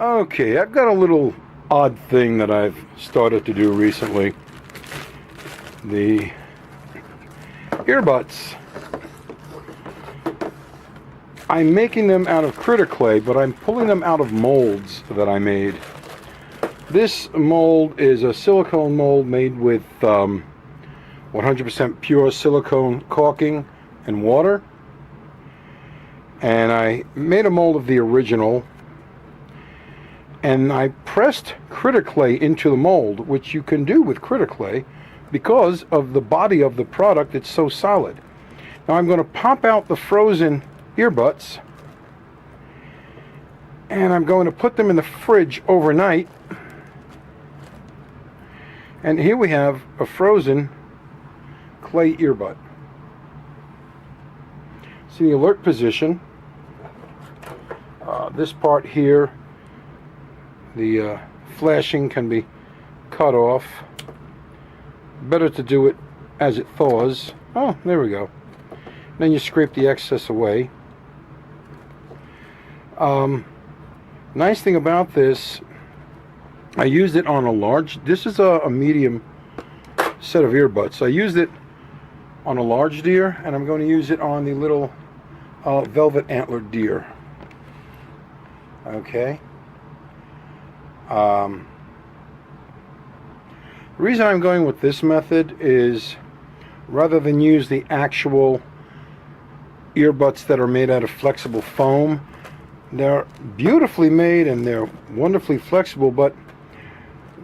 Okay, I've got a little odd thing that I've started to do recently. The earbuds. I'm making them out of critter clay, but I'm pulling them out of molds that I made. This mold is a silicone mold made with 100% pure silicone caulking and water. And I made a mold of the original, and I pressed critter clay into the mold, which you can do with critter clay because of the body of the product. It's so solid. Now I'm going to pop out the frozen earbuds, and I'm going to put them in the fridge overnight. And here we have a frozen clay earbud. See the alert position. This part here, the flashing can be cut off. Better to do it as it thaws. Oh, there we go. Then you scrape the excess away. Nice thing about this, I used it on a large, this is a medium set of earbuds. I used it on a large deer, and I'm going to use it on the little velvet antlered deer. Okay. The reason I'm going with this method is, rather than use the actual earbuds that are made out of flexible foam, they're beautifully made and they're wonderfully flexible, but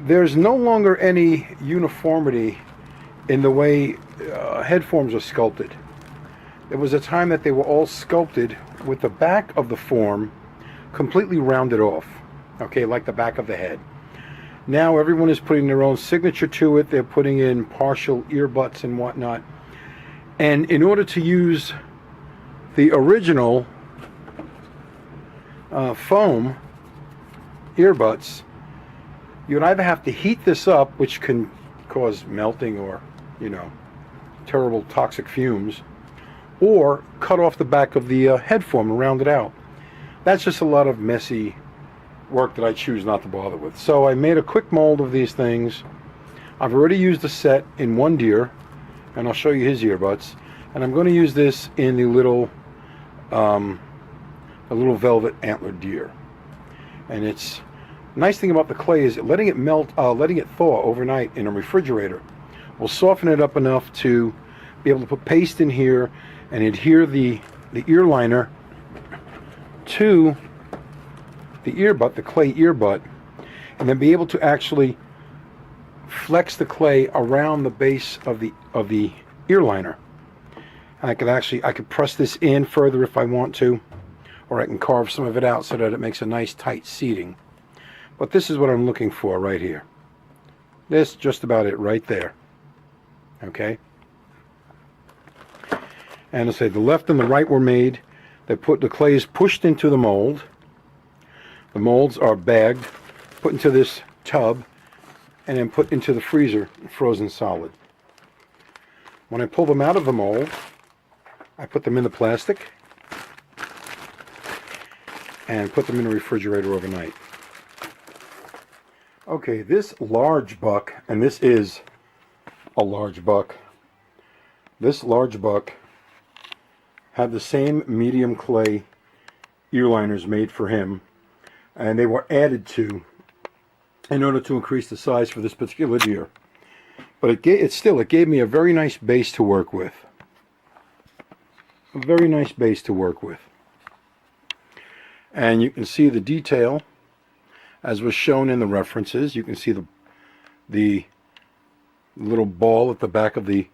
there's no longer any uniformity in the way head forms are sculpted. There was a time that they were all sculpted with the back of the form completely rounded off, okay, like the back of the head. Now everyone is putting their own signature to it. They're putting in partial ear butts and whatnot. And in order to use the original foam earbuds, you'd either have to heat this up, which can cause melting or, you know, terrible toxic fumes, or cut off the back of the head form and round it out. That's just a lot of messy work that I choose not to bother with. So I made a quick mold of these things. I've already used a set in one deer, and I'll show you his earbuds. And I'm going to use this in the little velvet antlered deer. And it's nice thing about the clay is letting it melt, letting it thaw overnight in a refrigerator will soften it up enough to be able to put paste in here and adhere the ear liner to the earbud, the clay earbud, and then be able to actually flex the clay around the base of the ear liner. And I could press this in further if I want to, or I can carve some of it out so that it makes a nice tight seating. But this is what I'm looking for right here. This just about it right there. Okay. And I say the left and the right were made. The clay is pushed into the mold. The molds are bagged, put into this tub, and then put into the freezer, frozen solid. When I pull them out of the mold, I put them in the plastic and put them in the refrigerator overnight. Okay, this large buck, and this is a large buck, this large buck had the same medium clay ear liners made for him, and they were added to in order to increase the size for this particular deer. But it gave me a very nice base to work with. A very nice base to work with. And you can see the detail as was shown in the references. You can see the little ball at the back of the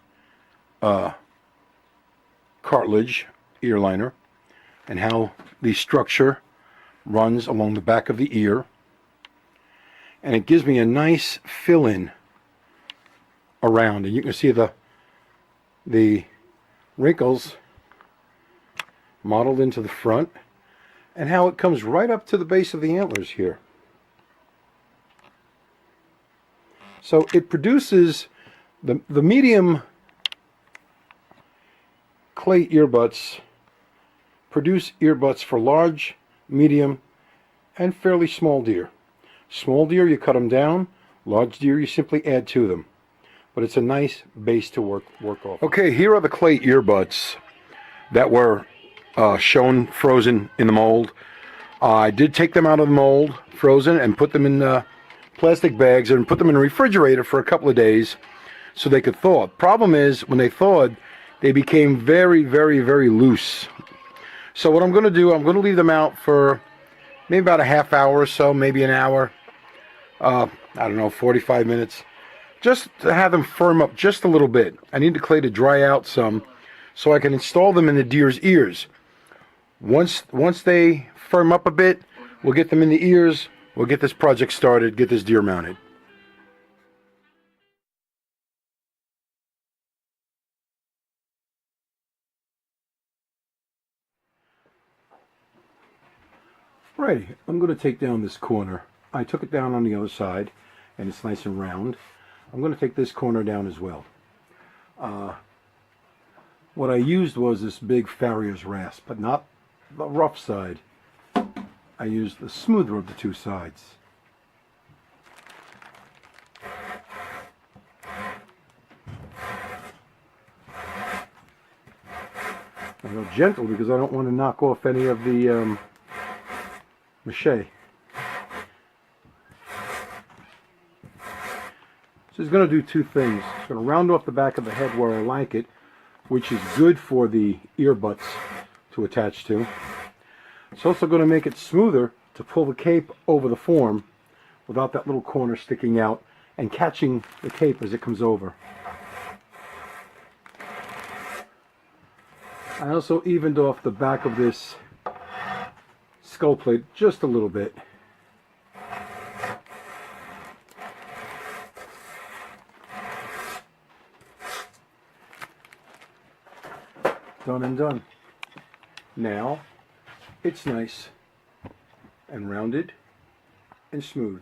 cartilage ear liner, and how the structure runs along the back of the ear, and it gives me a nice fill-in around, and you can see the wrinkles modeled into the front, and how it comes right up to the base of the antlers here. So it produces the medium clay earbuds, produce earbuds for large, medium, and fairly small deer. Small deer, you cut them down. Large deer, you simply add to them. But it's a nice base to work off. Okay, here are the clay earbuds that were shown frozen in the mold. I did take them out of the mold, frozen, and put them in plastic bags and put them in the refrigerator for a couple of days so they could thaw. Problem is, when they thawed, they became very, very, very loose. So what I'm going to do, I'm going to leave them out for maybe about a half hour or so, maybe an hour. I don't know, 45 minutes. Just to have them firm up just a little bit. I need the clay to dry out some so I can install them in the deer's ears. Once they firm up a bit, we'll get them in the ears. We'll get this project started, get this deer mounted. Right, I'm going to take down this corner. I took it down on the other side, and it's nice and round. I'm going to take this corner down as well. What I used was this big farrier's rasp, but not the rough side. I used the smoother of the two sides. I go gentle because I don't want to knock off any of the mache. So it's going to do two things. It's going to round off the back of the head where I like it, which is good for the ear butts to attach to. It's also going to make it smoother to pull the cape over the form without that little corner sticking out and catching the cape as it comes over. I also evened off the back of this skull plate just a little bit. Done and done. Now it's nice and rounded and smooth.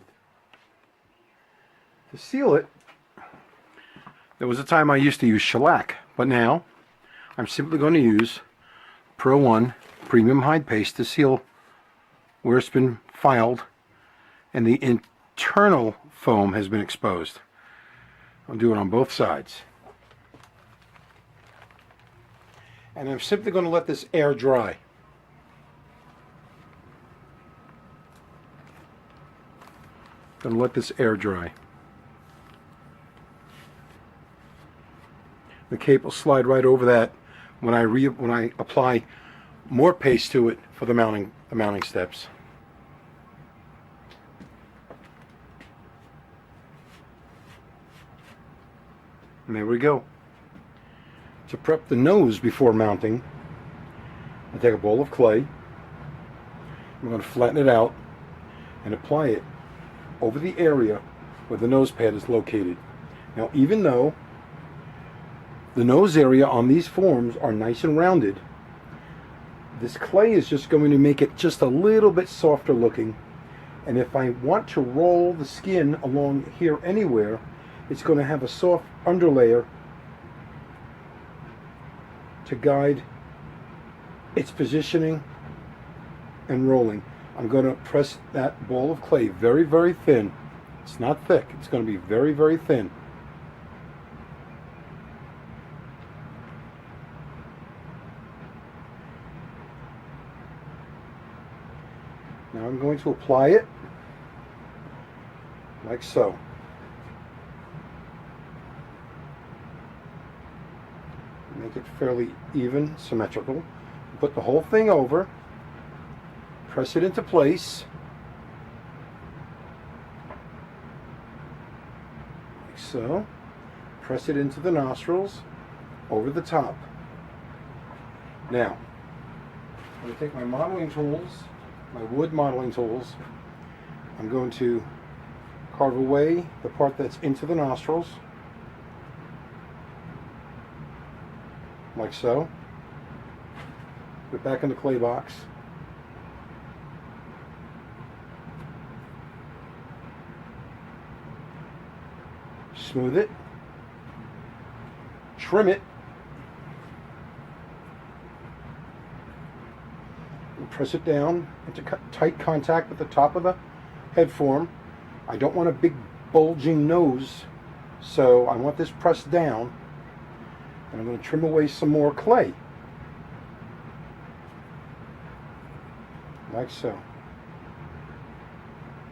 To seal it, there was a time I used to use shellac, but now I'm simply going to use Pro 1 Premium Hide Paste to seal where it's been filed and the internal foam has been exposed. I'll do it on both sides. And I'm simply going to let this air dry. Going to let this air dry. The cape will slide right over that when I apply more paste to it for the mounting steps. And there we go. To prep the nose before mounting, I take a bowl of clay. I'm going to flatten it out and apply it over the area where the nose pad is located. Now, even though the nose area on these forms are nice and rounded, this clay is just going to make it just a little bit softer looking. And if I want to roll the skin along here anywhere, it's going to have a soft underlayer to guide its positioning and rolling. I'm going to press that ball of clay very, very thin. It's not thick. It's going to be very, very thin. Now I'm going to apply it like so. Make it fairly even, symmetrical. Put the whole thing over. Press it into place. Like so. Press it into the nostrils, over the top. Now, I'm going to take my modeling tools, my wood modeling tools. I'm going to carve away the part that's into the nostrils. Like so. Put it back in the clay box. Smooth it. Trim it. and press it down into tight contact with the top of the head form. I don't want a big bulging nose, so I want this pressed down, and I'm going to trim away some more clay, like so.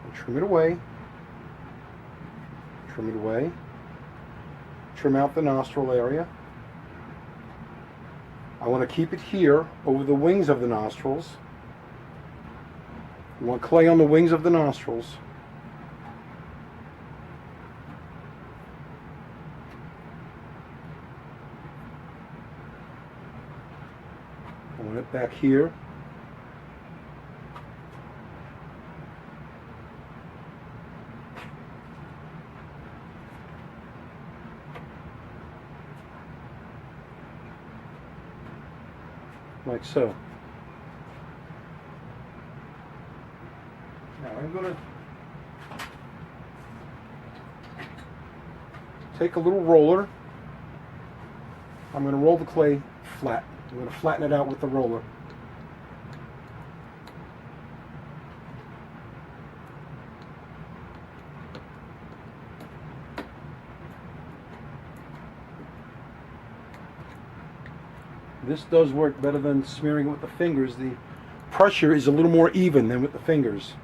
And trim it away, trim it away, trim out the nostril area. I want to keep it here over the wings of the nostrils. You want clay on the wings of the nostrils. I want it back here. Like so. Now I'm going to take a little roller. I'm going to roll the clay flat. I'm going to flatten it out with the roller. This does work better than smearing it with the fingers. The pressure is a little more even than with the fingers.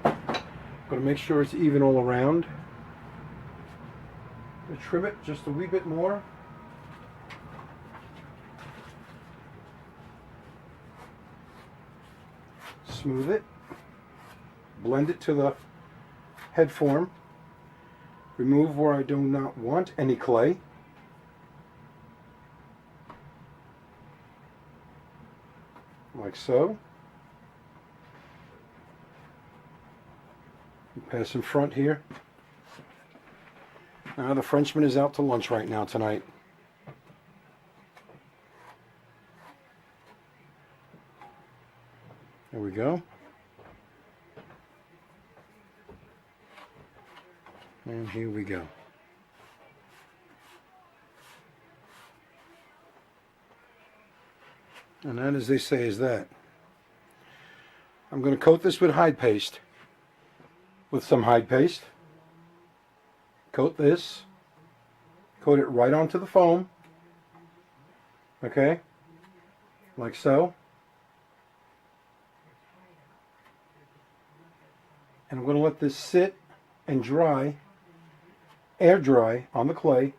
Got to make sure it's even all around. Trim it just a wee bit more. Smooth it, blend it to the head form, remove where I do not want any clay, like so, and pass in front here. Now the Frenchman is out to lunch right now tonight. There we go. And here we go. And that, as they say, is that. I'm going to coat this with hide paste. With some hide paste. Coat this. Coat it right onto the foam. Okay? Like so. And I'm going to let this sit and dry, air dry on the clay.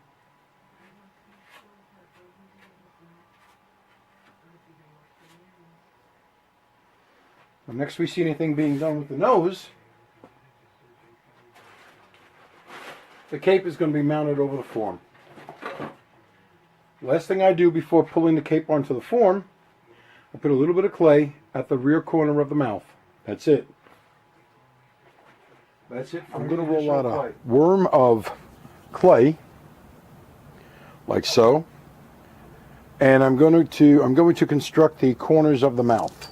And next we see anything being done with the nose, the cape is going to be mounted over the form. Last thing I do before pulling the cape onto the form, I put a little bit of clay at the rear corner of the mouth. That's it. That's it. I'm going to roll out a worm of clay, like so, and I'm going to construct the corners of the mouth.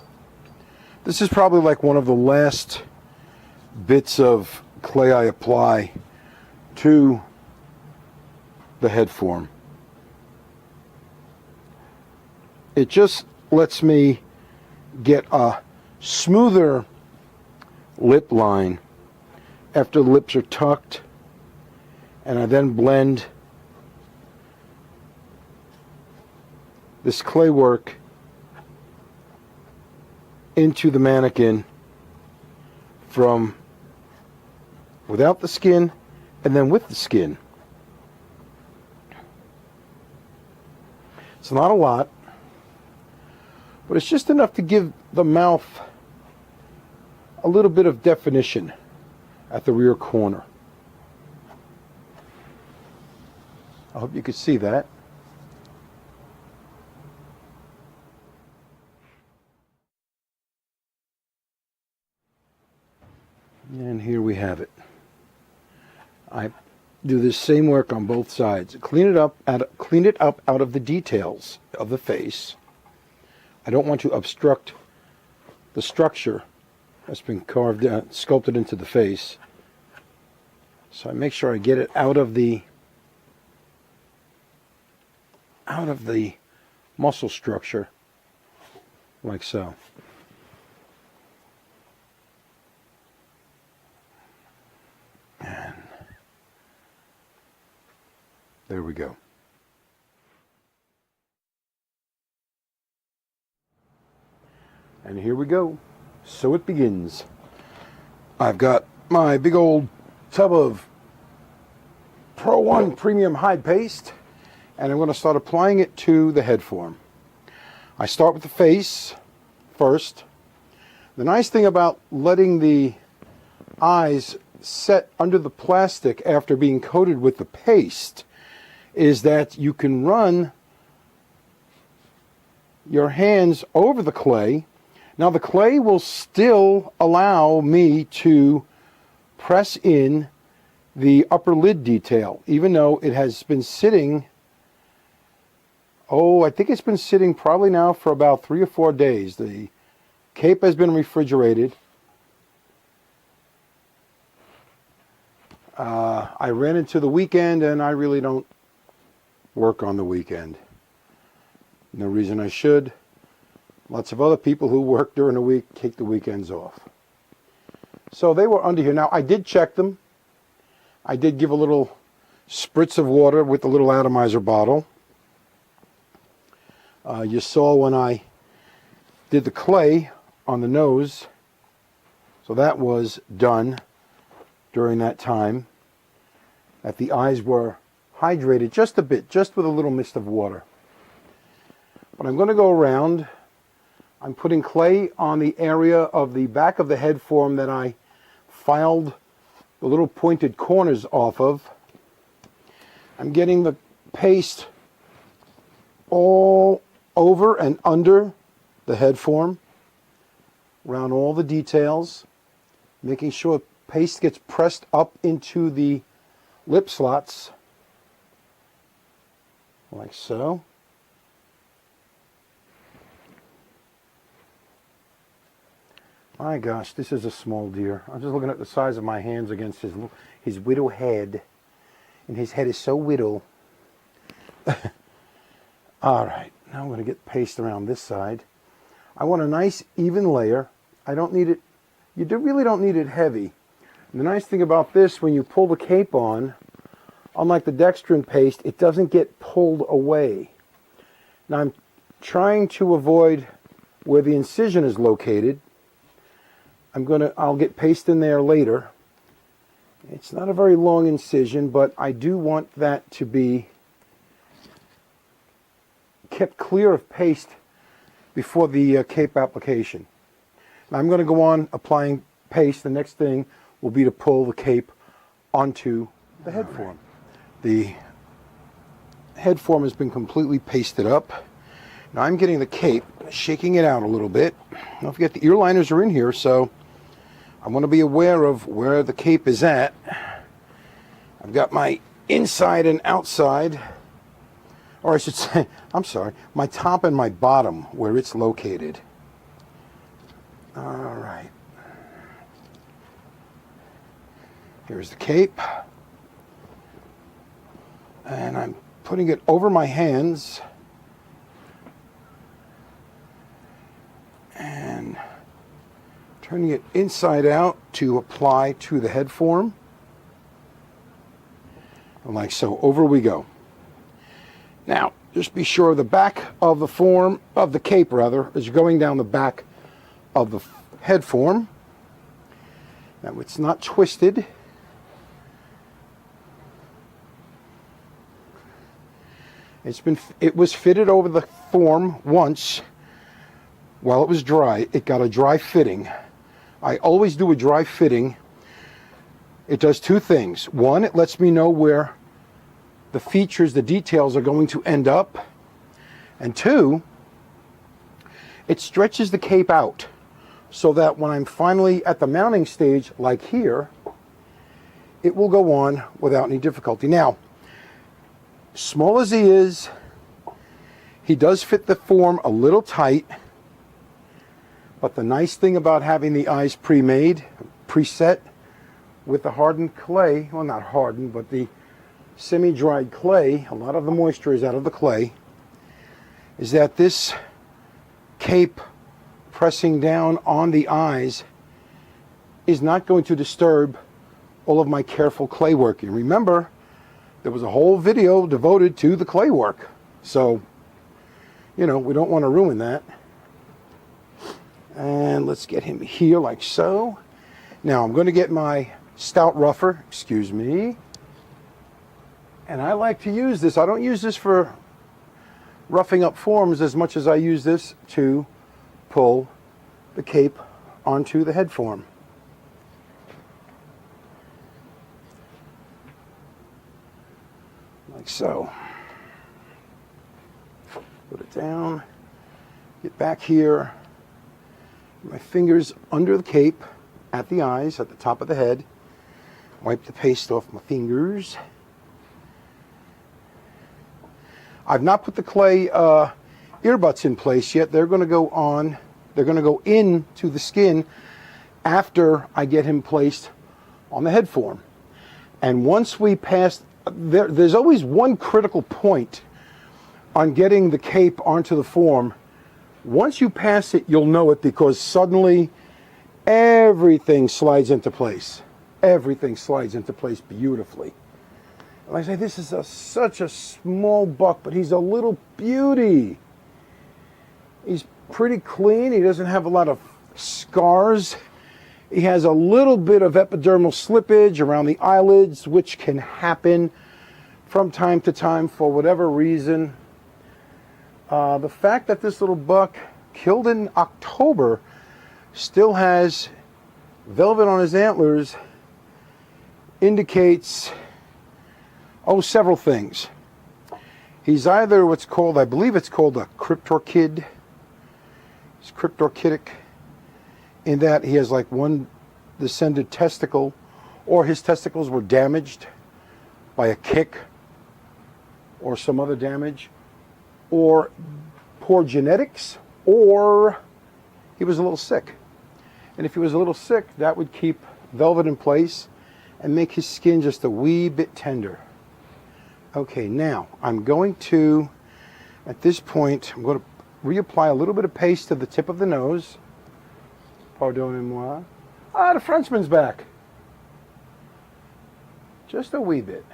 This is probably like one of the last bits of clay I apply to the head form. It just lets me get a smoother lip line after the lips are tucked, and I then blend this clay work into the mannequin from without the skin and then with the skin. It's not a lot, but it's just enough to give the mouth a little bit of definition at the rear corner. I hope you could see that. And here we have it. I do this same work on both sides. Clean it up out of the details of the face. I don't want to obstruct the structure that's been carved out, sculpted into the face. So I make sure I get it out of the muscle structure, like so. And there we go. And here we go. So it begins. I've got my big old tub of Pro 1 premium hide paste, and I'm going to start applying it to the head form. I start with the face first. The nice thing about letting the eyes set under the plastic after being coated with the paste is that you can run your hands over the clay. Now the clay will still allow me to press in the upper lid detail, even though it has been sitting, I think it's been sitting probably now for about 3 or 4 days. The cape has been refrigerated. I ran into the weekend, and I really don't work on the weekend. No reason I should. Lots of other people who work during the week take the weekends off. So they were under here. Now, I did check them. I did give a little spritz of water with the little atomizer bottle. You saw when I did the clay on the nose. So that was done during that time. That the eyes were hydrated just a bit, just with a little mist of water. But I'm going to go around. I'm putting clay on the area of the back of the head form that I filed the little pointed corners off of. I'm getting the paste all over and under the head form, around all the details, making sure paste gets pressed up into the lip slots, like so. My gosh, this is a small deer. I'm just looking at the size of my hands against his widow head. And his head is so widow. Alright, now I'm going to get paste around this side. I want a nice even layer. I don't need it, really don't need it heavy. And the nice thing about this, when you pull the cape on, unlike the dextrin paste, it doesn't get pulled away. Now I'm trying to avoid where the incision is located. I'll get paste in there later. It's not a very long incision, but I do want that to be kept clear of paste before the cape application. Now I'm going to go on applying paste. The next thing will be to pull the cape onto the head form. The head form has been completely pasted up. Now I'm getting the cape, shaking it out a little bit. Don't forget the ear liners are in here, so I want to be aware of where the cape is at. I've got my inside and outside, or I should say, I'm sorry, my top and my bottom, where it's located. All right. Here's the cape. And I'm putting it over my hands. And turning it inside out to apply to the head form. And like so, over we go. Now, just be sure the back of the form, of the cape rather, is going down the back of the head form. Now it's not twisted. It was fitted over the form once while it was dry. It got a dry fitting. I always do a dry fitting. It does two things. One, it lets me know where the features, the details are going to end up. And two, it stretches the cape out so that when I'm finally at the mounting stage, like here, it will go on without any difficulty. Now, small as he is, he does fit the form a little tight, But the nice thing about having the eyes pre-made, preset with the hardened clay, well, not hardened, but the semi-dried clay, a lot of the moisture is out of the clay, is that this cape pressing down on the eyes is not going to disturb all of my careful clay work. And remember, there was a whole video devoted to the clay work. So, you know, we don't want to ruin that. And let's get him here like so. Now I'm going to get my stout rougher, excuse me. And I like to use this. I don't use this for roughing up forms as much as I use this to pull the cape onto the head form. Like so. Put it down, get back here, my fingers under the cape at the eyes, at the top of the head, wipe the paste off my fingers. I've not put the clay earbuds in place yet. They're going to go on, they're going to go into the skin after I get him placed on the head form. And once we pass, there's always one critical point on getting the cape onto the form. Once you pass it, you'll know it, because suddenly everything slides into place. Everything slides into place beautifully. And I say, this is such a small buck, but he's a little beauty. He's pretty clean. He doesn't have a lot of scars. He has a little bit of epidermal slippage around the eyelids, which can happen from time to time for whatever reason. The fact that this little buck, killed in October, still has velvet on his antlers indicates, several things. He's either what's called, I believe it's called a cryptorchid. It's cryptorchidic in that he has like one descended testicle, or his testicles were damaged by a kick or some other damage, or poor genetics, or he was a little sick. And if he was a little sick, that would keep velvet in place and make his skin just a wee bit tender. Okay, now I'm going to, at this point, I'm going to reapply a little bit of paste to the tip of the nose. Pardonnez-moi. Ah, the Frenchman's back. Just a wee bit.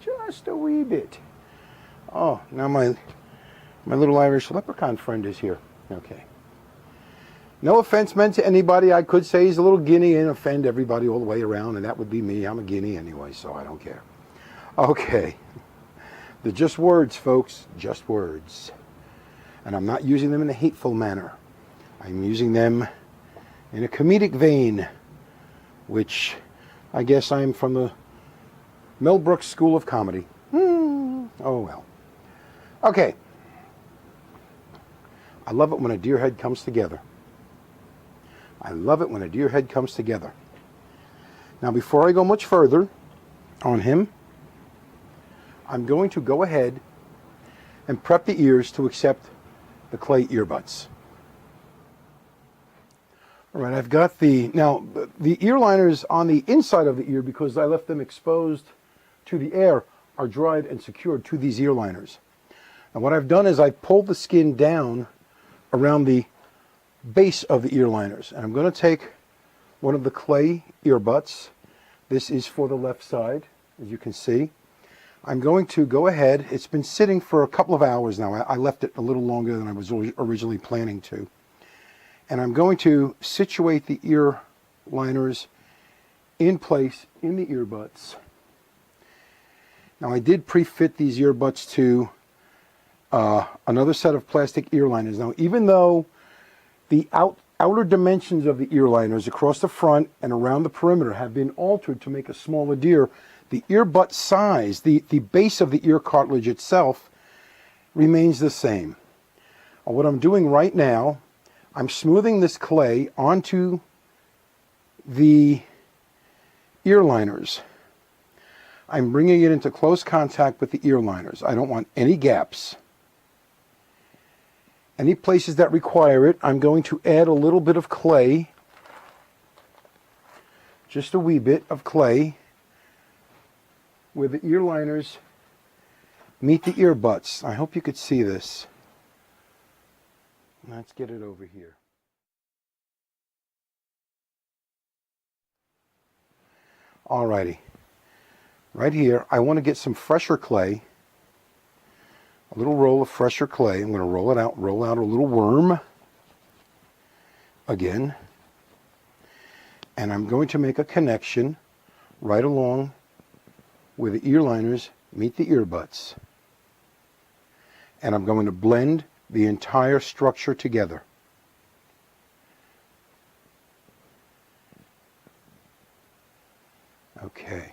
Just a wee bit. Oh, now my little Irish leprechaun friend is here. Okay. No offense meant to anybody. I could say he's a little guinea and offend everybody all the way around, and that would be me. I'm a guinea anyway, so I don't care. Okay. They're just words, folks. Just words. And I'm not using them in a hateful manner. I'm using them in a comedic vein, which I guess I'm from the Mel Brooks School of Comedy. Oh well. Okay. I love it when a deer head comes together. I love it when a deer head comes together. Now, before I go much further on him, I'm going to go ahead and prep the ears to accept the clay earbuds. All right, I've got the ear liners on the inside of the ear, because I left them exposed to the air, are dried and secured to these ear liners. And what I've done is I've pulled the skin down around the base of the ear liners. And I'm going to take one of the clay ear butts. This is for the left side, as you can see. I'm going to go ahead. It's been sitting for a couple of hours now. I left it a little longer than I was originally planning to. And I'm going to situate the ear liners in place in the earbuds. Now, I did pre-fit these earbuds to another set of plastic ear liners. Now, even though the outer dimensions of the ear liners across the front and around the perimeter have been altered to make a smaller deer, the earbud size, the base of the ear cartilage itself, remains the same. What I'm doing right now, I'm smoothing this clay onto the ear liners. I'm bringing it into close contact with the ear liners. I don't want any gaps. Any places that require it, I'm going to add a little bit of clay, just a wee bit of clay, where the ear liners meet the ear butts. I hope you could see this. Let's get it over here. Alrighty. Right here, I want to get some fresher clay. A little roll of fresher clay. I'm going to roll out a little worm. Again. And I'm going to make a connection right along where the ear liners meet the ear butts. And I'm going to blend the entire structure together. Okay.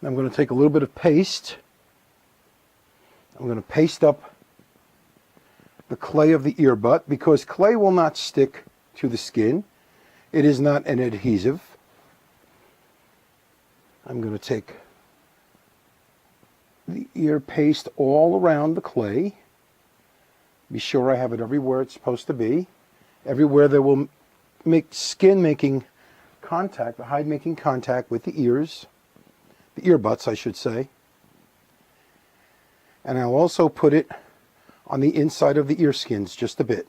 Now I'm going to take a little bit of paste. I'm going to paste up the clay of the ear butt, because clay will not stick to the skin. It is not an adhesive. I'm going to take the ear paste all around the clay. Be sure I have it everywhere it's supposed to be. Everywhere that will make skin making contact, the hide making contact with the ears. The ear butts, I should say. And I'll also put it on the inside of the ear skins just a bit.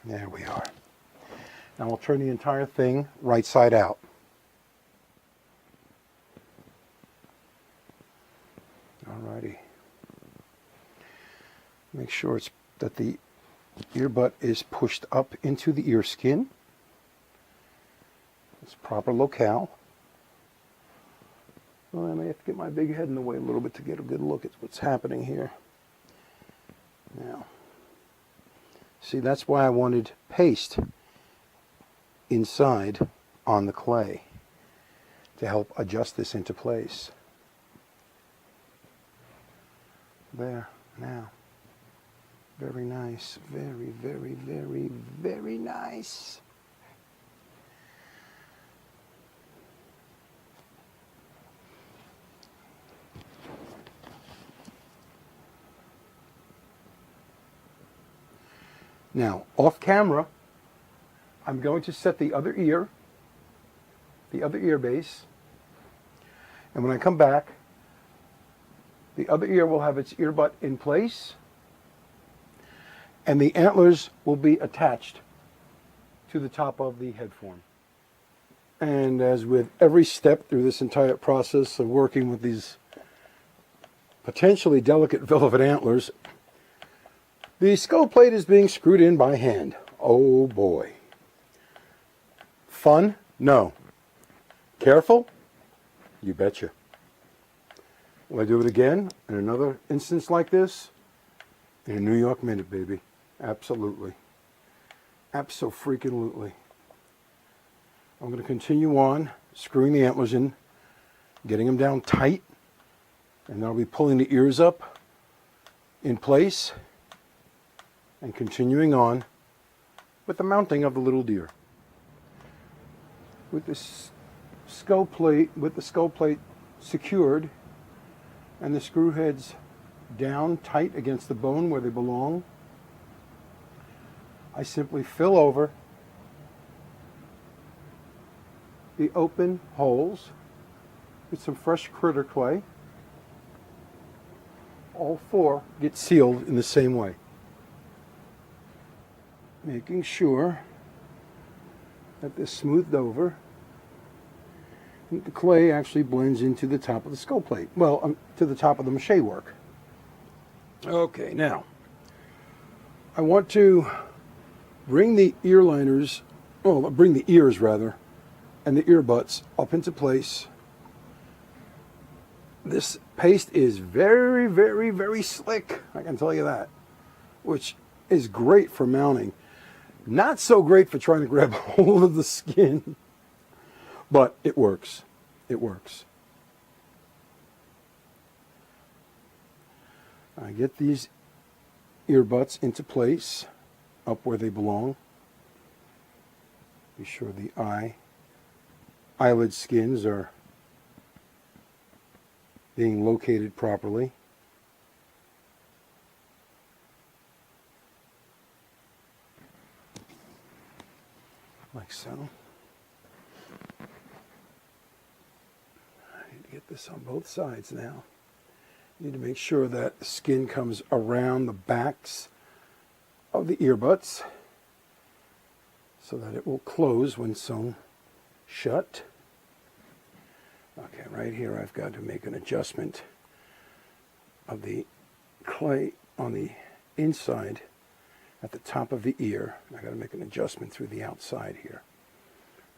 There we are. Now we'll turn the entire thing right side out. Alrighty. Make sure that the ear butt is pushed up into the ear skin. It's proper locale. Well, I may have to get my big head in the way a little bit to get a good look at what's happening here. Now, see, that's why I wanted paste inside on the clay to help adjust this into place. There, now. Very nice. Very, very, very, very nice. Now, off camera, I'm going to set the other ear base, and when I come back, the other ear will have its ear butt in place, and the antlers will be attached to the top of the head form. And as with every step through this entire process of working with these potentially delicate velvet antlers, the skull plate is being screwed in by hand. Oh boy. Fun? No. Careful? You betcha. Will I do it again in another instance like this? In a New York minute, baby. Absolutely. Abso-freaking-lutely. I'm going to continue on screwing the antlers in, getting them down tight, and then I'll be pulling the ears up in place and continuing on with the mounting of the little deer. With this skull plate, secured and the screw heads down tight against the bone where they belong, I simply fill over the open holes with some fresh critter clay. All four get sealed in the same way, making sure that they're smoothed over and the clay actually blends into the top of the skull plate. Well, to the top of the mache work. Okay, now I want to bring the ear liners, bring the ears rather, and the ear butts up into place. This paste is very, very, very slick, I can tell you that, which is great for mounting. Not so great for trying to grab hold of the skin, but it works. It works. I get these ear butts into place, up where they belong. Be sure the eyelid skins are being located properly. like so. I need to get this on both sides now. Need to make sure that the skin comes around the backs of the ear butts so that it will close when sewn shut. Okay, right here I've got to make an adjustment of the clay on the inside at the top of the ear. I got to make an adjustment through the outside here.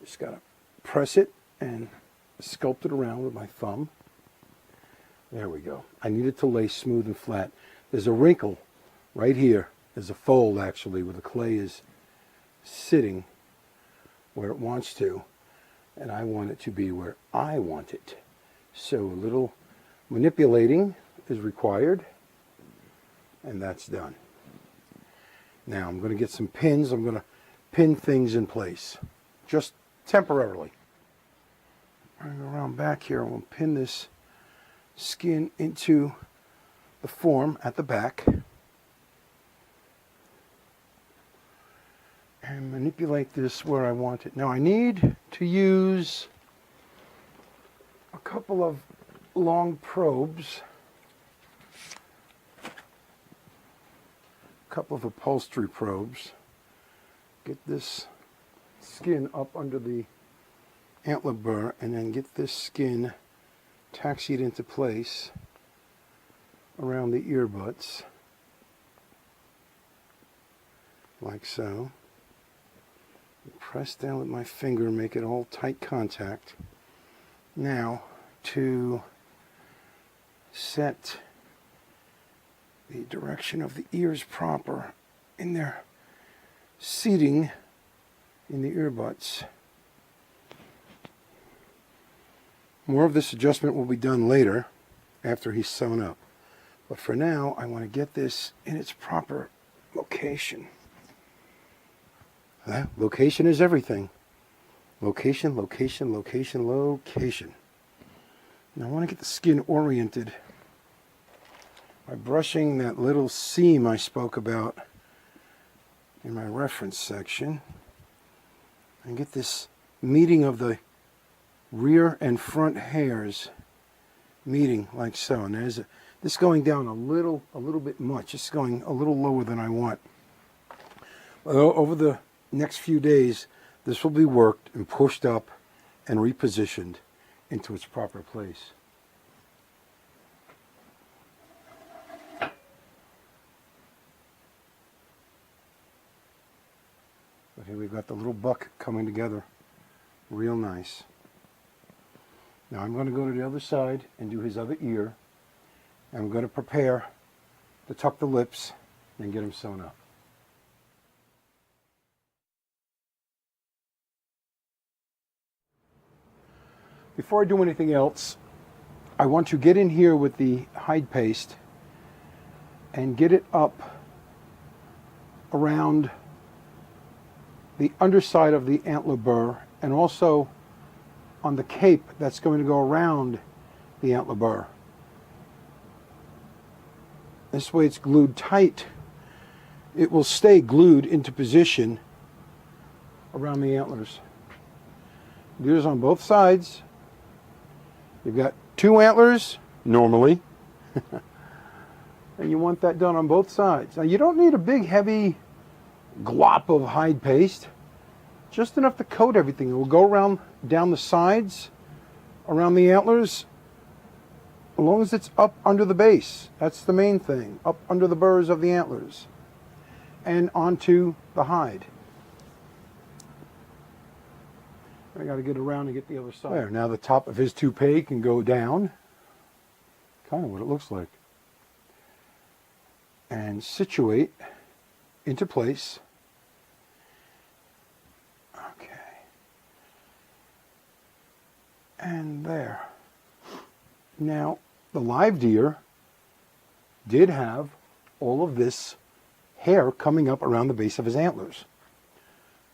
Just got to press it and sculpt it around with my thumb. There we go. I need it to lay smooth and flat. There's a wrinkle right here. There's a fold actually where the clay is sitting where it wants to, and I want it to be where I want it. So a little manipulating is required, and that's done. Now I'm going to get some pins. I'm going to pin things in place, just temporarily. I'm going to go around back here and we'll pin this skin into the form at the back and manipulate this where I want it. Now I need to use a couple of long probes, a couple of upholstery probes. Get this skin up under the antler burr and then get this skin taxied into place around the ear butts like so. Press down with my finger and make it all tight contact. Now to set the direction of the ears proper in their seating in the ear butts. More of this adjustment will be done later after he's sewn up. But for now, I want to get this in its proper location. Location is everything. Location, location, location, location. Now I want to get the skin oriented by brushing that little seam I spoke about in my reference section and get this meeting of the rear and front hairs meeting like so. And there's this going down a little bit much. It's going a little lower than I want. Over the next few days, this will be worked and pushed up and repositioned into its proper place. But here we've got the little buck coming together real nice. Now I'm going to go to the other side and do his other ear. I'm going to prepare to tuck the lips and get him sewn up. Before I do anything else, I want to get in here with the hide paste and get it up around the underside of the antler burr and also on the cape that's going to go around the antler burr. This way it's glued tight. It will stay glued into position around the antlers. Do this on both sides. You've got 2 antlers normally, and you want that done on both sides. Now you don't need a big heavy glop of hide paste, just enough to coat everything. It will go around down the sides, around the antlers, as long as it's up under the base. That's the main thing, up under the burrs of the antlers and onto the hide. I got to get around and get the other side. There, now the top of his toupee can go down, kind of what it looks like, and situate into place. Okay. And there. Now, the live deer did have all of this hair coming up around the base of his antlers.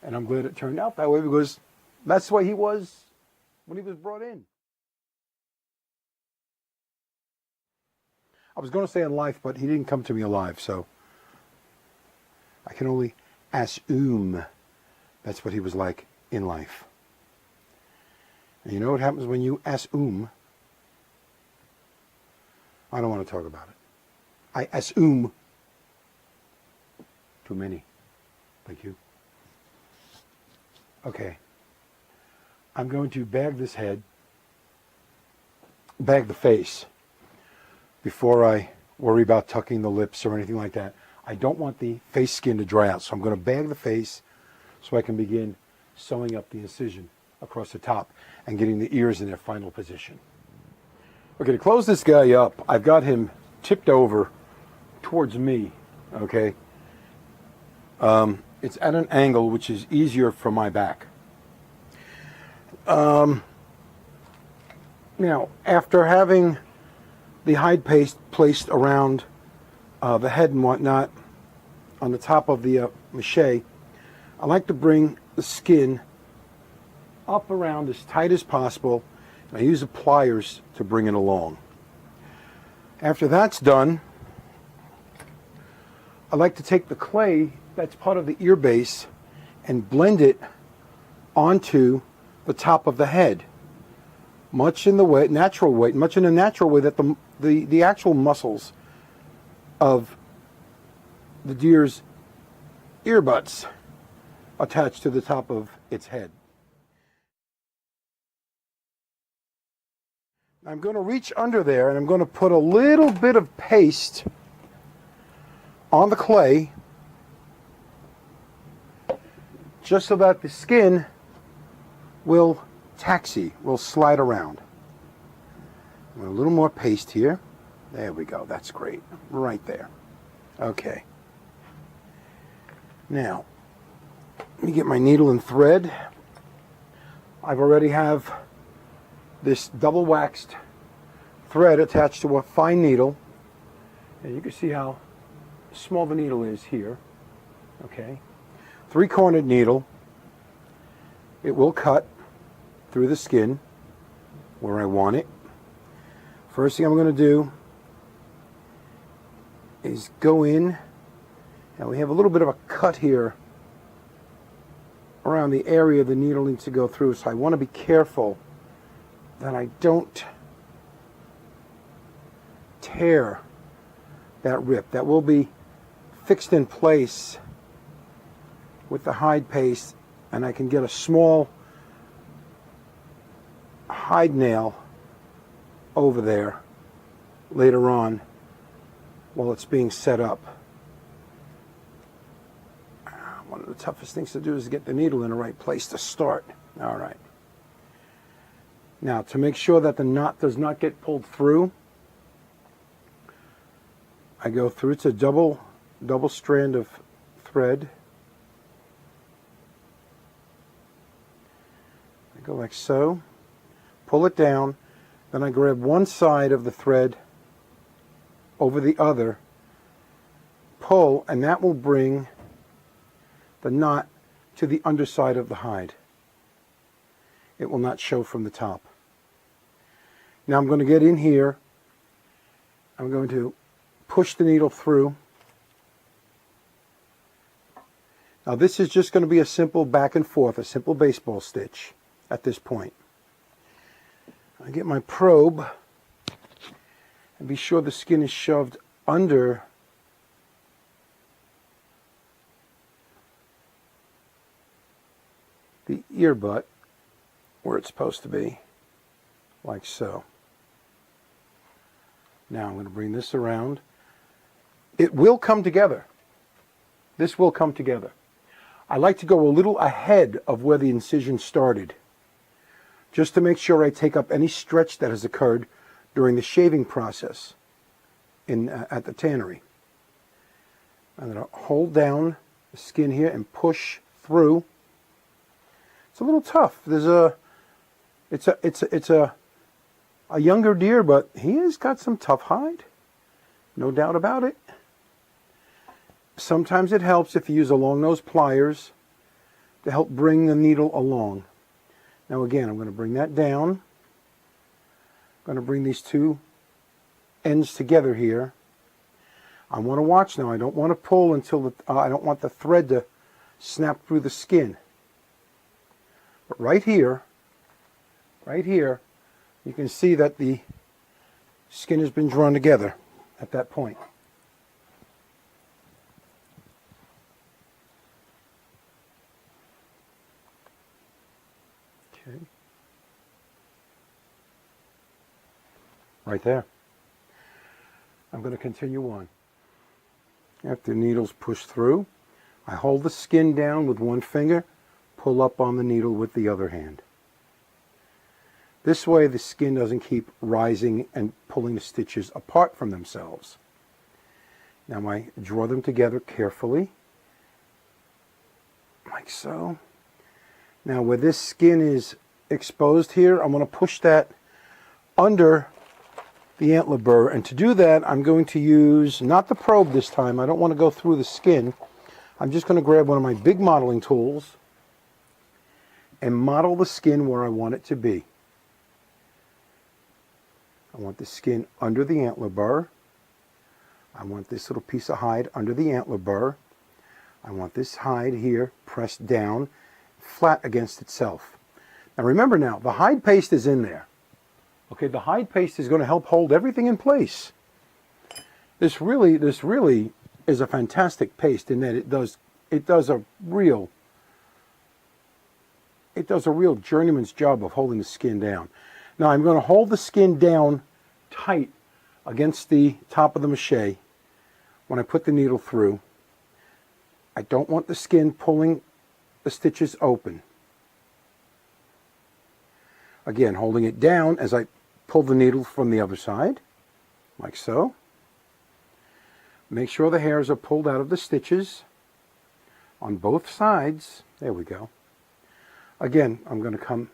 And I'm glad it turned out that way because that's the way he was when he was brought in. I was going to say in life, but he didn't come to me alive, so I can only assume that's what he was like in life. And you know what happens when you assume? I don't want to talk about it. I assume too many. Thank you. Okay. I'm going to bag this head, bag the face, before I worry about tucking the lips or anything like that. I don't want the face skin to dry out, so I'm going to bag the face so I can begin sewing up the incision across the top and getting the ears in their final position. Okay, to close this guy up, I've got him tipped over towards me, okay? It's at an angle which is easier for my back. Now, after having the hide paste placed around the head and whatnot on the top of the mache, I like to bring the skin up around as tight as possible, and I use the pliers to bring it along. After that's done, I like to take the clay that's part of the ear base and blend it onto the top of the head, much in the natural way that the actual muscles of the deer's ear butts attach to the top of its head. I'm going to reach under there and I'm going to put a little bit of paste on the clay just so that the skin will slide around. A little more paste here. There we go. That's great. Right there. Okay. Now, let me get my needle and thread. I've already have this double waxed thread attached to a fine needle. And you can see how small the needle is here. Okay. 3-cornered needle. It will cut through the skin where I want it. First thing I'm going to do is go in, and we have a little bit of a cut here around the area the needle needs to go through, so I want to be careful that I don't tear that rip. That will be fixed in place with the hide paste, and I can get a small hide nail over there later on while it's being set up. One of the toughest things to do is get the needle in the right place to start. All right. Now, to make sure that the knot does not get pulled through, I go through. It's a double strand of thread. I go like so, pull it down, then I grab one side of the thread over the other, pull, and that will bring the knot to the underside of the hide. It will not show from the top. Now I'm going to get in here. I'm going to push the needle through. Now this is just going to be a simple back and forth, a simple baseball stitch at this point. I get my probe and be sure the skin is shoved under the ear butt where it's supposed to be, like so. Now I'm going to bring this around. It will come together. This will come together. I like to go a little ahead of where the incision started, just to make sure I take up any stretch that has occurred during the shaving process at the tannery. I'm going to hold down the skin here and push through. It's a little tough. It's a younger deer, but he has got some tough hide, no doubt about it. Sometimes it helps if you use a long nose pliers to help bring the needle along. Now again, I'm going to bring that down. I'm going to bring these two ends together here. I want to watch now. I don't want to pull until I don't want the thread to snap through the skin. But right here, you can see that the skin has been drawn together at that point. Okay. Right there. I'm going to continue on. After the needle's pushed through, I hold the skin down with one finger, pull up on the needle with the other hand. This way the skin doesn't keep rising and pulling the stitches apart from themselves. Now I draw them together carefully, like so. Now where this skin is exposed here, I'm going to push that under the antler burr, and to do that I'm going to use, not the probe this time, I don't want to go through the skin. I'm just going to grab one of my big modeling tools and model the skin where I want it to be. I want the skin under the antler burr. I want this little piece of hide under the antler burr. I want this hide here pressed down, flat against itself. Now remember now, the hide paste is in there. Okay, the hide paste is going to help hold everything in place. This really is a fantastic paste in that it does a real journeyman's job of holding the skin down. Now I'm going to hold the skin down tight against the top of the mache when I put the needle through. I don't want the skin pulling the stitches open. Again, holding it down as I pull the needle from the other side, like so. Make sure the hairs are pulled out of the stitches on both sides. There we go. Again, I'm going to come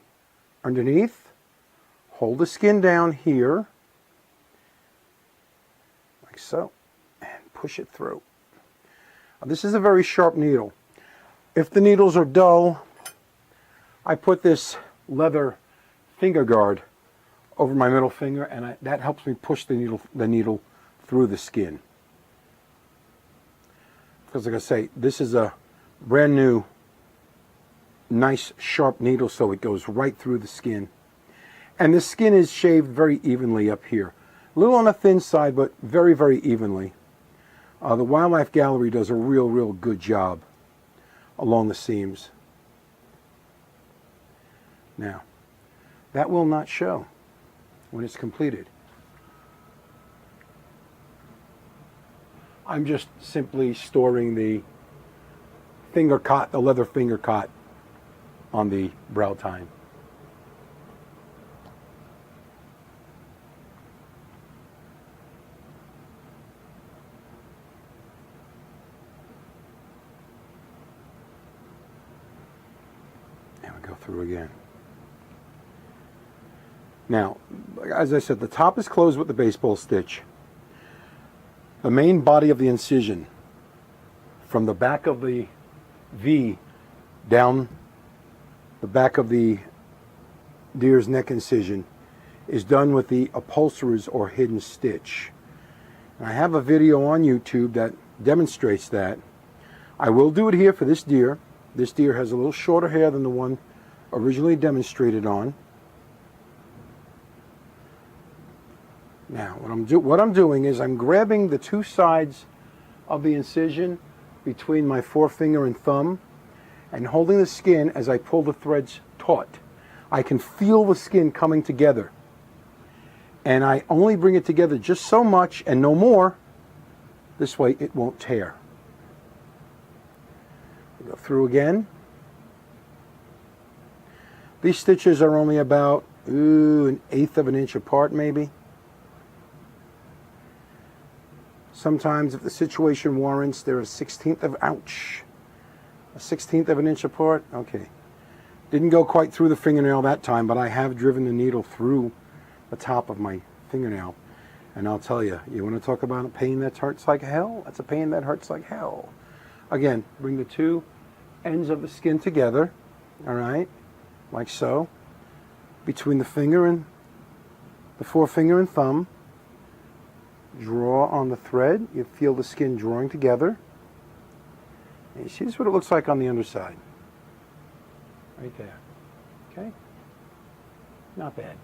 underneath, hold the skin down here, like so, and push it through. Now, this is a very sharp needle. If the needles are dull, I put this leather finger guard over my middle finger, and that helps me push the needle through the skin. Because like I say, this is a brand new, nice sharp needle, so it goes right through the skin. And the skin is shaved very evenly up here. A little on the thin side, but very, very evenly. The Wildlife Gallery does a real good job along the seams. Now, that will not show when it's completed. I'm just simply storing the finger cot, the leather finger cot, on the brow tine. And we go through again. Now, as I said, the top is closed with the baseball stitch. The main body of the incision, from the back of the V down the back of the deer's neck incision, is done with the upholsterer's or hidden stitch. And I have a video on YouTube that demonstrates that. I will do it here for this deer. This deer has a little shorter hair than the one originally demonstrated on. Now, what I'm doing is I'm grabbing the two sides of the incision between my forefinger and thumb and holding the skin as I pull the threads taut. I can feel the skin coming together. And I only bring it together just so much and no more. This way it won't tear. Go through again. These stitches are only about 1/8 of an inch apart maybe. Sometimes, if the situation warrants, they're a 1/16 of, ouch, a 1/16 of an inch apart. Okay. Didn't go quite through the fingernail that time, but I have driven the needle through the top of my fingernail. And I'll tell you, you want to talk about a pain that hurts like hell? That's a pain that hurts like hell. Again, bring the two ends of the skin together, all right, like so, between the finger and the forefinger and thumb. Draw on the thread. You feel the skin drawing together. And you see this is what it looks like on the underside. Right there. Okay, not bad.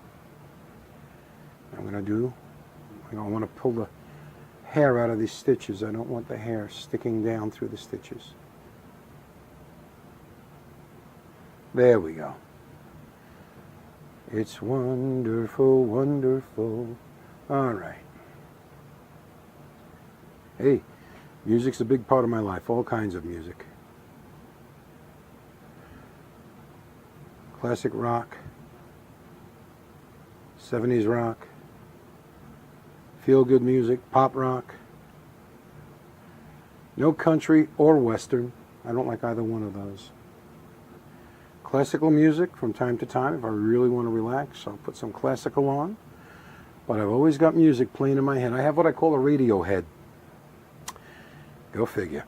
I'm going to do, I want to pull the hair out of these stitches. I don't want the hair sticking down through the stitches. There we go. It's wonderful, wonderful. All right. Hey, music's a big part of my life, all kinds of music. Classic rock, 70s rock, feel-good music, pop rock. No country or western. I don't like either one of those. Classical music from time to time. If I really want to relax, I'll put some classical on. But I've always got music playing in my head. I have what I call a radio head. Go figure.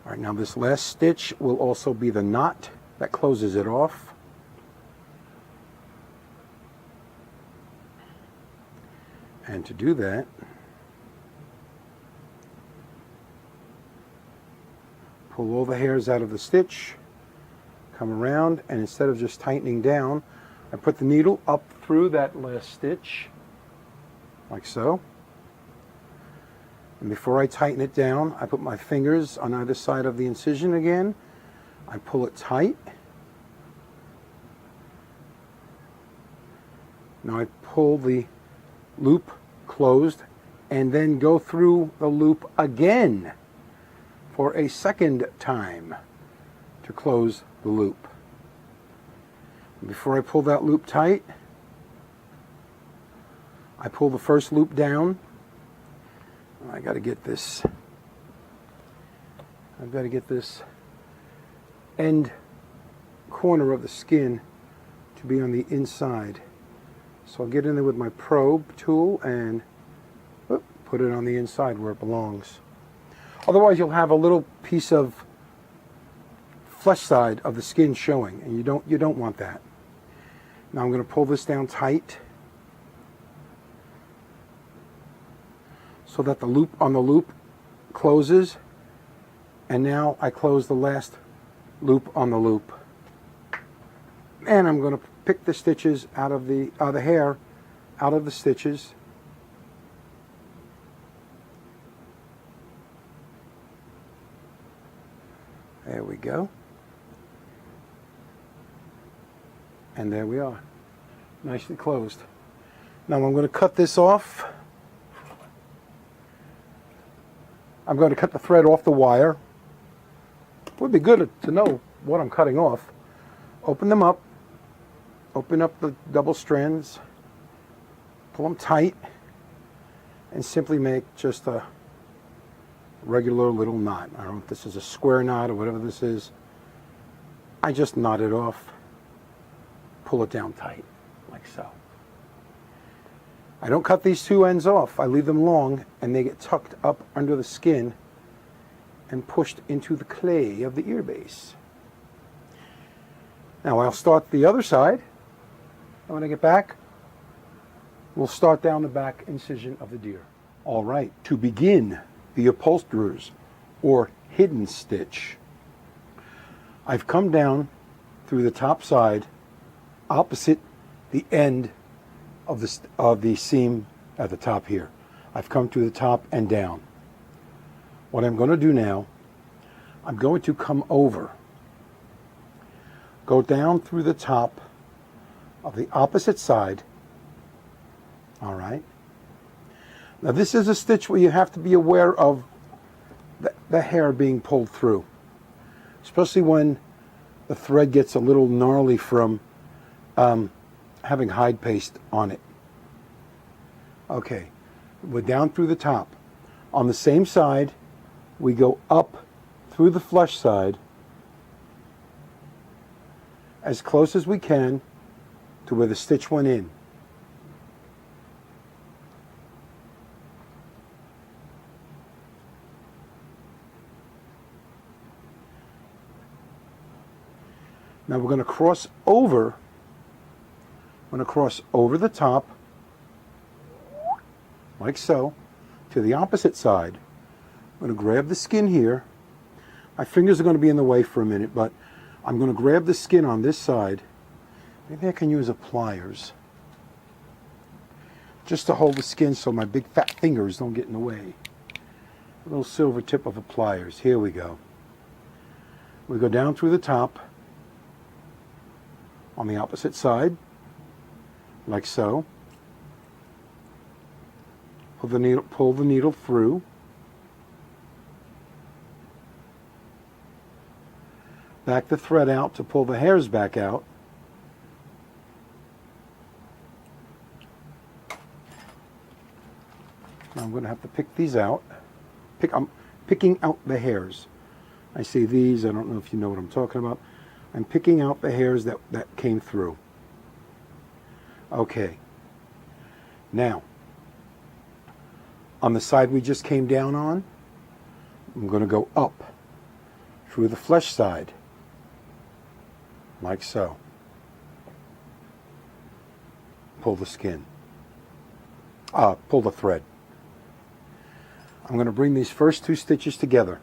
All right, now this last stitch will also be the knot that closes it off. And to do that, pull all the hairs out of the stitch, come around, and instead of just tightening down, I put the needle up through that last stitch, like so. And before I tighten it down, I put my fingers on either side of the incision again. I pull it tight. Now I pull the loop closed and then go through the loop again for a second time to close the loop. Before I pull that loop tight, I pull the first loop down. I got to get this. I've got to get this end corner of the skin to be on the inside. So I'll get in there with my probe tool and put it on the inside where it belongs. Otherwise you'll have a little piece of flesh side of the skin showing, and you don't want that. Now I'm going to pull this down tight so that the loop on the loop closes, and now I close the last loop on the loop. And I'm going to pick the stitches out of the hair out of the stitches. There we go. And there we are. Nicely closed. Now I'm going to cut this off. I'm going to cut the thread off the wire. It would be good to know what I'm cutting off. Open them up. Open up the double strands. Pull them tight. And simply make just a regular little knot. I don't know if this is a square knot or whatever this is. I just knot it off. Pull it down tight, like so. I don't cut these two ends off. I leave them long, and they get tucked up under the skin and pushed into the clay of the ear base. Now I'll start the other side. And when I get back, we'll start down the back incision of the deer. All right, to begin the upholsterer's or hidden stitch, I've come down through the top side opposite the end of the seam at the top here. I've come to the top and down. What I'm going to do now, I'm going to come over, go down through the top of the opposite side. All right. Now this is a stitch where you have to be aware of the hair being pulled through, especially when the thread gets a little gnarly from having hide paste on it. Okay, we're down through the top. On the same side, we go up through the flush side as close as we can to where the stitch went in. Now we're going to cross over. I'm going to cross over the top, like so, to the opposite side. I'm going to grab the skin here. My fingers are going to be in the way for a minute, but I'm going to grab the skin on this side Maybe I can use a pliers just to hold the skin so my big fat fingers don't get in the way. A little silver tip of a pliers. Here we go. We go down through the top on the opposite side, like so. Pull the needle through. Back the thread out to pull the hairs back out. Now I'm going to have to pick these out. I'm picking out the hairs. I say these, I don't know if you know what I'm talking about. I'm picking out the hairs that came through. Okay. Now, on the side we just came down on, I'm going to go up through the flesh side, like so. Pull the skin. Pull the thread. I'm going to bring these first 2 stitches together.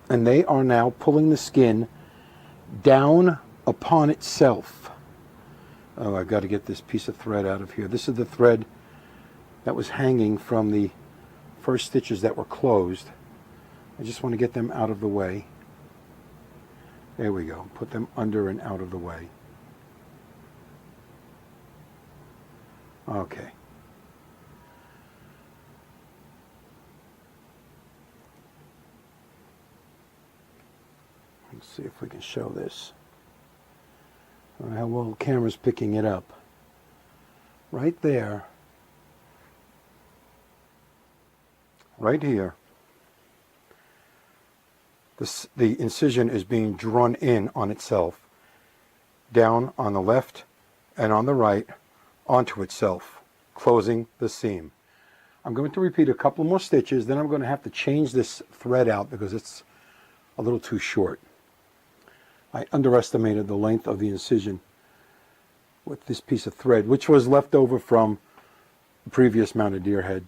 And they are now pulling the skin down upon itself. Oh, I've got to get this piece of thread out of here. This is the thread that was hanging from the first stitches that were closed. I just want to get them out of the way. There we go. Put them under and out of the way. Okay. Let's see if we can show this. I don't know how well the camera's picking it up. Right there. Right here. The incision is being drawn in on itself. Down on the left and on the right onto itself, closing the seam. I'm going to repeat a couple more stitches, then I'm going to have to change this thread out because it's a little too short. I underestimated the length of the incision with this piece of thread, which was left over from the previous mounted deer head.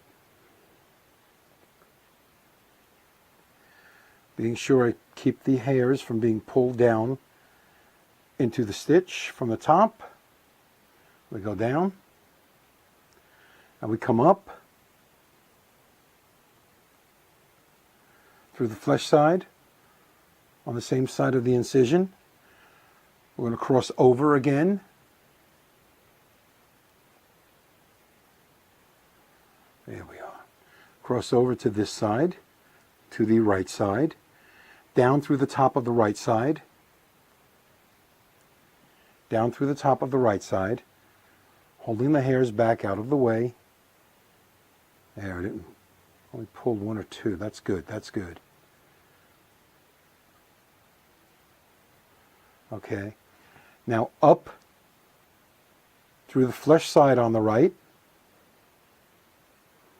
Being sure I keep the hairs from being pulled down into the stitch from the top. We go down and we come up through the flesh side on the same side of the incision. We're going to cross over again. There we are. Cross over to this side, to the right side, down through the top of the right side, down through the top of the right side, holding the hairs back out of the way. There, I didn't, only pulled 1 or 2. That's good, that's good. Okay, now up through the flesh side on the right,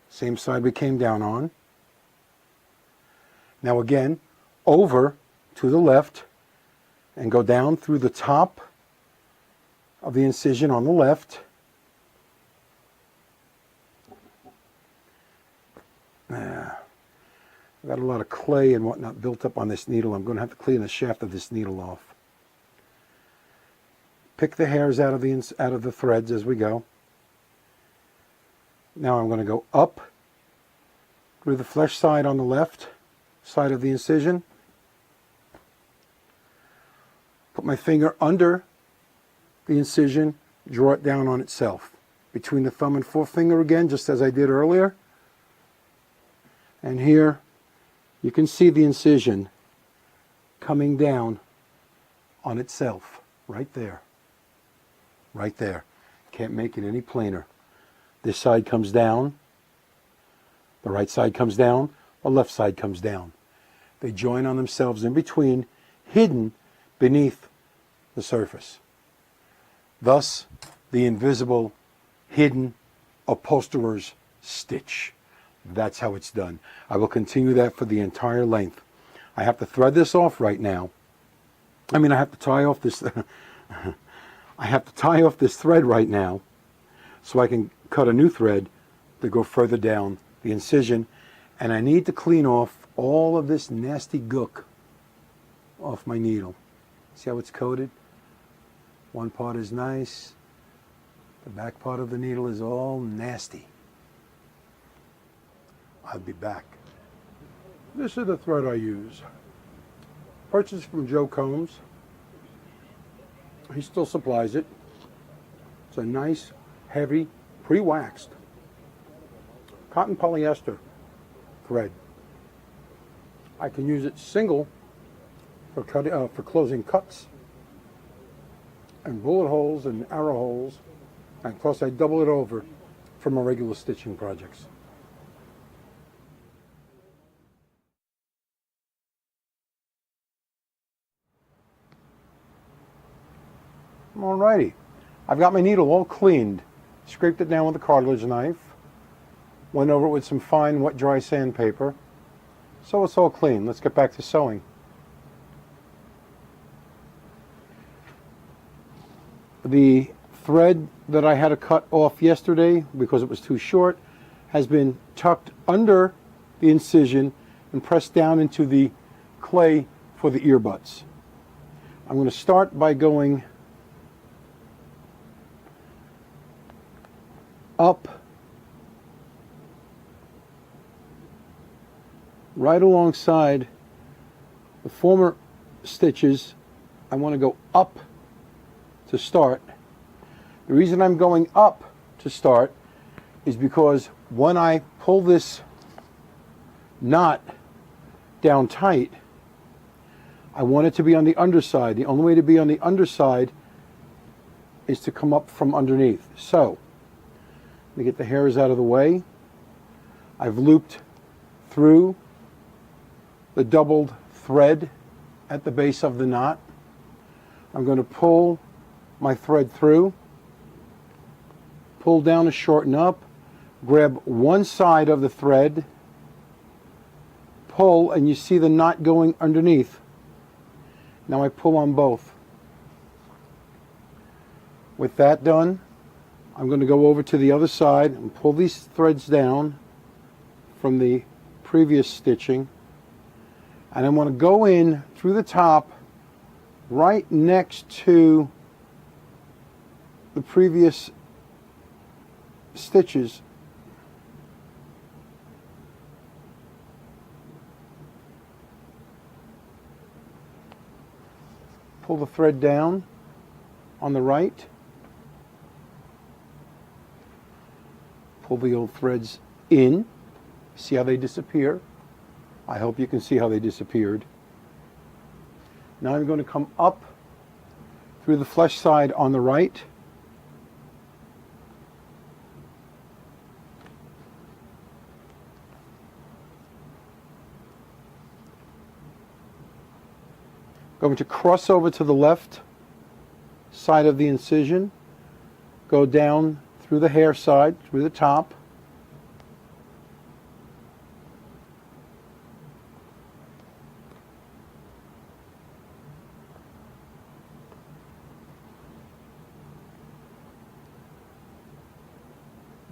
same side we came down on. Now again, over to the left and go down through the top of the incision on the left. I've got a lot of clay and whatnot built up on this needle. I'm going to have to clean the shaft of this needle off. Pick the hairs out of the threads as we go. Now I'm going to go up through the flesh side on the left side of the incision. Put my finger under the incision, draw it down on itself. Between the thumb and forefinger again, just as I did earlier. And here you can see the incision coming down on itself, right there. Right there. Can't make it any plainer. This side comes down, the right side comes down, the left side comes down. They join on themselves in between, hidden beneath the surface. Thus, the invisible, hidden upholsterer's stitch. That's how it's done. I will continue that for the entire length. I have to thread this off right now. I mean, I have to tie off this. I have to tie off this thread right now, so I can cut a new thread to go further down the incision. And I need to clean off all of this nasty gook off my needle. See how it's coated? One part is nice. The back part of the needle is all nasty. I'll be back. This is the thread I use. Purchased from Joe Combs. He still supplies it. It's a nice, heavy, pre-waxed cotton polyester thread. I can use it single for closing cuts and bullet holes and arrow holes, and of course I double it over for my regular stitching projects. Alrighty, I've got my needle all cleaned, scraped it down with a cartilage knife, went over it with some fine wet dry sandpaper, so it's all clean. Let's get back to sewing. The thread that I had to cut off yesterday because it was too short has been tucked under the incision and pressed down into the clay for the ear butts. I'm going to start by going up right alongside the former stitches. I want to go up to start. The reason I'm going up to start is because when I pull this knot down tight, I want it to be on the underside. The only way to be on the underside is to come up from underneath. So, let me get the hairs out of the way. I've looped through the doubled thread at the base of the knot. I'm going to pull my thread through, pull down to shorten up, grab one side of the thread, pull, and you see the knot going underneath. Now I pull on both. With that done, I'm going to go over to the other side and pull these threads down from the previous stitching, and I'm going to go in through the top right next to the previous stitches. Pull the thread down on the right. Pull the old threads in. See how they disappear? I hope you can see how they disappeared. Now I'm going to come up through the flesh side on the right. Going to cross over to the left side of the incision, go down through the hair side, through the top,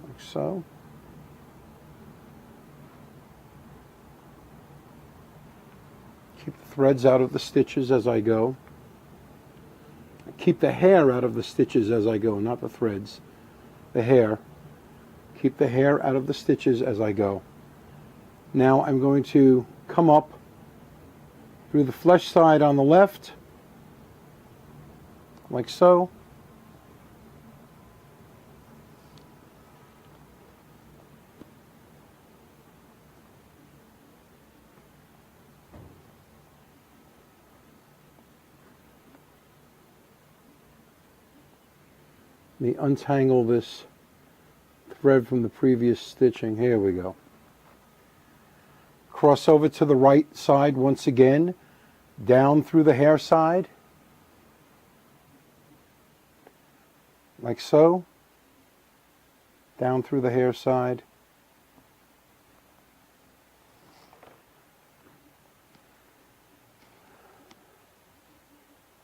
like so. Keep the threads out of the stitches as I go. Keep the hair out of the stitches as I go, not the threads. The hair. Keep the hair out of the stitches as I go. Now I'm going to come up through the flesh side on the left, like so. Let me untangle this thread from the previous stitching. Here we go. Cross over to the right side once again, down through the hair side, like so, down through the hair side,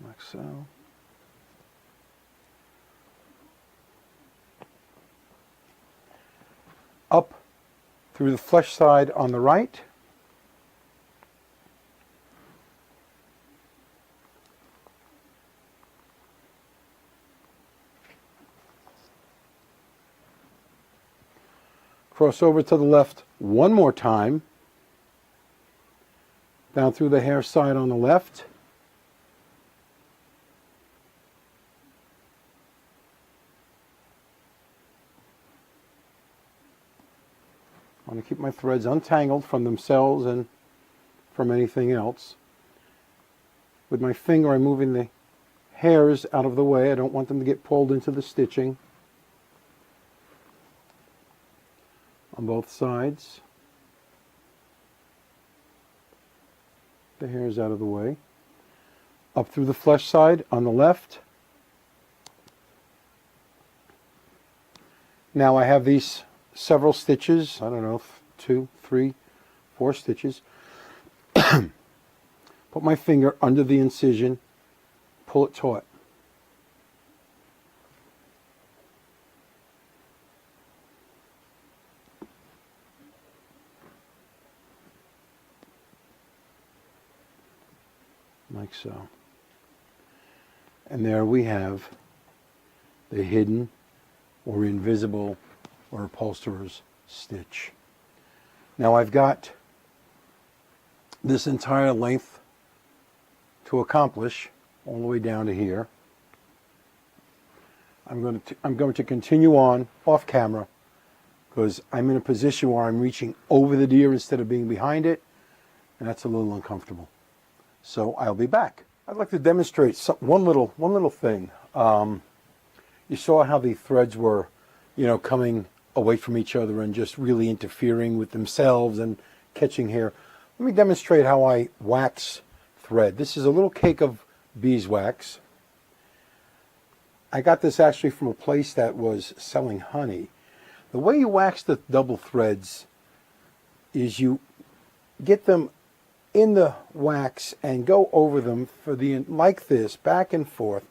like so. Up through the flesh side on the right, cross over to the left one more time, down through the hair side on the left, I want to keep my threads untangled from themselves and from anything else. With my finger, I'm moving the hairs out of the way. I don't want them to get pulled into the stitching on both sides. The hairs out of the way. Up through the flesh side on the left. Now I have these several stitches, I don't know, 2, 3, 4 stitches. Put my finger under the incision, pull it taut. Like so. And there we have the hidden or invisible or upholsterer's stitch. Now I've got this entire length to accomplish all the way down to here. I'm going to continue on off camera because I'm in a position where I'm reaching over the deer instead of being behind it, and that's a little uncomfortable. So I'll be back. I'd like to demonstrate one little thing. You saw how the threads were, coming away from each other and just really interfering with themselves and catching hair. Let me demonstrate how I wax thread. This is a little cake of beeswax. I got this actually from a place that was selling honey. The way you wax the double threads is you get them in the wax and go over them like this, back and forth.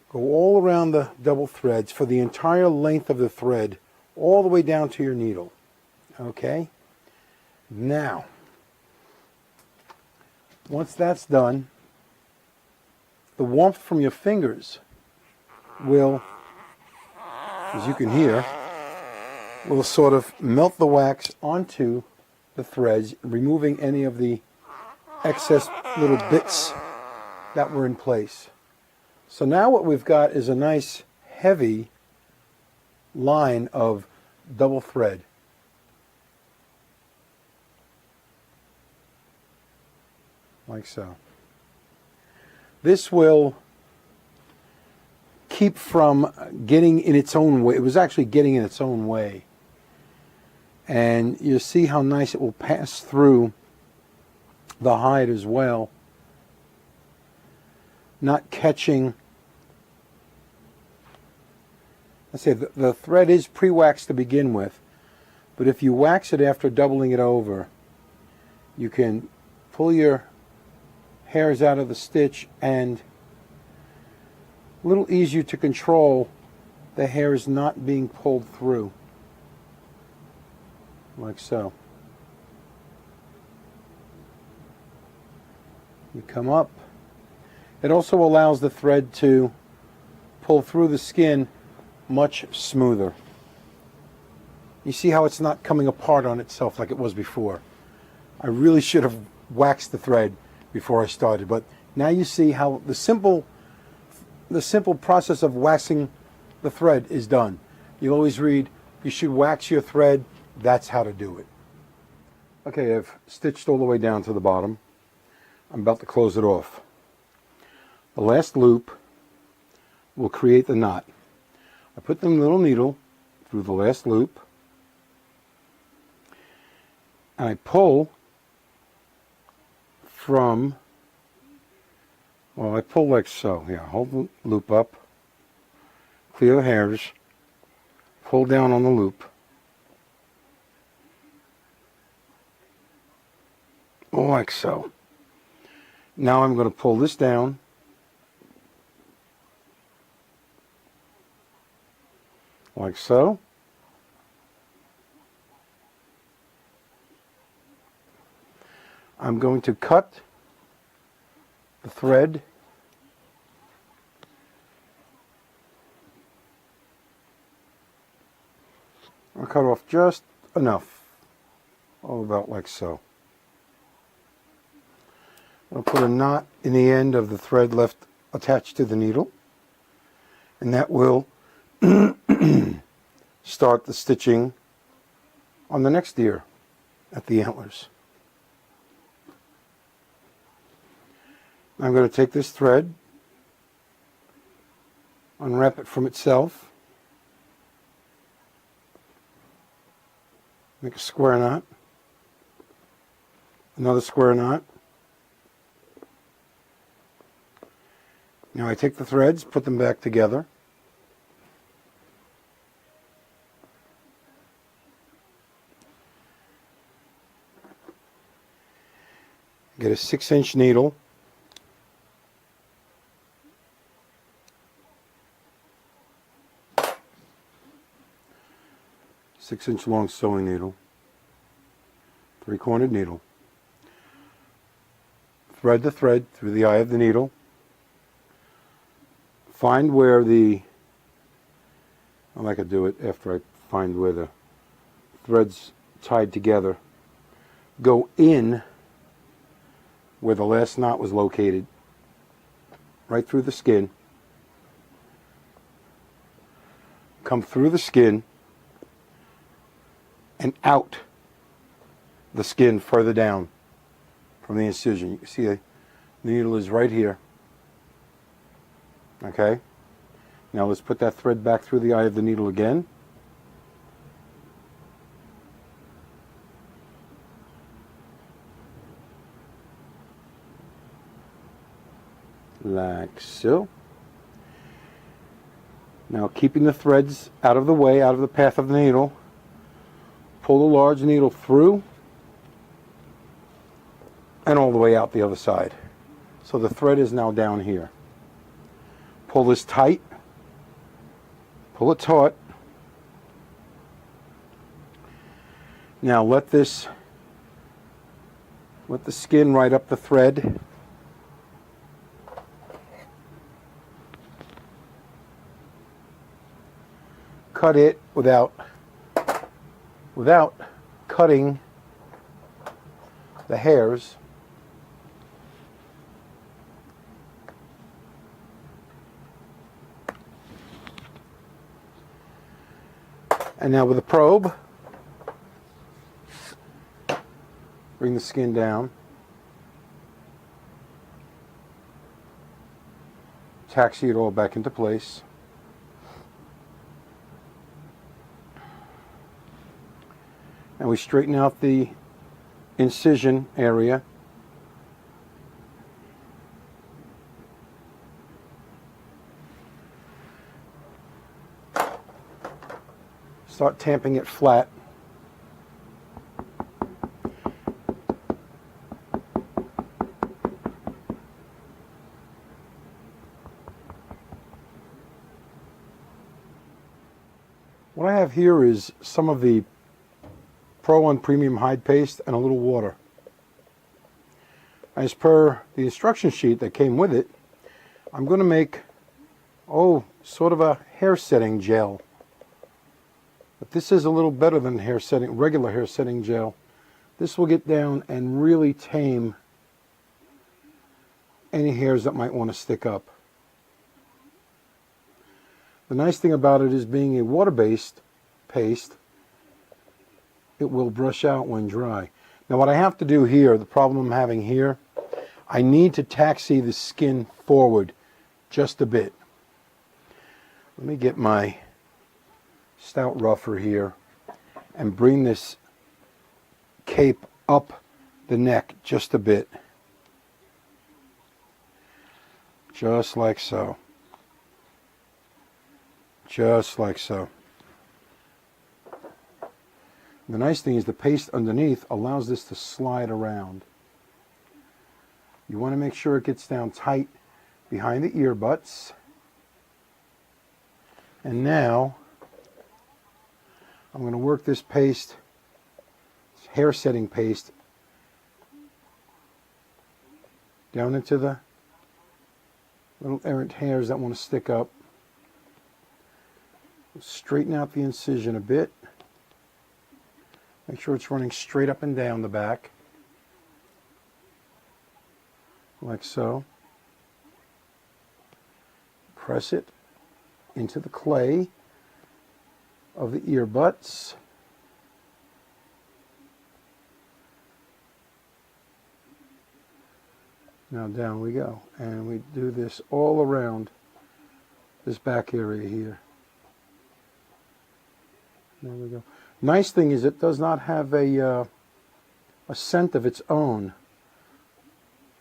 Go all around the double threads for the entire length of the thread, all the way down to your needle. Okay? Now, once that's done, the warmth from your fingers will, as you can hear, will sort of melt the wax onto the threads, removing any of the excess little bits that were in place. So now what we've got is a nice heavy line of double thread. Like so. This will keep from getting in its own way. It was actually getting in its own way. And you see how nice it will pass through the hide as well. Not catching. Let's say the thread is pre-waxed to begin with, but if you wax it after doubling it over, you can pull your hairs out of the stitch, and a little easier to control the hairs not being pulled through, like so. You come up. It also allows the thread to pull through the skin much smoother. You see how it's not coming apart on itself like it was before. I really should have waxed the thread before I started, but now you see how the simple process of waxing the thread is done. You'll always read, you should wax your thread. That's how to do it. Okay, I've stitched all the way down to the bottom. I'm about to close it off. The last loop will create the knot. I put the little needle through the last loop, and I pull from, well, I pull like so. Yeah, hold the loop up, clear the hairs, pull down on the loop, like so. Now I'm going to pull this down, like so. I'm going to cut the thread cut off just enough. Oh, about like so. I'll put a knot in the end of the thread left attached to the needle, and that will start the stitching on the next deer at the antlers. I'm going to take this thread, unwrap it from itself, make a square knot, another square knot. Now I take the threads, put them back together. Get a 6-inch needle. Six-inch long sewing needle. 3-cornered needle. Thread the thread through the eye of the needle. Find where the, I like to do it after I find where the thread's tied together. Go in where the last knot was located, right through the skin. Come through the skin and out the skin further down from the incision. You can see the needle is right here. Okay? Now let's put that thread back through the eye of the needle again. Like so. Now, keeping the threads out of the way, out of the path of the needle, pull the large needle through and all the way out the other side. So the thread is now down here. Pull this tight, pull it taut. Now let the skin right up the thread. Cut it without cutting the hairs. And now with a probe, bring the skin down. Taxi it all back into place. And we straighten out the incision area. Start tamping it flat. What I have here is some of the Pro One Premium Hide Paste and a little water. As per the instruction sheet that came with it, I'm going to make, sort of a hair setting gel. But this is a little better than regular hair setting gel. This will get down and really tame any hairs that might want to stick up. The nice thing about it is being a water-based paste, it will brush out when dry. Now what I have to do here, the problem I'm having here, I need to taxi the skin forward just a bit. Let me get my stout rougher here and bring this cape up the neck just a bit. Just like so. Just like so. The nice thing is the paste underneath allows this to slide around. You want to make sure it gets down tight behind the ear butts. And now I'm going to work this paste, this hair setting paste, down into the little errant hairs that want to stick up. Straighten out the incision a bit. Make sure it's running straight up and down the back, like so. Press it into the clay of the ear butts. Now down we go, and we do this all around this back area here. There we go. Nice thing is it does not have a scent of its own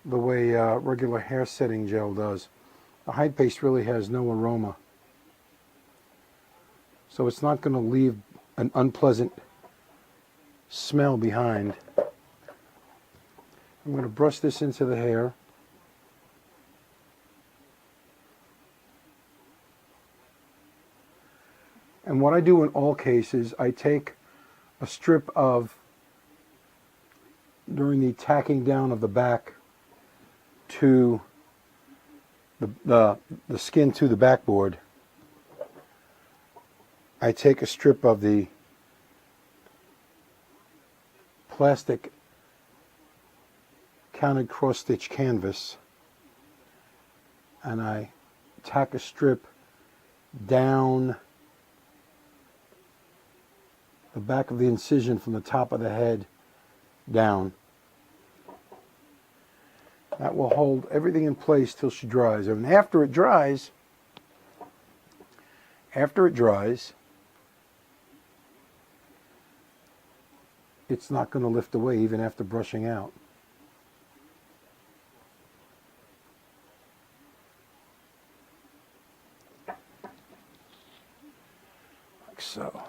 the way regular hair setting gel does. The hide paste really has no aroma, so it's not going to leave an unpleasant smell behind. I'm going to brush this into the hair. And what I do in all cases, I take a strip of, during the tacking down of the back to the skin to the backboard, I take a strip of the plastic counted cross-stitch canvas, and I tack a strip down the back of the incision from the top of the head down. That will hold everything in place till she dries. And after it dries, it's not going to lift away even after brushing out. Like so.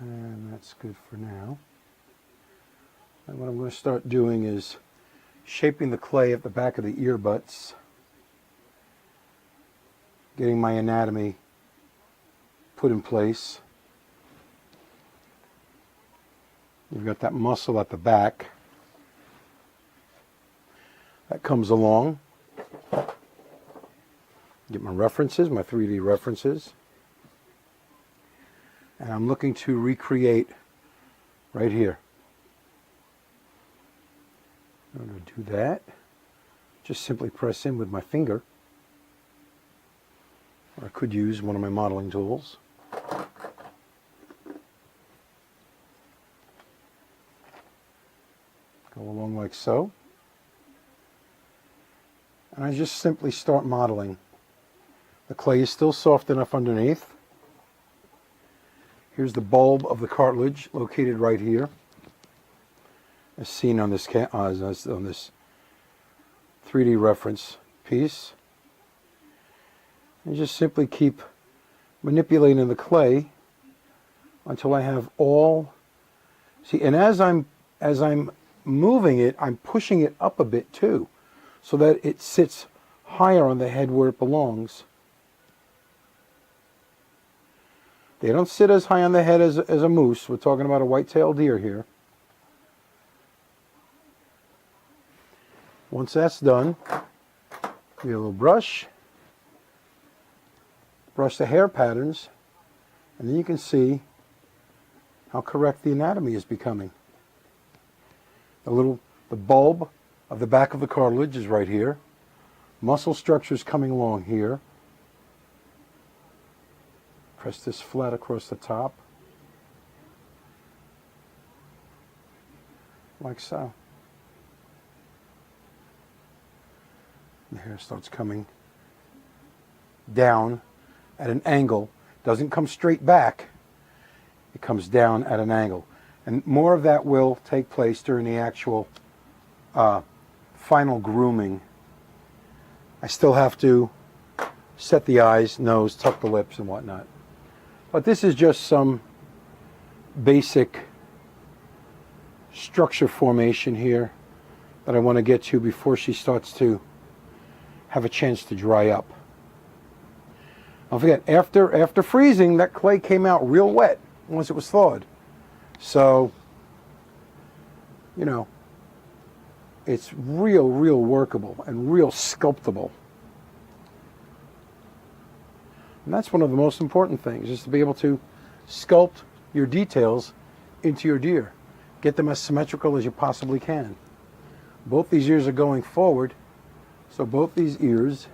And that's good for now. And what I'm going to start doing is shaping the clay at the back of the ear butts, getting my anatomy put in place. You've got that muscle at the back that comes along. Get my references, my 3D references. And I'm looking to recreate right here. I'm going to do that. Just simply press in with my finger. Or I could use one of my modeling tools. Go along like so. And I just simply start modeling. The clay is still soft enough underneath. Here's the bulb of the cartilage located right here, as seen on this 3D reference piece. And just simply keep manipulating the clay until I have all. See, and as I'm moving it, I'm pushing it up a bit too, so that it sits higher on the head where it belongs. They don't sit as high on the head as a moose. We're talking about a whitetail deer here. Once that's done, get a little brush, brush the hair patterns, and then you can see how correct the anatomy is becoming. The bulb of the back of the cartilage is right here. Muscle structure is coming along here. Press this flat across the top, like so. The hair starts coming down at an angle. Doesn't come straight back. It comes down at an angle. And more of that will take place during the actual final grooming. I still have to set the eyes, nose, tuck the lips, and whatnot. But this is just some basic structure formation here that I want to get to before she starts to have a chance to dry up. Don't forget, after freezing, that clay came out real wet once it was thawed. So, you know, it's real workable and real sculptable. And that's one of the most important things, is to be able to sculpt your details into your deer. Get them as symmetrical as you possibly can. Both these ears are going forward, so both these ears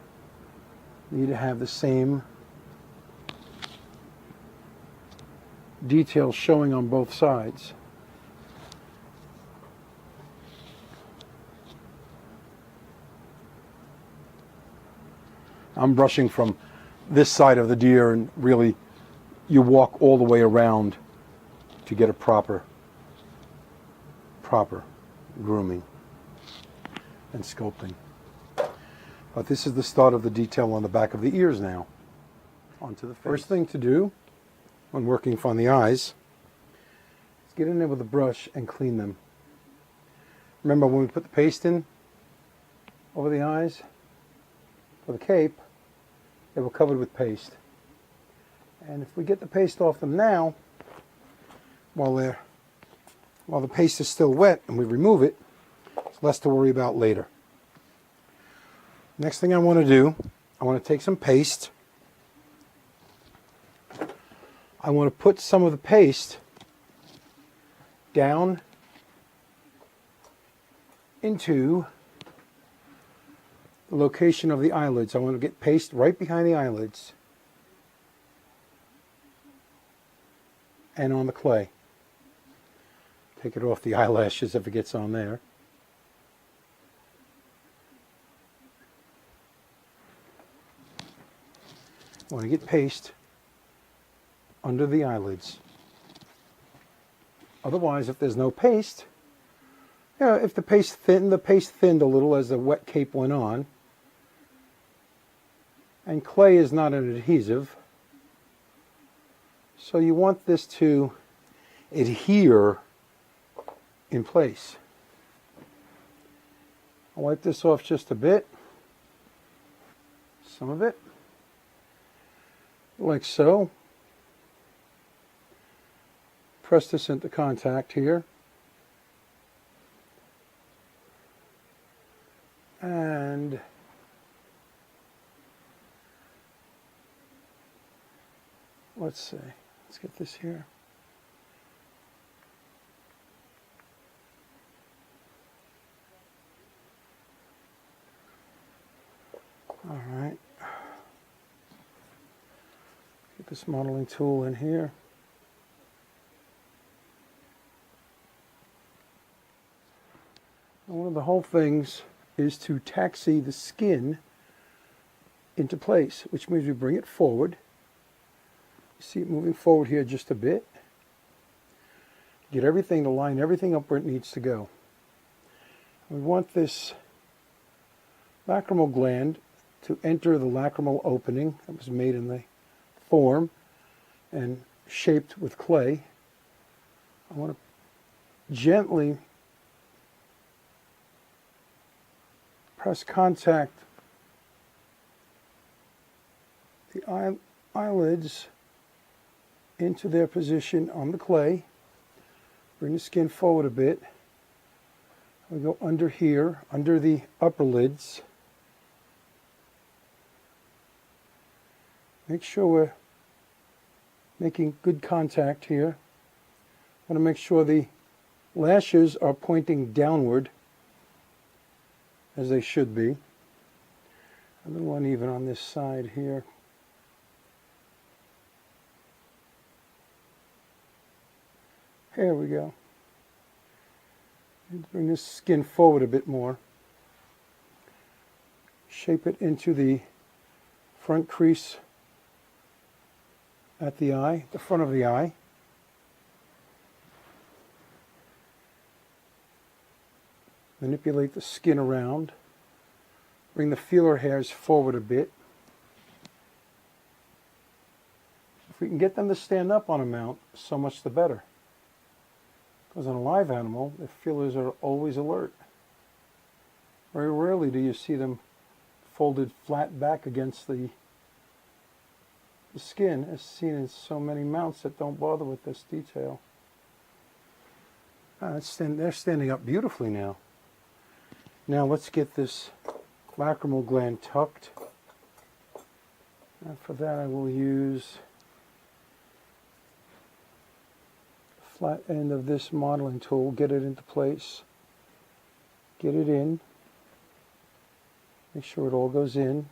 need to have the same details showing on both sides. I'm brushing from this side of the deer, and really you walk all the way around to get a proper grooming and sculpting. But this is the start of the detail on the back of the ears now. Onto the face. First thing to do when working on the eyes is get in there with a brush and clean them. Remember when we put the paste in over the eyes for the cape, they were covered with paste. And if we get the paste off them now, while the paste is still wet and we remove it, it's less to worry about later. Next thing I want to do, I want to take some paste. I want to put some of the paste down into the location of the eyelids. I want to get paste right behind the eyelids and on the clay. Take it off the eyelashes if it gets on there. I want to get paste under the eyelids. Otherwise, if there's no paste, you know, if the paste thinned a little as the wet cape went on. And clay is not an adhesive, so you want this to adhere in place. I'll wipe this off just a bit, some of it, like so. Press this into contact here. And let's see, let's get this here. All right. Get this modeling tool in here. And one of the whole things is to taxi the skin into place, which means we bring it forward. You see it moving forward here just a bit. Get everything to line everything up where it needs to go. We want this lacrimal gland to enter the lacrimal opening that was made in the form and shaped with clay. I want to gently press contact the eyelids into their position on the clay. Bring the skin forward a bit. We go under here, under the upper lids. Make sure we're making good contact here. I want to make sure the lashes are pointing downward, as they should be. And the one even on this side here. Here we go. Bring this skin forward a bit more. Shape it into the front crease at the eye, the front of the eye. Manipulate the skin around. Bring the feeler hairs forward a bit. we can get them to stand up on a mount, so much the better. Because on a live animal, the feelers are always alert. Very rarely do you see them folded flat back against the skin, as seen in so many mounts that don't bother with this detail. They're standing up beautifully now. Now let's get this lacrimal gland tucked. And for that I will use the flat end of this modeling tool, get it into place, get it in, make sure it all goes in.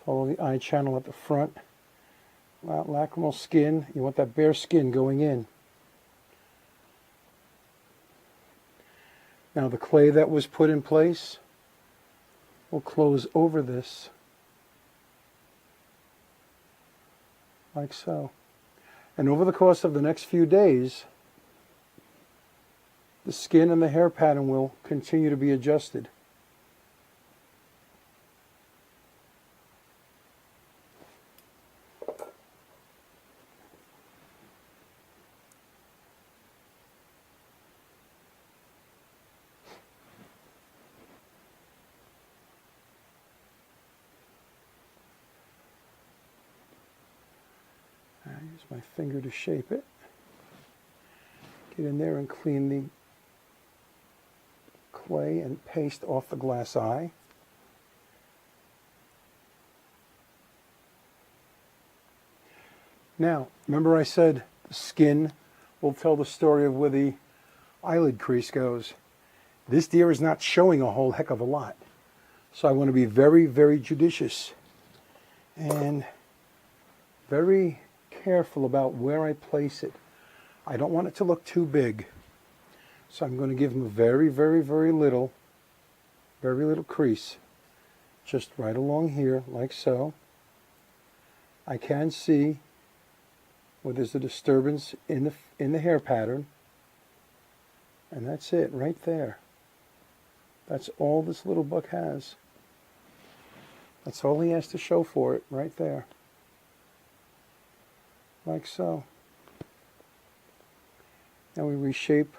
Follow the eye channel at the front. Lacrimal skin, you want that bare skin going in. Now the clay that was put in place will close over this, like so. And over the course of the next few days, the skin and the hair pattern will continue to be adjusted. I use my finger to shape it. Get in there and clean the clay and paste off the glass eye. Now, remember I said the skin will tell the story of where the eyelid crease goes. This deer is not showing a whole heck of a lot. So I want to be very, very judicious and very careful about where I place it. I don't want it to look too big. So I'm going to give him a very, very, very little crease. Just right along here, like so. I can see where there's a disturbance in the hair pattern. And that's it, right there. That's all this little buck has. That's all he has to show for it, right there. Like so. Now we reshape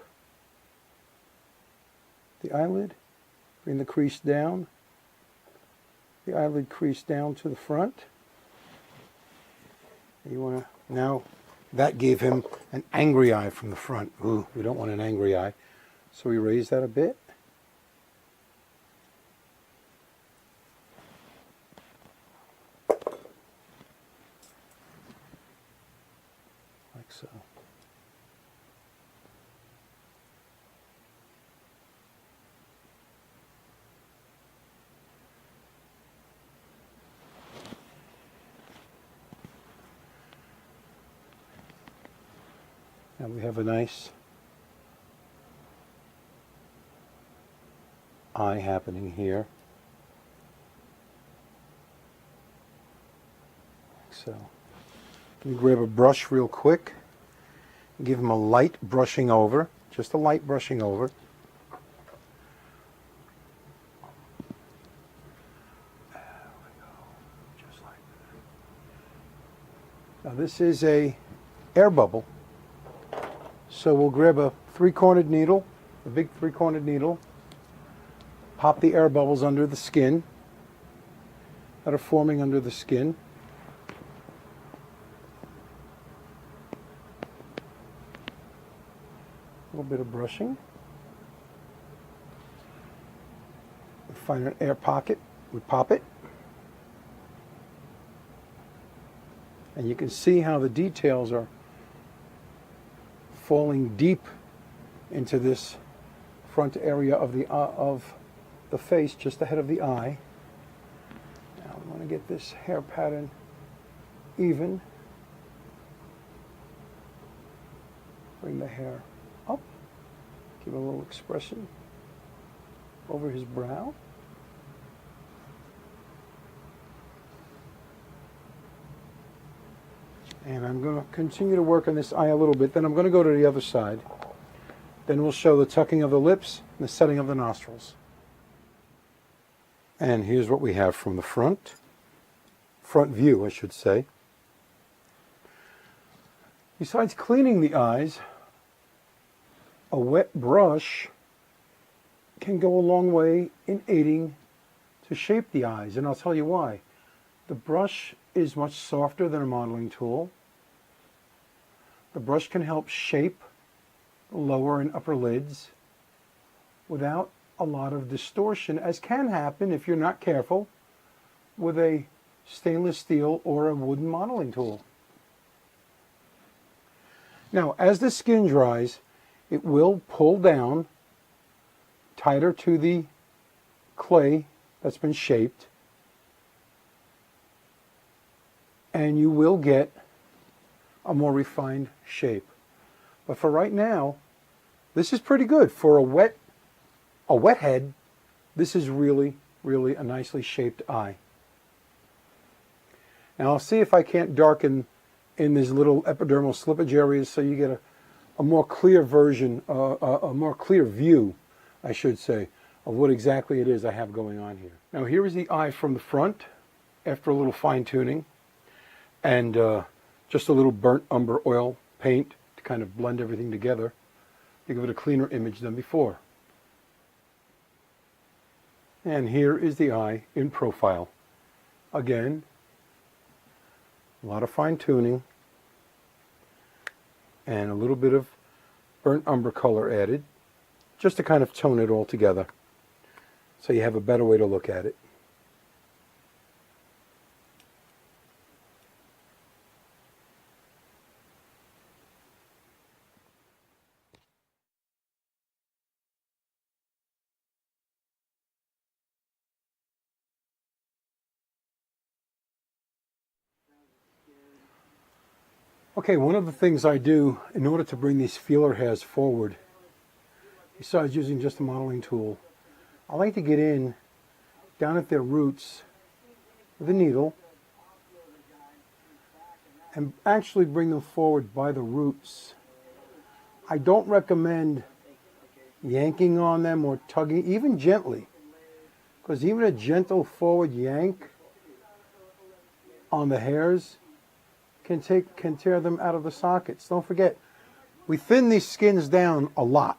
the eyelid, bring the crease down, the eyelid crease down to the front. You want to, now that gave him an angry eye from the front. Ooh, we don't want an angry eye. So we raise that a bit. Like so. Now we have a nice eye happening here. Like so. Let me grab a brush real quick and give him a light brushing over, just a light brushing over. There we go, just like that. Now this is a air bubble. So we'll grab a three-cornered needle, a big three-cornered needle, pop the air bubbles under the skin that are forming under the skin. A little bit of brushing. We find an air pocket, we pop it. And you can see how the details are falling deep into this front area of the face, just ahead of the eye. Now I want to get this hair pattern even. Bring the hair up, give it a little expression over his brow. And I'm going to continue to work on this eye a little bit. Then I'm going to go to the other side. Then we'll show the tucking of the lips and the setting of the nostrils. And here's what we have from the front view, I should say. Besides cleaning the eyes, a wet brush can go a long way in aiding to shape the eyes, and I'll tell you why. The brush is much softer than a modeling tool. The brush can help shape the lower and upper lids without a lot of distortion, as can happen if you're not careful with a stainless steel or a wooden modeling tool. Now, as the skin dries, it will pull down tighter to the clay that's been shaped, and you will get a more refined shape. But for right now, this is pretty good. For a wet head, this is really, really a nicely shaped eye. Now I'll see if I can't darken in these little epidermal slippage areas so you get a more clear version, a more clear view, I should say, of what exactly it is I have going on here. Now here is the eye from the front after a little fine tuning and just a little burnt umber oil paint to kind of blend everything together to give it a cleaner image than before. And here is the eye in profile. Again, a lot of fine tuning and a little bit of burnt umber color added just to kind of tone it all together so you have a better way to look at it. Okay, one of the things I do in order to bring these feeler hairs forward, besides using just a modeling tool, I like to get in down at their roots with a needle and actually bring them forward by the roots. I don't recommend yanking on them or tugging, even gently, because even a gentle forward yank on the hairs can tear them out of the sockets. Don't forget, we thin these skins down a lot.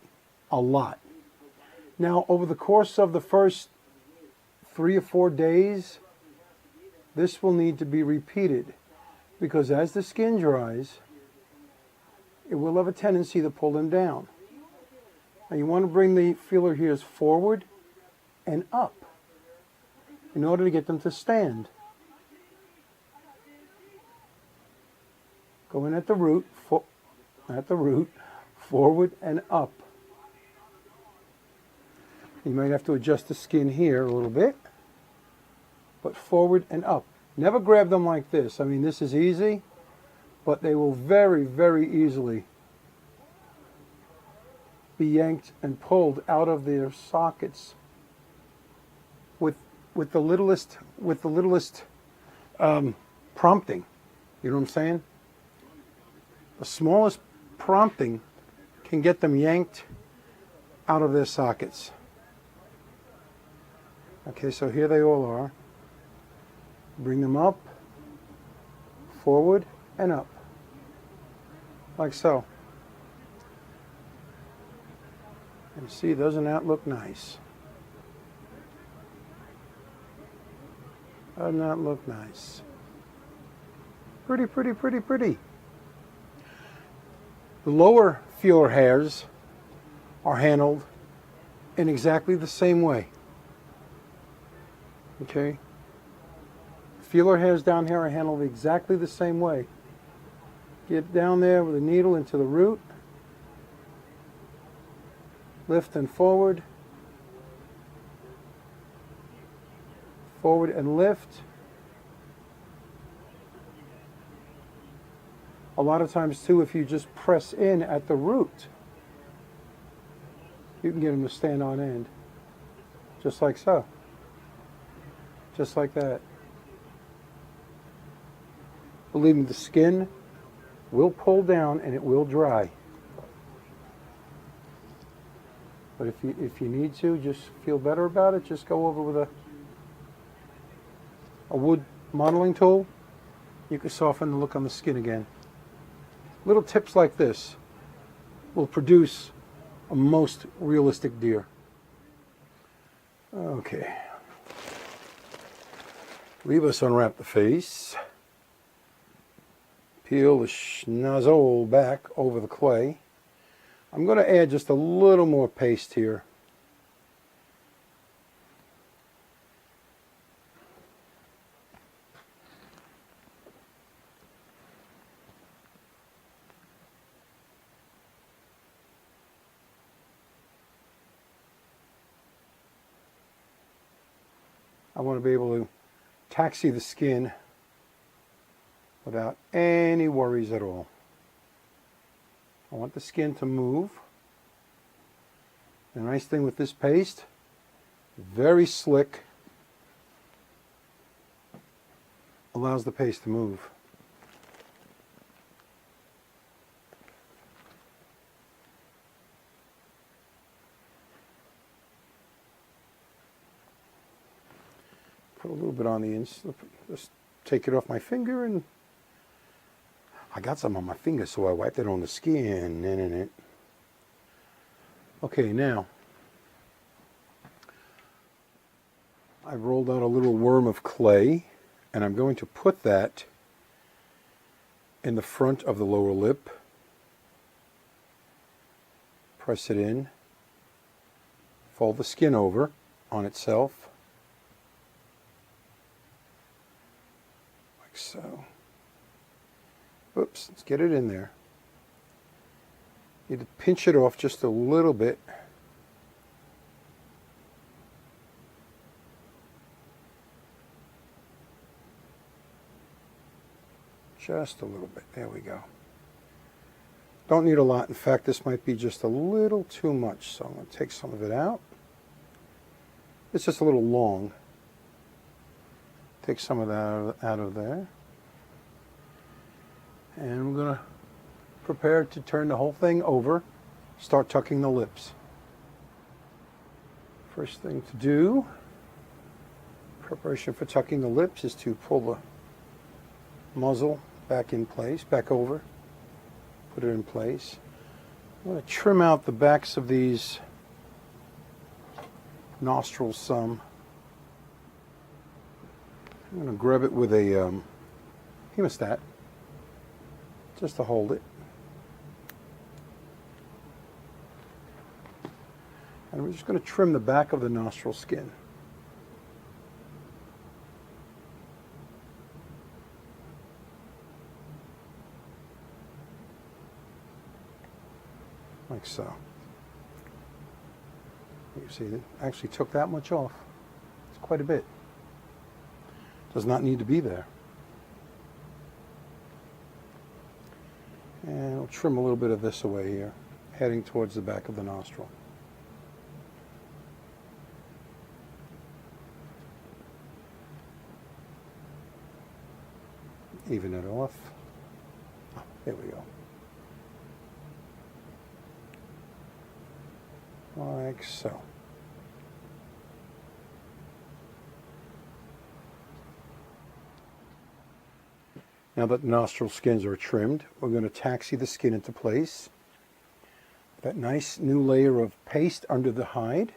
Now, over the course of the first 3 or 4 days, this will need to be repeated because as the skin dries, it will have a tendency to pull them down. Now, you want to bring the feeler hairs forward and up in order to get them to stand. Go in at the root, forward and up. You might have to adjust the skin here a little bit, but forward and up. Never grab them like this. I mean, this is easy, but they will very, very easily be yanked and pulled out of their sockets with the littlest prompting. You know what I'm saying? The smallest prompting can get them yanked out of their sockets. Okay, so here they all are. Bring them up, forward, and up. Like so. And see, doesn't that look nice? Doesn't that look nice? Pretty, pretty, pretty, pretty. The lower feeler hairs are handled in exactly the same way. Okay? Feeler hairs down here are handled exactly the same way. Get down there with a needle into the root. Lift and forward. Forward and lift. A lot of times too, if you just press in at the root, you can get them to stand on end. Just like so. Just like that. Believe me, the skin will pull down and it will dry. But if you need to, just feel better about it, just go over with a wood modeling tool. You can soften the look on the skin again. Little tips like this will produce a most realistic deer. Okay. Leave us unwrap the face. Peel the schnozzle back over the clay. I'm going to add just a little more paste here. I want to be able to taxi the skin without any worries at all. I want the skin to move. The nice thing with this paste, very slick, allows the paste to move. Put a little bit on the inside, just take it off my finger, and I got some on my finger, so I wiped it on the skin. Okay, now I've rolled out a little worm of clay, and I'm going to put that in the front of the lower lip. Press it in, fold the skin over on itself, like so. Oops, let's get it in there. You need to pinch it off just a little bit. Just a little bit. There we go. Don't need a lot. In fact, this might be just a little too much, so I'm going to take some of it out. It's just a little long. Take some of that out of there. And we're going to prepare to turn the whole thing over, start tucking the lips. First thing to do, preparation for tucking the lips, is to pull the muzzle back in place, back over, put it in place. I'm going to trim out the backs of these nostrils some. I'm going to grab it with a hemostat just to hold it. And we're just going to trim the back of the nostril skin. Like so. You see, it actually took that much off. It's quite a bit. Does not need to be there. And we'll trim a little bit of this away here, heading towards the back of the nostril. Even it off. Oh, there we go. Like so. Now that the nostril skins are trimmed, we're going to taxi the skin into place. That nice new layer of paste under the hide.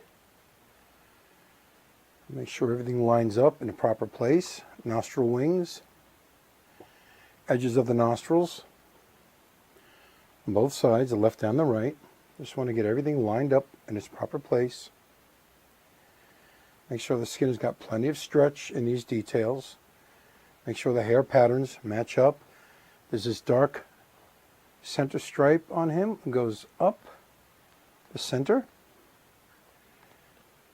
Make sure everything lines up in the proper place. Nostril wings, edges of the nostrils, on both sides, the left and the right. Just want to get everything lined up in its proper place. Make sure the skin has got plenty of stretch in these details. Make sure the hair patterns match up. There's this dark center stripe on him. It goes up the center.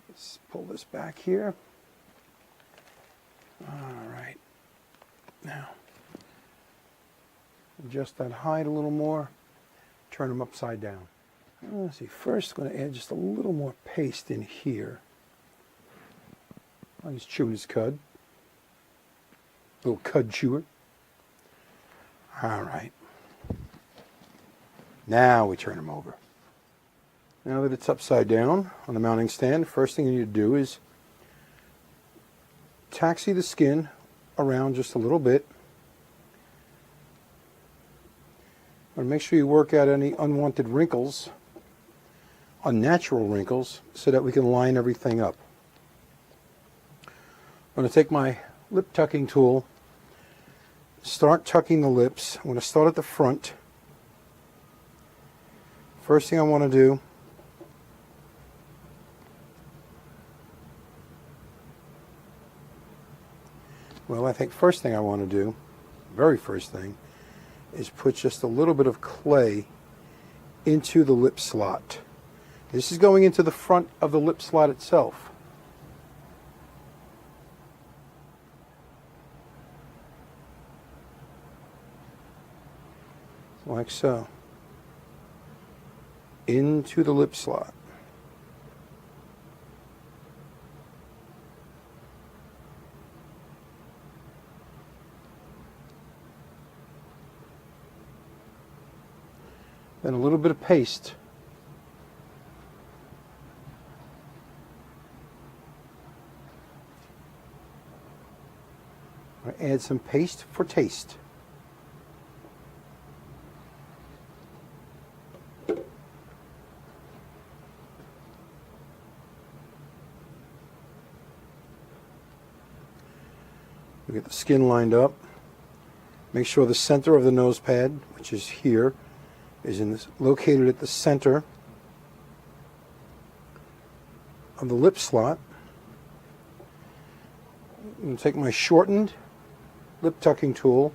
Let's pull this back here. All right. Now, adjust that hide a little more. Turn them upside down. Let's see. First, I'm going to add just a little more paste in here. He's chewing his cud. Little cud chewer. All right. Now we turn him over. Now that it's upside down on the mounting stand, first thing you need to do is taxi the skin around just a little bit. But make sure you work out any unwanted wrinkles, unnatural wrinkles, so that we can line everything up. I'm going to take my lip tucking tool, start tucking the lips. I'm going to start at the front. First thing I want to do, I think first thing I want to do, very first thing, is put just a little bit of clay into the lip slot. This is going into the front of the lip slot itself. Like so. Into the lip slot. Then a little bit of paste. I add some paste for taste. We get the skin lined up. Make sure the center of the nose pad, which is here, is located at the center of the lip slot. I'm going to take my shortened lip tucking tool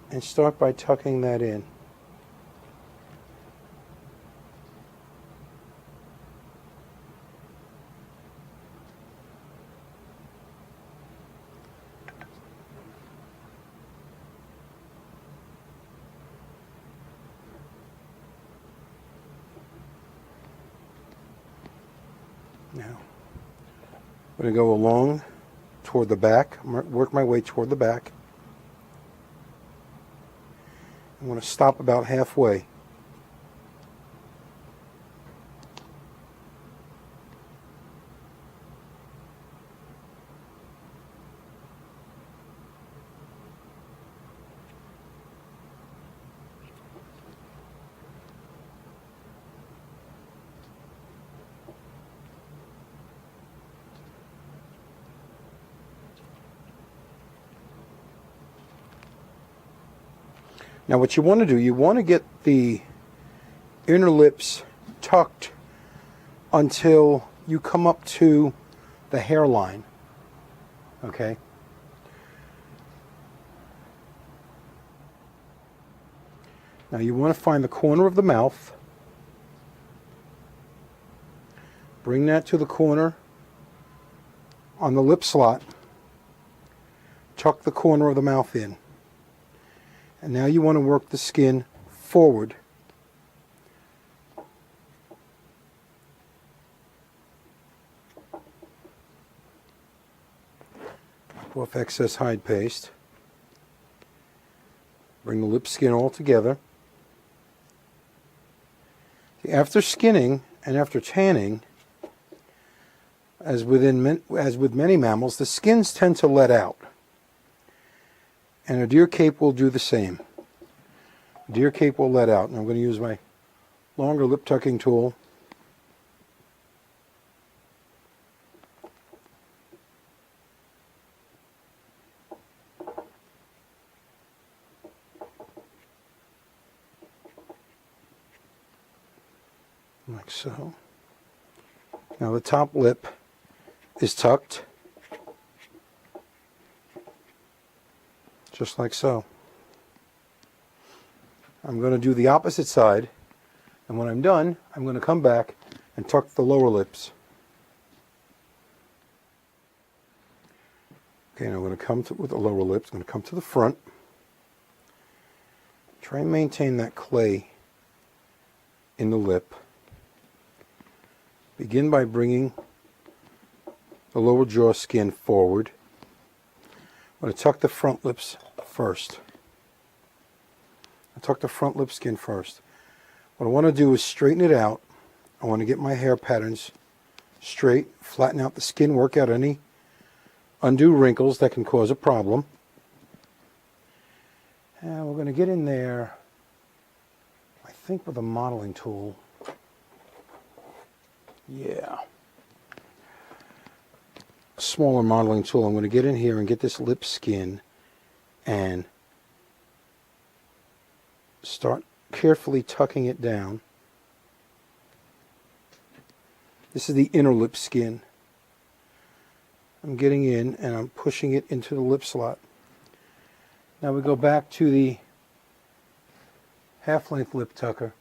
and start by tucking that in. Now, I'm going to go along toward the back, work my way toward the back. I'm going to stop about halfway. Now what you want to do, you want to get the inner lips tucked until you come up to the hairline. Okay? Now you want to find the corner of the mouth. Bring that to the corner on the lip slot. Tuck the corner of the mouth in. And now you want to work the skin forward. Wipe off excess hide paste. Bring the lip skin all together. After skinning and after tanning, as with many mammals, the skins tend to let out. And a deer cape will do the same. A deer cape will let out. And I'm going to use my longer lip tucking tool. Like so. Now the top lip is tucked. Just like so. I'm going to do the opposite side, and when I'm done, I'm going to come back and tuck the lower lips. Okay, now I'm going to come with the lower lips. I'm going to come to the front. Try and maintain that clay in the lip. Begin by bringing the lower jaw skin forward. I'm going to tuck the front lips first. I tuck the front lip skin first. What I want to do is straighten it out. I want to get my hair patterns straight, flatten out the skin, work out any undue wrinkles that can cause a problem. And we're going to get in there think with a modeling tool, yeah, a smaller modeling tool, I'm going to get in here and get this lip skin and start carefully tucking it down. This is the inner lip skin. I'm getting in and I'm pushing it into the lip slot. Now we go back to the half-length lip tucker.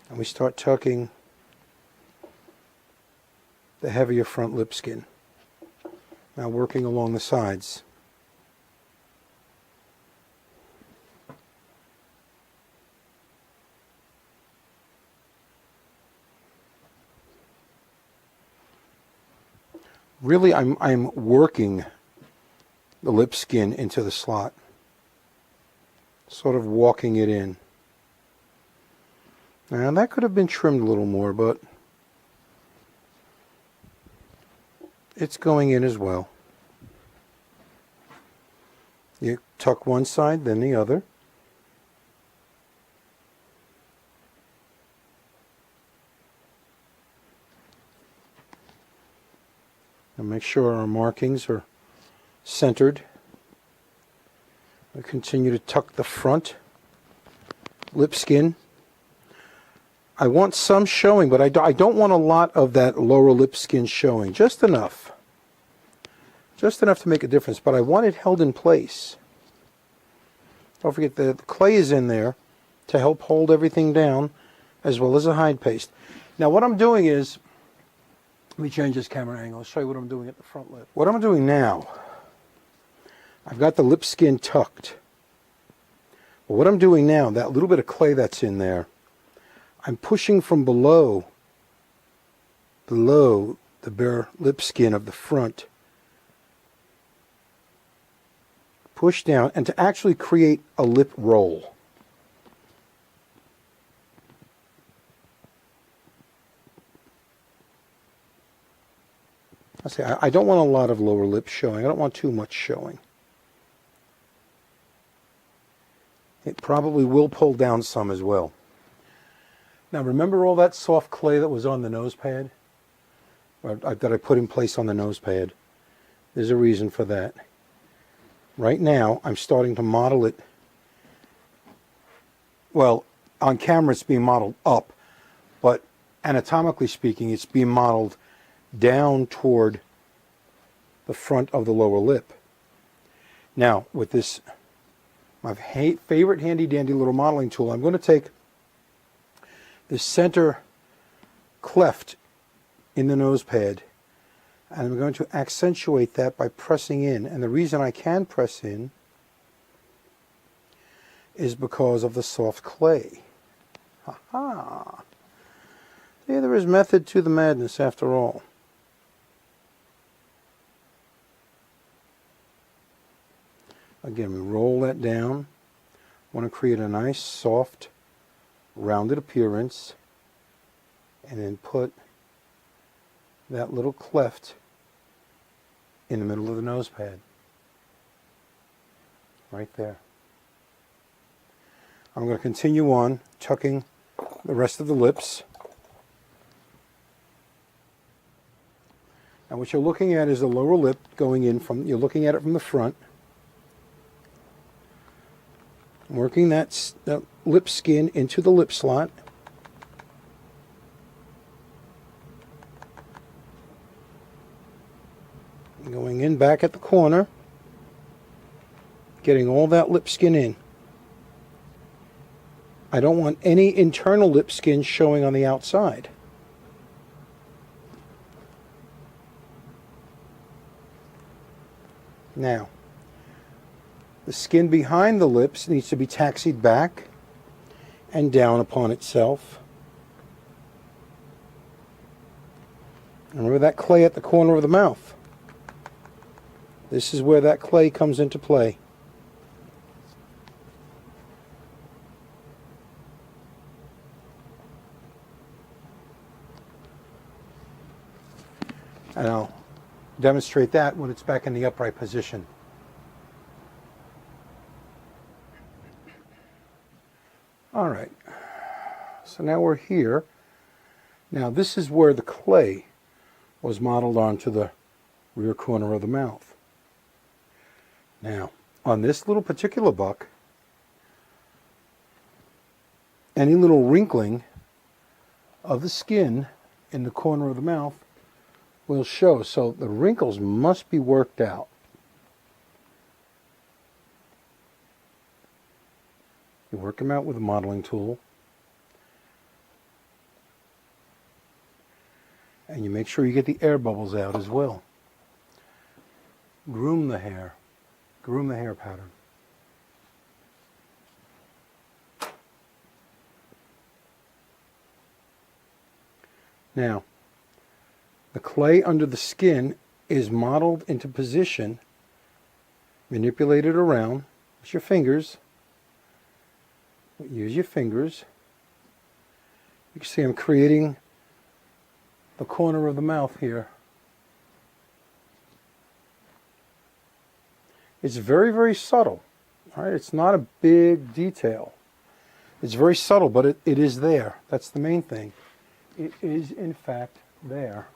And we start tucking the heavier front lip skin. Now working along the sides. Really, I'm working the lip skin into the slot, sort of walking it in. Now that could have been trimmed a little more, but it's going in as well. You tuck one side, then the other. And make sure our markings are centered. We continue to tuck the front lip skin. I want some showing, but I don't want a lot of that lower lip skin showing. Just enough. Just enough to make a difference, but I want it held in place. Don't forget the clay is in there to help hold everything down, as well as a hide paste. Now what I'm doing is, let me change this camera angle. I'll show you what I'm doing at the front lip. What I'm doing now, I've got the lip skin tucked. But what I'm doing now, that little bit of clay that's in there, I'm pushing from below the bare lip skin of the front. Push down, and to actually create a lip roll. I don't want a lot of lower lip showing. I don't want too much showing. It probably will pull down some as well. Now remember all that soft clay that was on the nose pad? Or that I put in place on the nose pad? There's a reason for that. Right now I'm starting to model it. Well, on camera it's being modeled up, but anatomically speaking it's being modeled down toward the front of the lower lip. Now with this, my favorite handy dandy little modeling tool, I'm going to take the center cleft in the nose pad and I'm going to accentuate that by pressing in. And the reason I can press in is because of the soft clay. Ha ha! See, there is method to the madness after all. Again, we roll that down. Want to create a nice, soft, rounded appearance. And then put that little cleft in the middle of the nose pad. Right there. I'm going to continue on tucking the rest of the lips. And what you're looking at is the lower lip going in from, you're looking at it from the front. Working that lip skin into the lip slot. Going in back at the corner. Getting all that lip skin in. I don't want any internal lip skin showing on the outside. Now, the skin behind the lips needs to be taxied back and down upon itself. Remember that clay at the corner of the mouth. This is where that clay comes into play. And I'll demonstrate that when it's back in the upright position. All right, so now we're here. Now this is where the clay was modeled onto the rear corner of the mouth. Now, on this little particular buck, any little wrinkling of the skin in the corner of the mouth will show. So the wrinkles must be worked out. You work them out with a modeling tool. And you make sure you get the air bubbles out as well. Groom the hair. Groom the hair pattern. Now, the clay under the skin is modeled into position, manipulated around with your fingers. Use your fingers. You can see I'm creating the corner of the mouth here. It's very, very subtle. All right, it's not a big detail. It's very subtle, but it is there. That's the main thing. It is, in fact, there.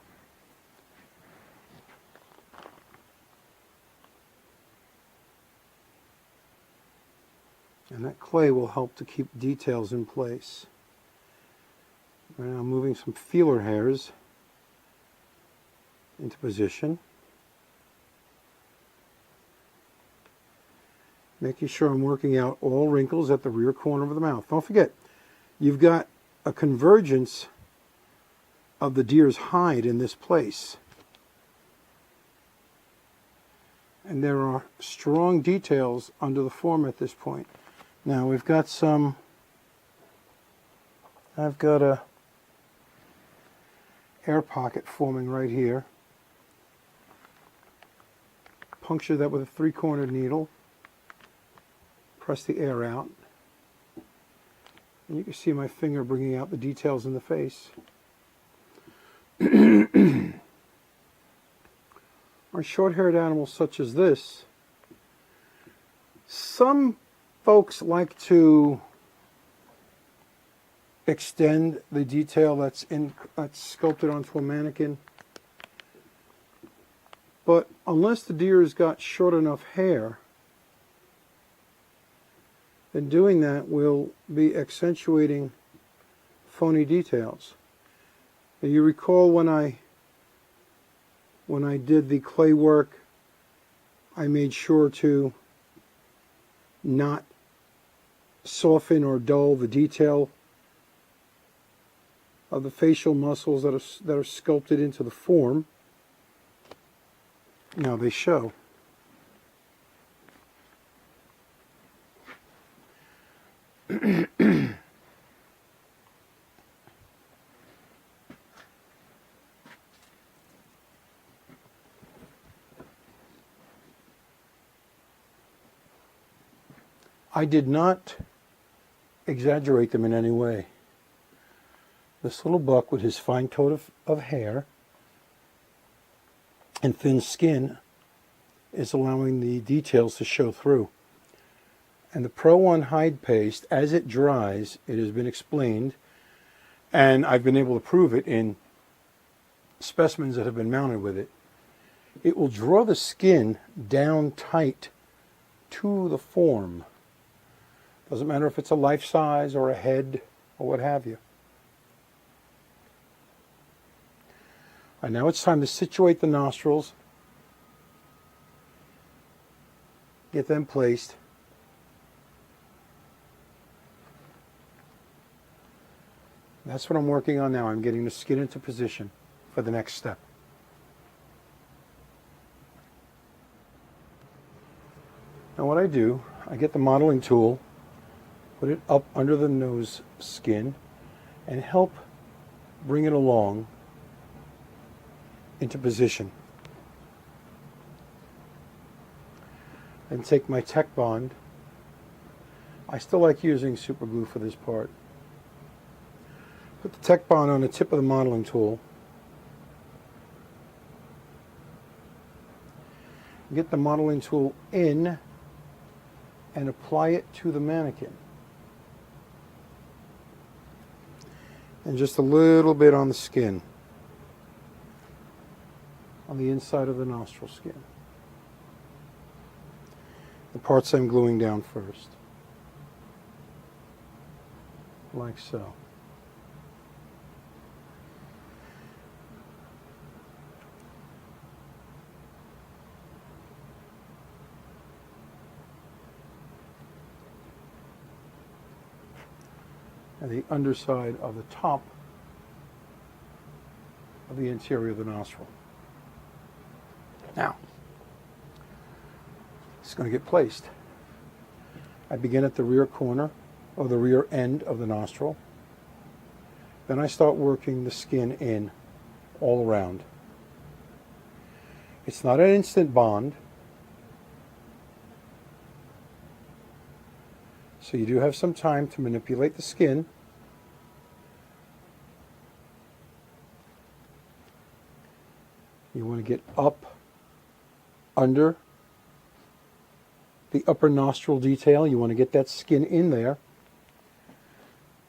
And that clay will help to keep details in place. Right now I'm moving some feeler hairs into position. Making sure I'm working out all wrinkles at the rear corner of the mouth. Don't forget, you've got a convergence of the deer's hide in this place. And there are strong details under the form at this point. Now we've got some, I've got a air pocket forming right here. Puncture that with a 3-cornered needle. Press the air out. And you can see my finger bringing out the details in the face. Our short-haired animals such as this, some folks like to extend the detail that's sculpted onto a mannequin. But unless the deer has got short enough hair, then doing that will be accentuating phony details. And you recall when I did the clay work, I made sure to not soften or dull the detail of the facial muscles that are sculpted into the form. Now they show. I did not exaggerate them in any way. This little buck with his fine coat of hair and thin skin is allowing the details to show through. And the Pro One hide paste, as it dries, it has been explained, and I've been able to prove it in specimens that have been mounted with it. It will draw the skin down tight to the form. Doesn't matter if it's a life size or a head or what have you. And now it's time to situate the nostrils. Get them placed. That's what I'm working on now. I'm getting the skin into position for the next step. Now what I do, I get the modeling tool, put it up under the nose skin, and help bring it along into position. Then take my Tech Bond. I still like using super glue for this part. Put the Tech Bond on the tip of the modeling tool. Get the modeling tool in and apply it to the mannequin. and just a little bit on the skin, on the inside of the nostril skin. The parts I'm gluing down first, like so. And the underside of the top of the interior of the nostril. Now, it's going to get placed. I begin at the rear corner or the rear end of the nostril. Then I start working the skin in all around. It's not an instant bond, so you do have some time to manipulate the skin. You want to get up under the upper nostril detail. You want to get that skin in there.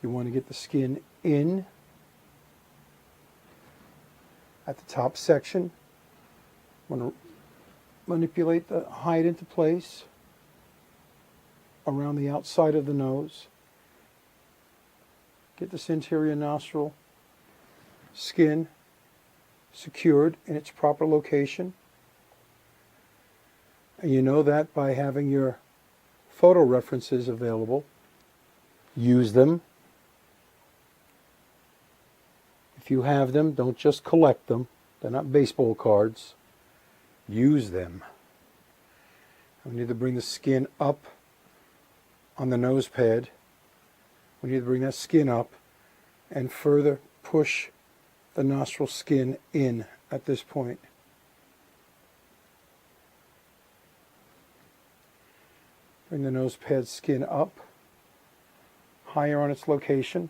You want to get the skin in at the top section. Want to manipulate the hide into place around the outside of the nose. Get this interior nostril skin secured in its proper location. And you know that by having your photo references available. Use them. If you have them, don't just collect them. They're not baseball cards. Use them. We need to bring the skin up on the nose pad. We need to bring that skin up and further push the nostril skin in at this point. Bring the nose pad skin up, higher on its location.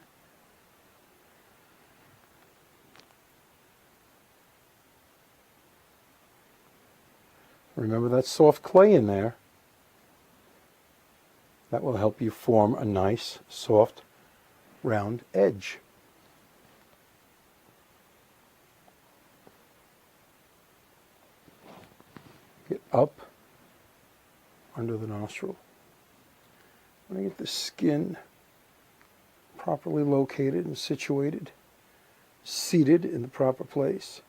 Remember that soft clay in there. That will help you form a nice, soft, round edge. Get up under the nostril. I'm going to get the skin properly located and situated, seated in the proper place.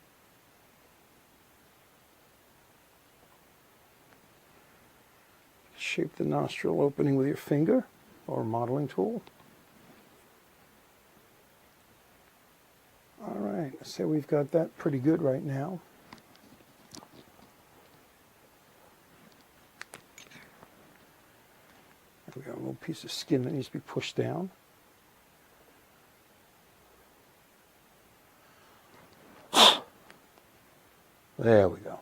Shape the nostril opening with your finger or modeling tool. All right, so we've got that pretty good right now. We got a little piece of skin that needs to be pushed down. There we go.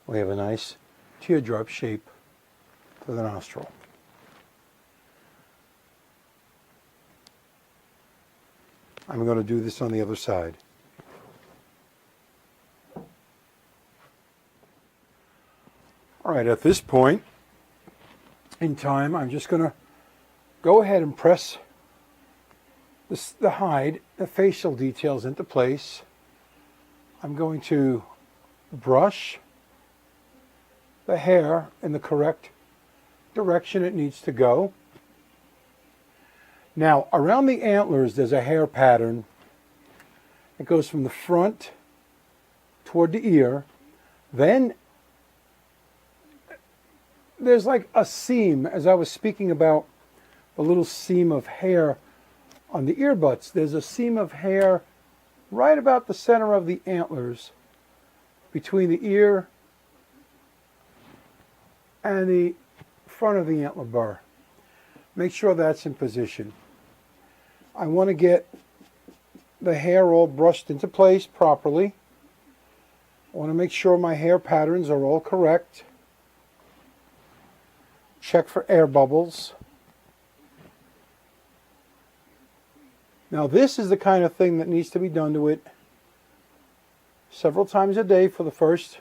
We have a nice teardrop shape for the nostril. I'm going to do this on the other side. All right, at this point in time, I'm just going to go ahead and press the hide, the facial details into place. I'm going to brush the hair in the correct direction it needs to go. Now, around the antlers, there's a hair pattern. It goes from the front toward the ear. Then there's like a seam, as I was speaking about a little seam of hair on the ear butts. There's a seam of hair right about the center of the antlers between the ear and the front of the antler bar. Make sure that's in position. I want to get the hair all brushed into place properly. I want to make sure my hair patterns are all correct. Check for air bubbles. Now this is the kind of thing that needs to be done to it several times a day for the first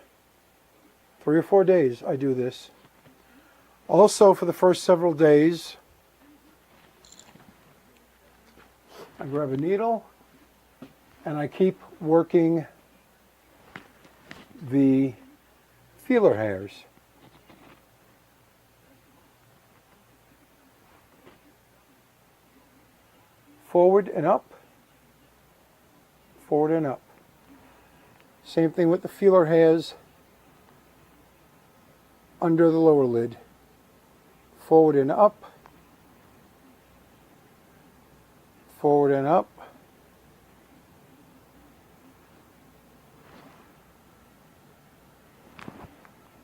3 or 4 days. I do this. Also, for the first several days, I grab a needle and I keep working the feeler hairs. Forward and up, forward and up. Same thing with the feeler hairs under the lower lid. Forward and up, forward and up.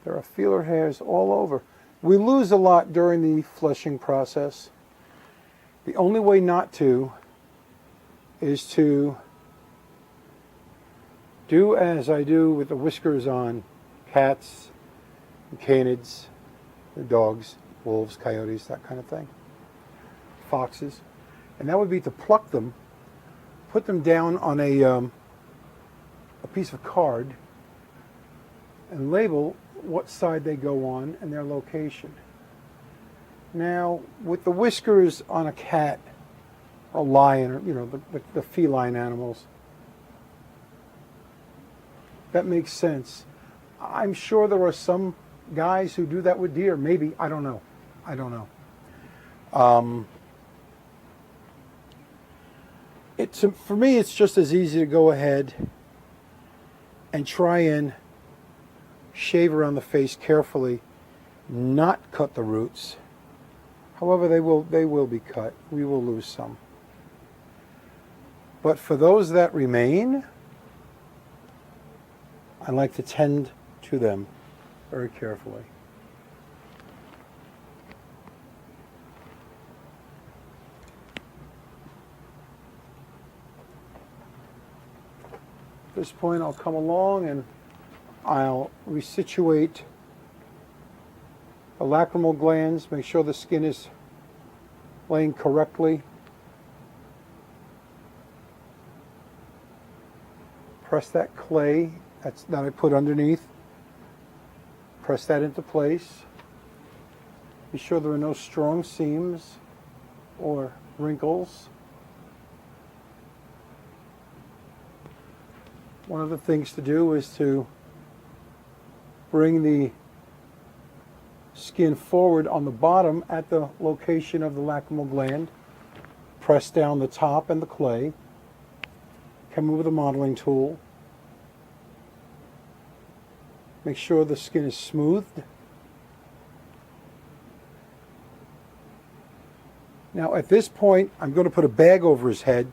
There are feeler hairs all over. We lose a lot during the fleshing process. The only way not to is to do as I do with the whiskers on cats, and canids, dogs, wolves, coyotes, that kind of thing, foxes. And that would be to pluck them, put them down on a piece of card, and label what side they go on and their location. Now, with the whiskers on a cat, or a lion, or the feline animals, that makes sense. I'm sure there are some guys who do that with deer. Maybe, I don't know. I don't know. For me, it's just as easy to go ahead and try and shave around the face carefully, not cut the roots. However, they will be cut. We will lose some. But for those that remain, I like to tend to them very carefully. At this point, I'll come along and I'll resituate the lacrimal glands, make sure the skin is laying correctly. Press that clay that I put underneath. Press that into place. Be sure there are no strong seams or wrinkles. One of the things to do is to bring the skin forward on the bottom at the location of the lacrimal gland. Press down the top and the clay. Come in with a modeling tool. Make sure the skin is smoothed. Now at this point, I'm going to put a bag over his head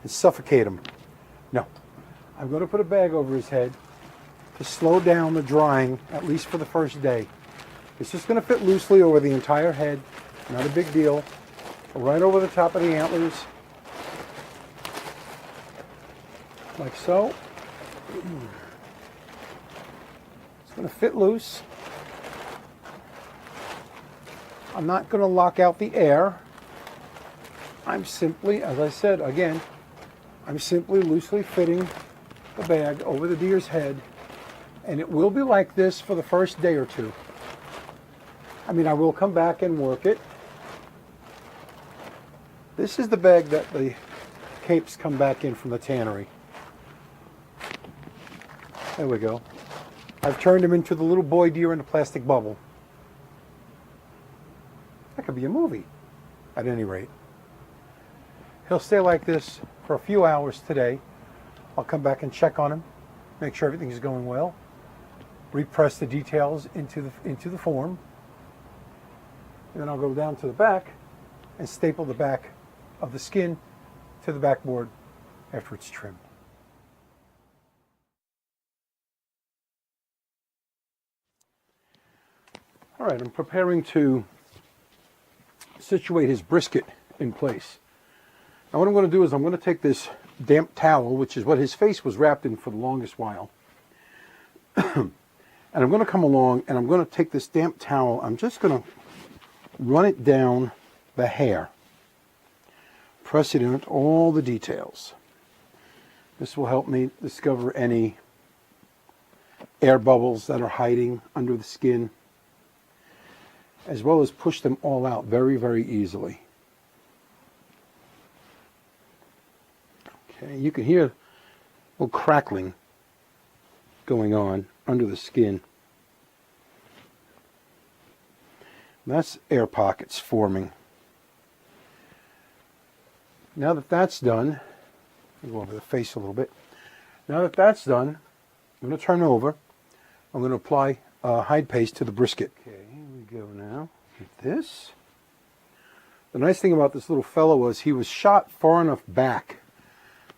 and suffocate him. No, I'm going to put a bag over his head to slow down the drying, at least for the first day. It's just going to fit loosely over the entire head, not a big deal. Right over the top of the antlers, like so. It's going to fit loose. I'm not going to lock out the air. I'm simply, as I said again, I'm simply loosely fitting the bag over the deer's head, and it will be like this for the first day or two. I mean, I will come back and work it. This is the bag that the capes come back in from the tannery. There we go. I've turned him into the little boy deer in a plastic bubble. That could be a movie, at any rate. He'll stay like this for a few hours today. I'll come back and check on him, make sure everything's going well, repress the details into the form, and then I'll go down to the back and staple the back of the skin to the backboard after it's trimmed. All right, I'm preparing to situate his brisket in place. Now what I'm going to do is I'm going to take this damp towel, which is what his face was wrapped in for the longest while, and I'm going to come along and I'm going to take this damp towel, I'm just going to run it down the hair, press it into all the details. This will help me discover any air bubbles that are hiding under the skin. as well as push them all out very, very easily. Okay, you can hear a little crackling going on under the skin. That's air pockets forming. Now that that's done, I'll go over the face a little bit. Now that that's done, I'm going to turn over. I'm going to apply hide paste to the brisket. Okay, here we go now with this. The nice thing about this little fellow was he was shot far enough back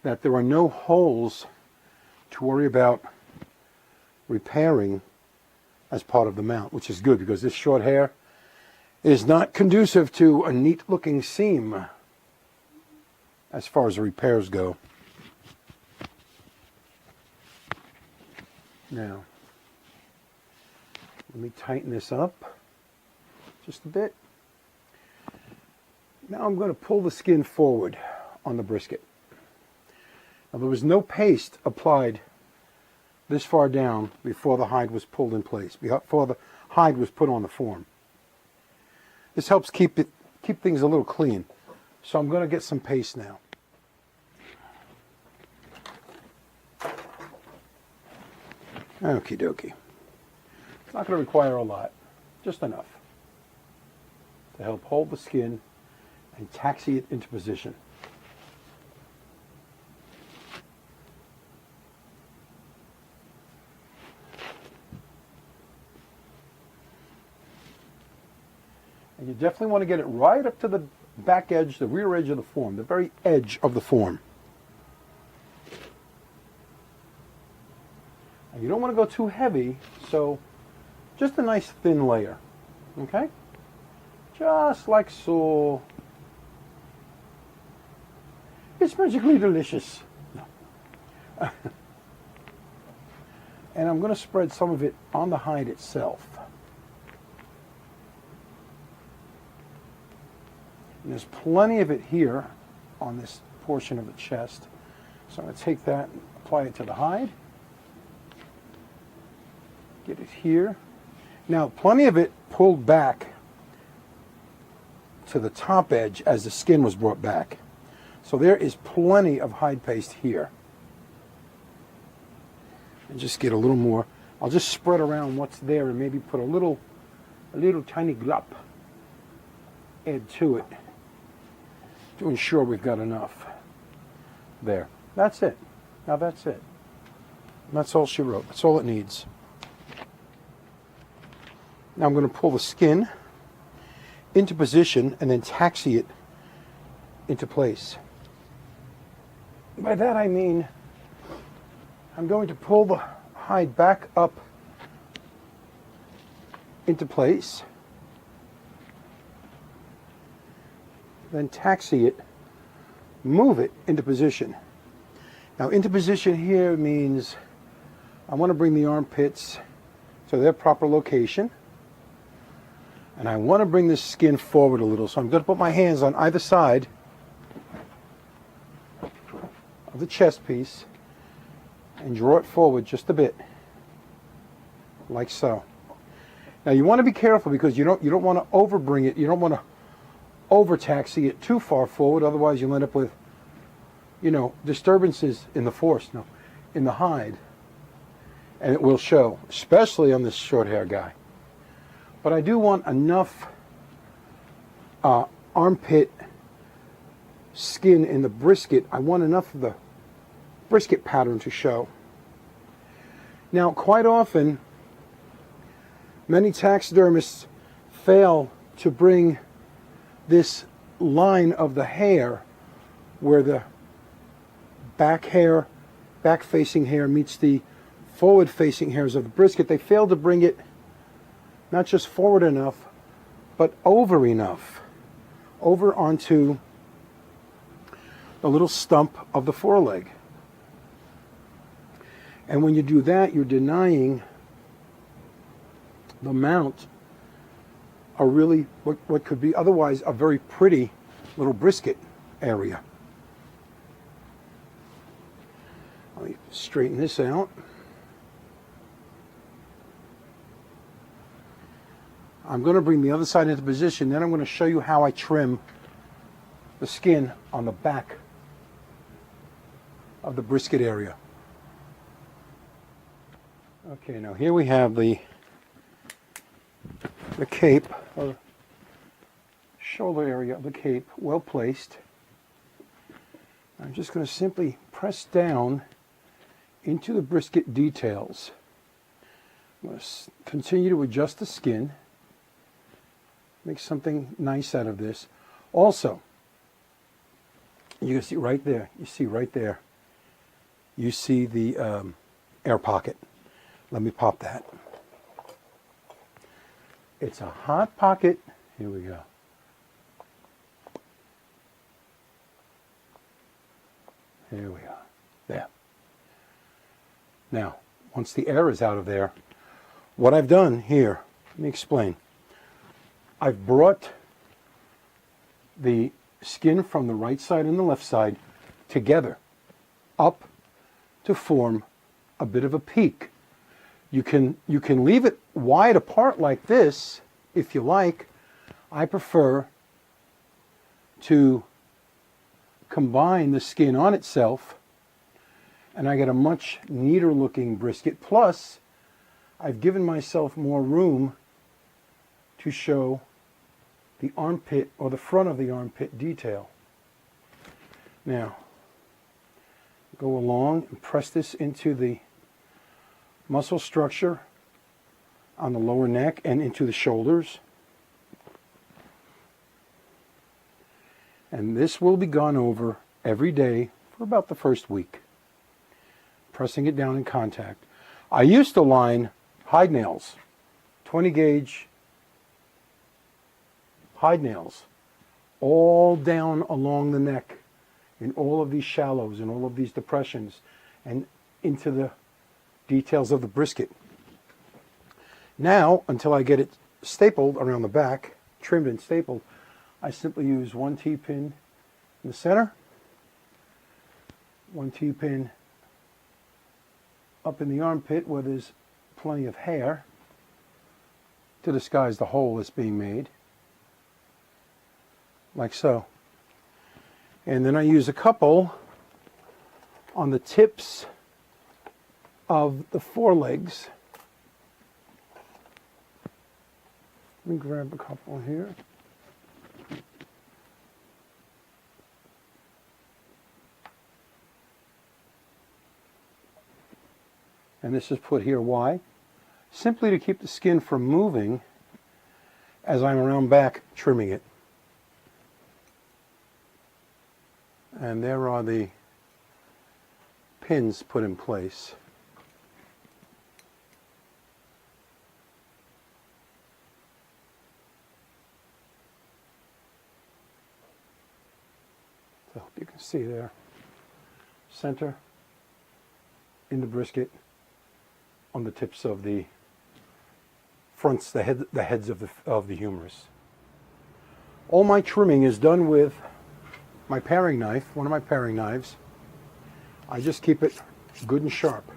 that there are no holes to worry about repairing as part of the mount, which is good because this short hair is not conducive to a neat looking seam as far as the repairs go. Now, let me tighten this up just a bit. Now I'm going to pull the skin forward on the brisket. Now there was no paste applied this far down before the hide was pulled in place, before the hide was put on the form. This helps keep things a little clean. So I'm going to get some paste now. Okie dokie. It's not going to require a lot, just enough to help hold the skin and taxi it into position. And you definitely want to get it right up to the back edge, the rear edge of the form, the very edge of the form. And you don't want to go too heavy, so just a nice thin layer, okay? Just like so. It's magically delicious. No. And I'm going to spread some of it on the hide itself. And there's plenty of it here on this portion of the chest. So I'm going to take that and apply it to the hide. Get it here. Now, plenty of it pulled back to the top edge as the skin was brought back. So there is plenty of hide paste here. And just get a little more. I'll just spread around what's there and maybe put a little tiny glop add to it to ensure we've got enough. There. That's it. Now that's it. That's all she wrote. That's all it needs. Now I'm going to pull the skin into position and then taxi it into place. By that I mean I'm going to pull the hide back up into place, then taxi it, move it into position. Now into position here means I want to bring the armpits to their proper location. And I want to bring this skin forward a little, so I'm going to put my hands on either side of the chest piece and draw it forward just a bit, like so. Now you want to be careful because you don't want to overbring it. You don't want to over-taxi it too far forward, otherwise you'll end up with, disturbances in the force, in the hide, and it will show, especially on this short hair guy. But I do want enough armpit skin in the brisket. I want enough of the brisket pattern to show. Now, quite often, many taxidermists fail to bring this line of the hair where the back-facing hair meets the forward-facing hairs of the brisket. They fail to bring it not just forward enough, but over enough, over onto the little stump of the foreleg. And when you do that, you're denying the mount a really, what could be otherwise a very pretty little brisket area. Let me straighten this out. I'm going to bring the other side into position. Then I'm going to show you how I trim the skin on the back of the brisket area. Okay, now here we have the cape, or shoulder area of the cape, well placed. I'm just going to simply press down into the brisket details. I'm going to continue to adjust the skin, make something nice out of this. Also, you can see right there, you see the air pocket. Let me pop that. It's a hot pocket. Here we go. Here we are. There. Now, once the air is out of there, what I've done here, let me explain. I've brought the skin from the right side and the left side together, up to form a bit of a peak. You can leave it wide apart like this if you like. I prefer to combine the skin on itself, and I get a much neater looking brisket. Plus, I've given myself more room to show the armpit, or the front of the armpit detail. Now, go along and press this into the muscle structure on the lower neck and into the shoulders. And this will be gone over every day for about the first week, pressing it down in contact. I used to line hide nails, 20 gauge hide nails, all down along the neck in all of these shallows and all of these depressions and into the details of the brisket. Now, until I get it stapled around the back, trimmed and stapled, I simply use one T-pin in the center, one T-pin up in the armpit where there's plenty of hair to disguise the hole that's being made, like so. And then I use a couple on the tips of the forelegs. Let me grab a couple here. And this is put here, why? Simply to keep the skin from moving as I'm around back trimming it. And there are the pins put in place. So you can see there, center in the brisket, on the tips of the fronts, the heads of the humerus. All my trimming is done with my paring knife, one of my paring knives. I just keep it good and sharp.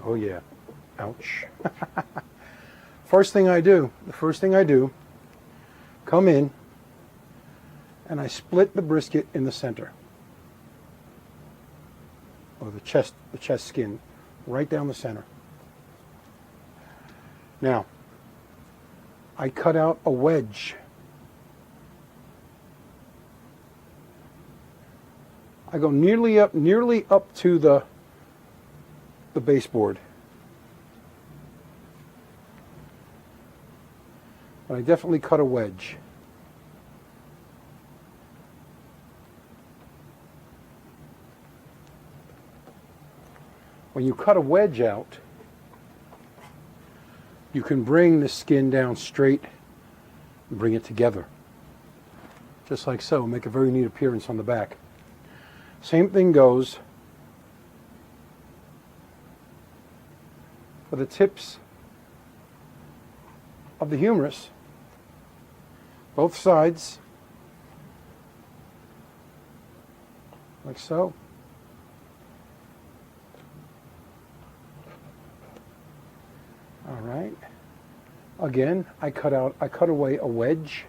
Oh yeah, ouch. The first thing I do, come in and I split the brisket in the center, or the chest skin, right down the center. Now, I cut out a wedge. I go nearly up to the baseboard. But I definitely cut a wedge. When you cut a wedge out, you can bring the skin down straight and bring it together. Just like so, make a very neat appearance on the back. Same thing goes for the tips of the humerus, both sides, like so. All right. Again, I cut away a wedge.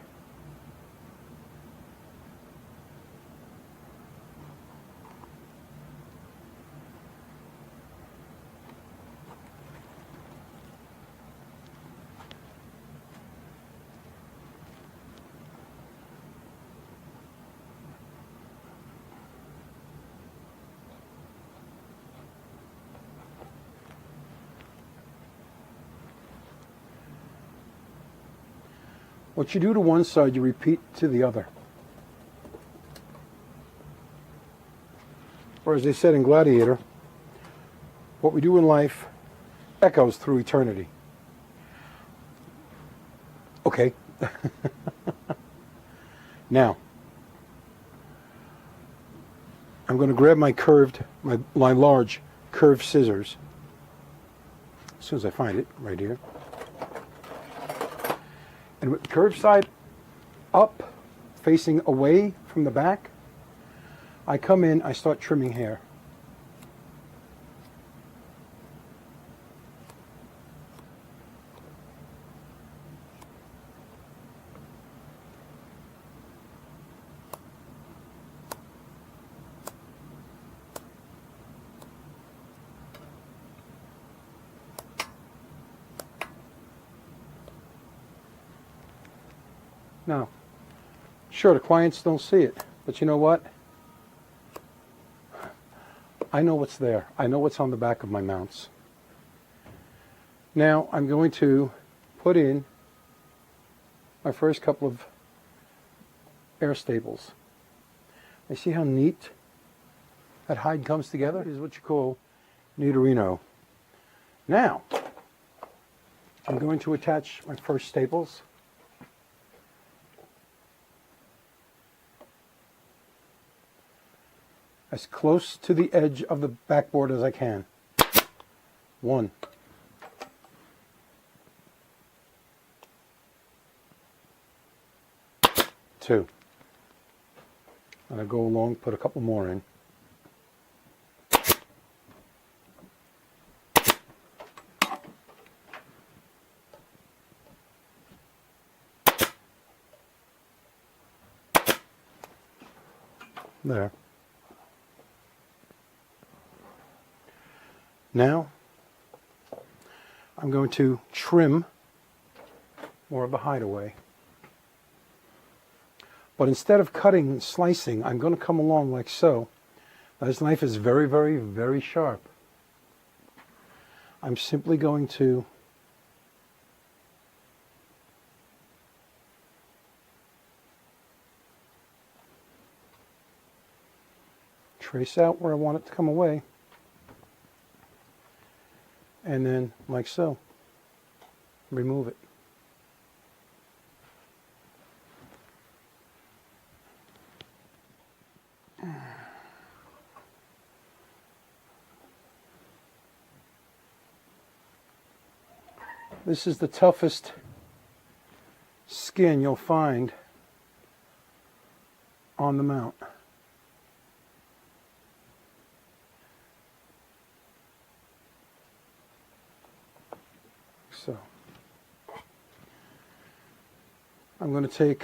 What you do to one side, you repeat to the other. Or as they said in Gladiator, what we do in life echoes through eternity. Okay. Now, I'm going to grab my large curved scissors as soon as I find it, right here. And with the curved side up, facing away from the back, I come in, I start trimming hair. Now, sure, the clients don't see it, but you know what? I know what's there. I know what's on the back of my mounts. Now, I'm going to put in my first couple of air staples. You see how neat that hide comes together? It is what you call neuterino. Now, I'm going to attach my first staples. As close to the edge of the backboard as I can. 1. 2. And I go along, put a couple more in. There. Now, I'm going to trim more of the hide away. But instead of cutting and slicing, I'm going to come along like so. Now, this knife is very, very, very sharp. I'm simply going to trace out where I want it to come away. And then, like so, remove it. This is the toughest skin you'll find on the mount. So, I'm going to take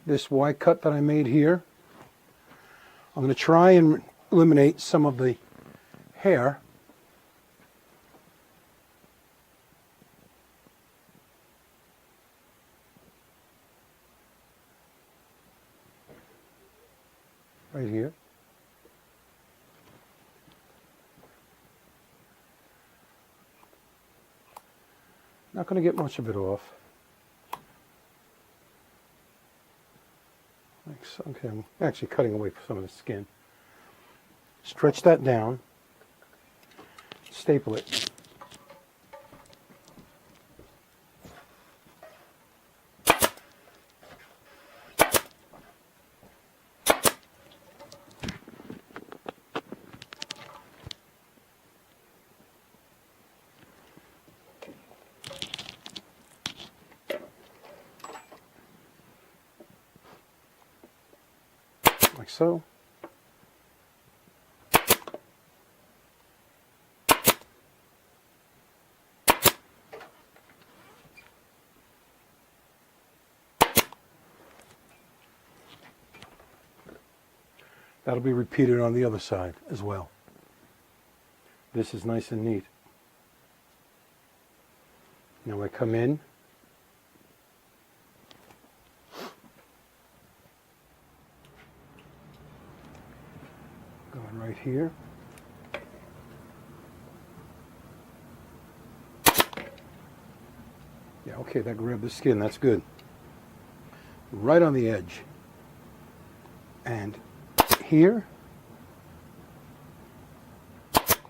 this Y cut that I made here. I'm going to try and eliminate some of the hair. Right here. Not going to get much of it off. Like so. Okay, I'm actually cutting away some of the skin. Stretch that down. Staple it. Like so. That'll be repeated on the other side as well. This is nice and neat. Now I come in. Going right here. Yeah, okay, that grabbed the skin, that's good. Right on the edge. And here.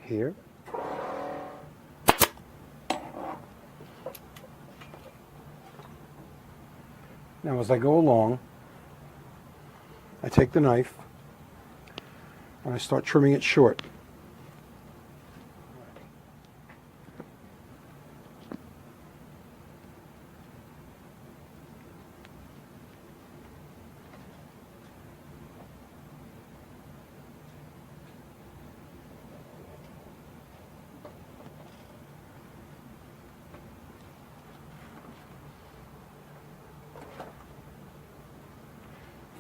Here. Now as I go along, I take the knife and I start trimming it short.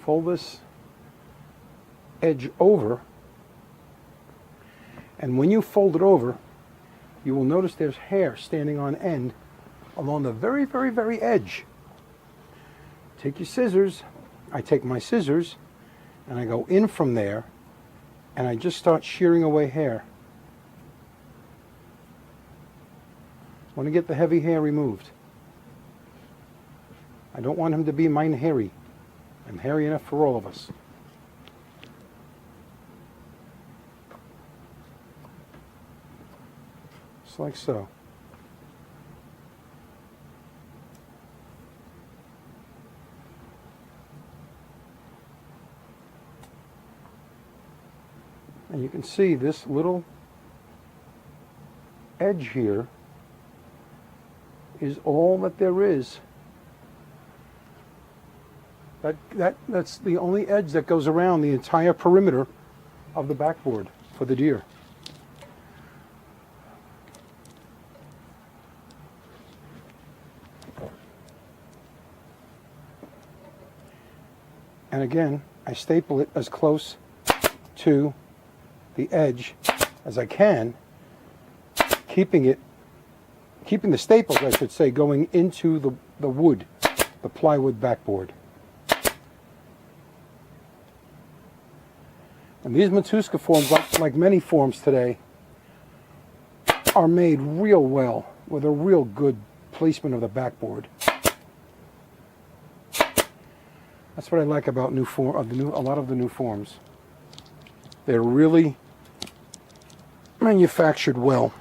Fold this edge over, and when you fold it over, you will notice there's hair standing on end along the very, very, very edge. Take your scissors. I take my scissors and I go in from there and I just start shearing away hair. I want to get the heavy hair removed. I don't want him to be mine hairy. I'm hairy enough for all of us. Just like so. And you can see this little edge here is all that there is. That's the only edge that goes around the entire perimeter of the backboard for the deer. And again, I staple it as close to the edge as I can, keeping the staples, I should say, going into the wood, the plywood backboard. And these Matuska forms, like many forms today, are made real well with a real good placement of the backboard. That's what I like about a lot of the new forms. They're really manufactured well.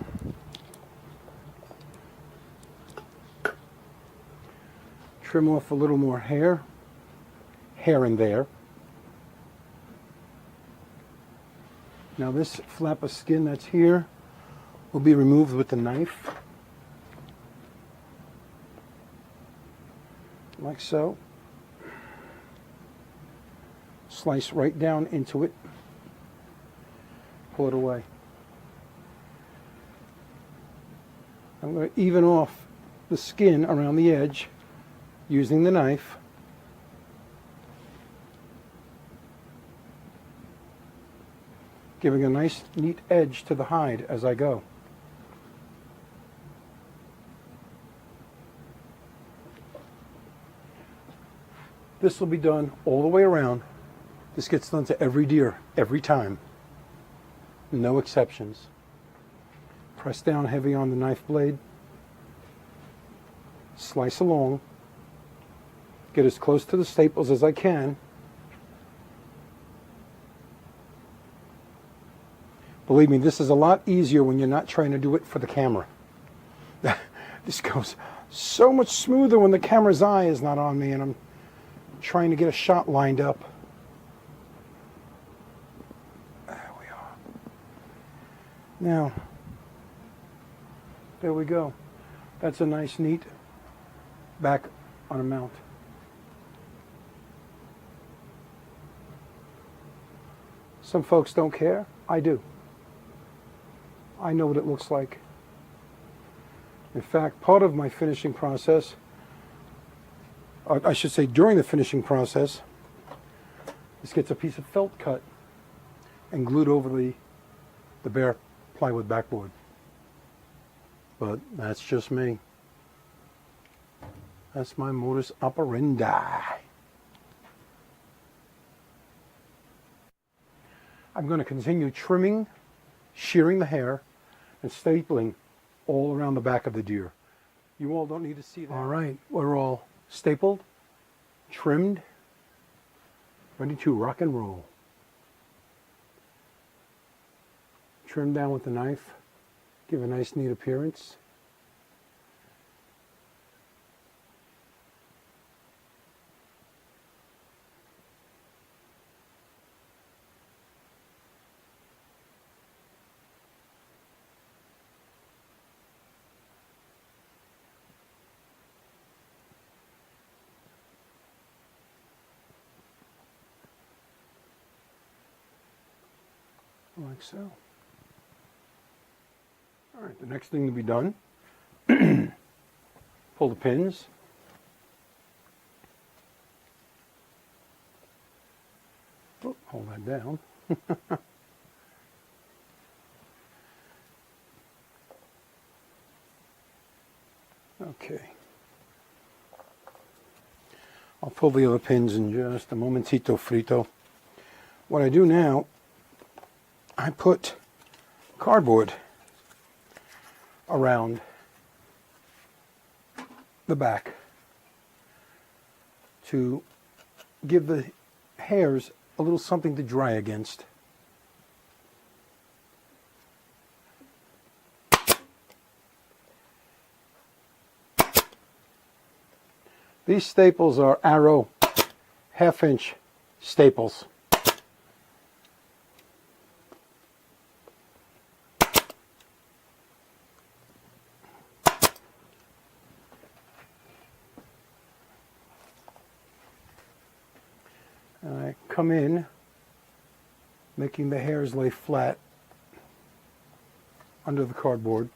Trim off a little more hair in there. Now this flap of skin that's here will be removed with the knife, like so. Slice right down into it, pull it away. I'm going to even off the skin around the edge using the knife. Giving a nice, neat edge to the hide as I go. This will be done all the way around. This gets done to every deer, every time. No exceptions. Press down heavy on the knife blade. Slice along. Get as close to the staples as I can. Believe me, this is a lot easier when you're not trying to do it for the camera. This goes so much smoother when the camera's eye is not on me and I'm trying to get a shot lined up. There we are. Now, there we go. That's a nice, neat back on a mount. Some folks don't care. I do. I know what it looks like. In fact, part of my finishing process, I should say during the finishing process, this gets a piece of felt cut and glued over the bare plywood backboard. But that's just me. That's my modus operandi. I'm going to continue trimming, shearing the hair, and stapling all around the back of the deer. You all don't need to see that. All right, we're all stapled, trimmed, ready to rock and roll. Trim down with the knife, give a nice neat appearance. Like so. All right, the next thing to be done, pull the pins. Oh, hold that down. Okay. I'll pull the other pins in just a momentito frito. What I do now, I put cardboard around the back to give the hairs a little something to dry against. These staples are Arrow 1/2-inch staples. And I come in, making the hairs lay flat under the cardboard.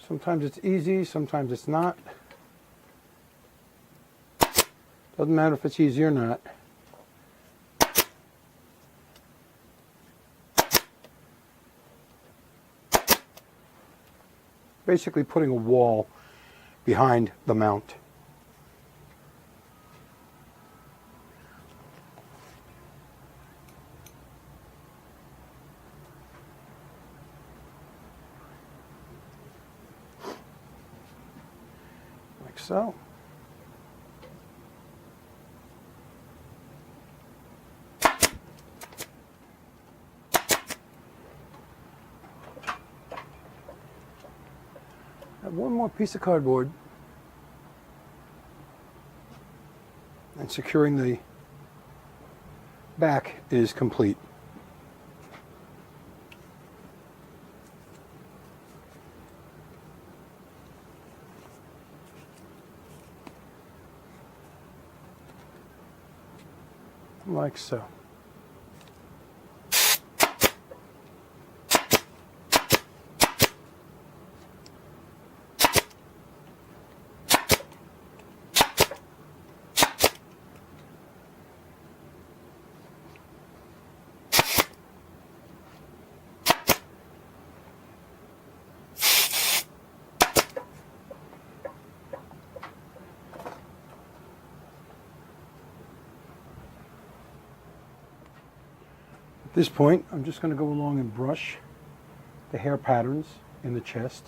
Sometimes it's easy, sometimes it's not. Doesn't matter if it's easy or not. Basically putting a wall behind the mount. Like so. Have one more piece of cardboard and securing the back is complete. Like so. At this point, I'm just going to go along and brush the hair patterns in the chest.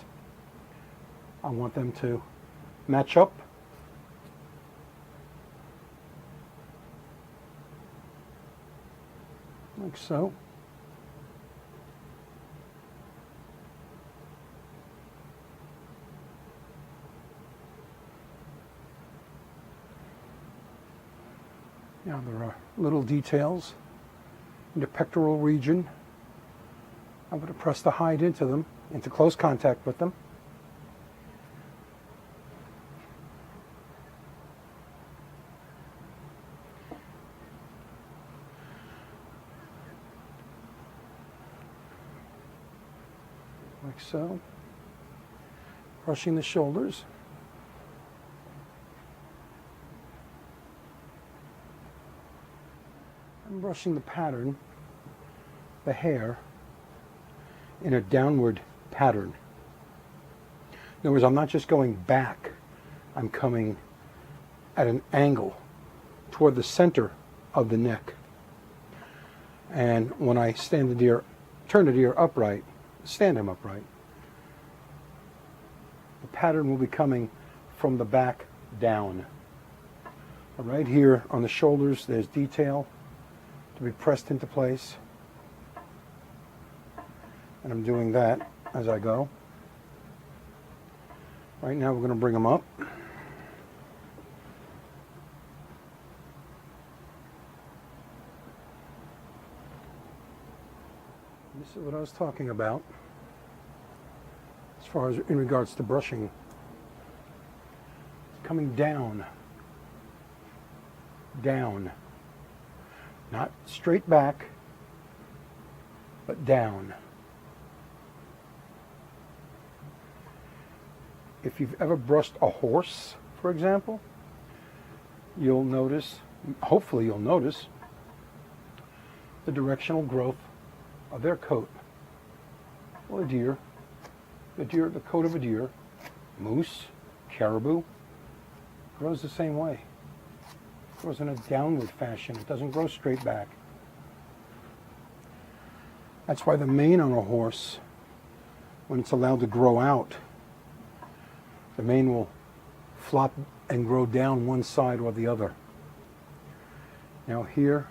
I want them to match up. Like so. Now there are little details in the pectoral region. I'm going to press the hide into them, into close contact with them. Like so. Brushing the shoulders. brushing the pattern, the hair, in a downward pattern. In other words, I'm not just going back, I'm coming at an angle toward the center of the neck. And when I turn the deer upright, stand him upright, the pattern will be coming from the back down. Right here on the shoulders, there's detail to be pressed into place. And I'm doing that as I go. Right now we're going to bring them up. This is what I was talking about as far as in regards to brushing. Coming down. Down. Not straight back, but down. If you've ever brushed a horse, for example, you'll notice, hopefully you'll notice, the directional growth of their coat. Well, the coat of a deer, moose, caribou, grows the same way. It grows in a downward fashion. It doesn't grow straight back. That's why the mane on a horse, when it's allowed to grow out, the mane will flop and grow down one side or the other. Now here,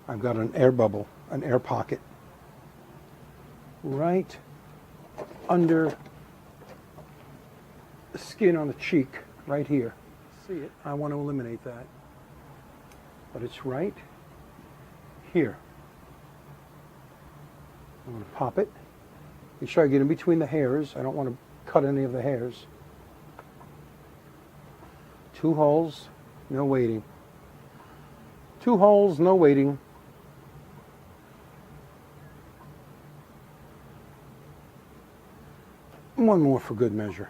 I've got an air bubble, an air pocket, right under the skin on the cheek, right here. See it? I want to eliminate that. But it's right here. I'm going to pop it. Make sure I get in between the hairs. I don't want to cut any of the hairs. 2 holes, no waiting. 2 holes, no waiting. One more for good measure.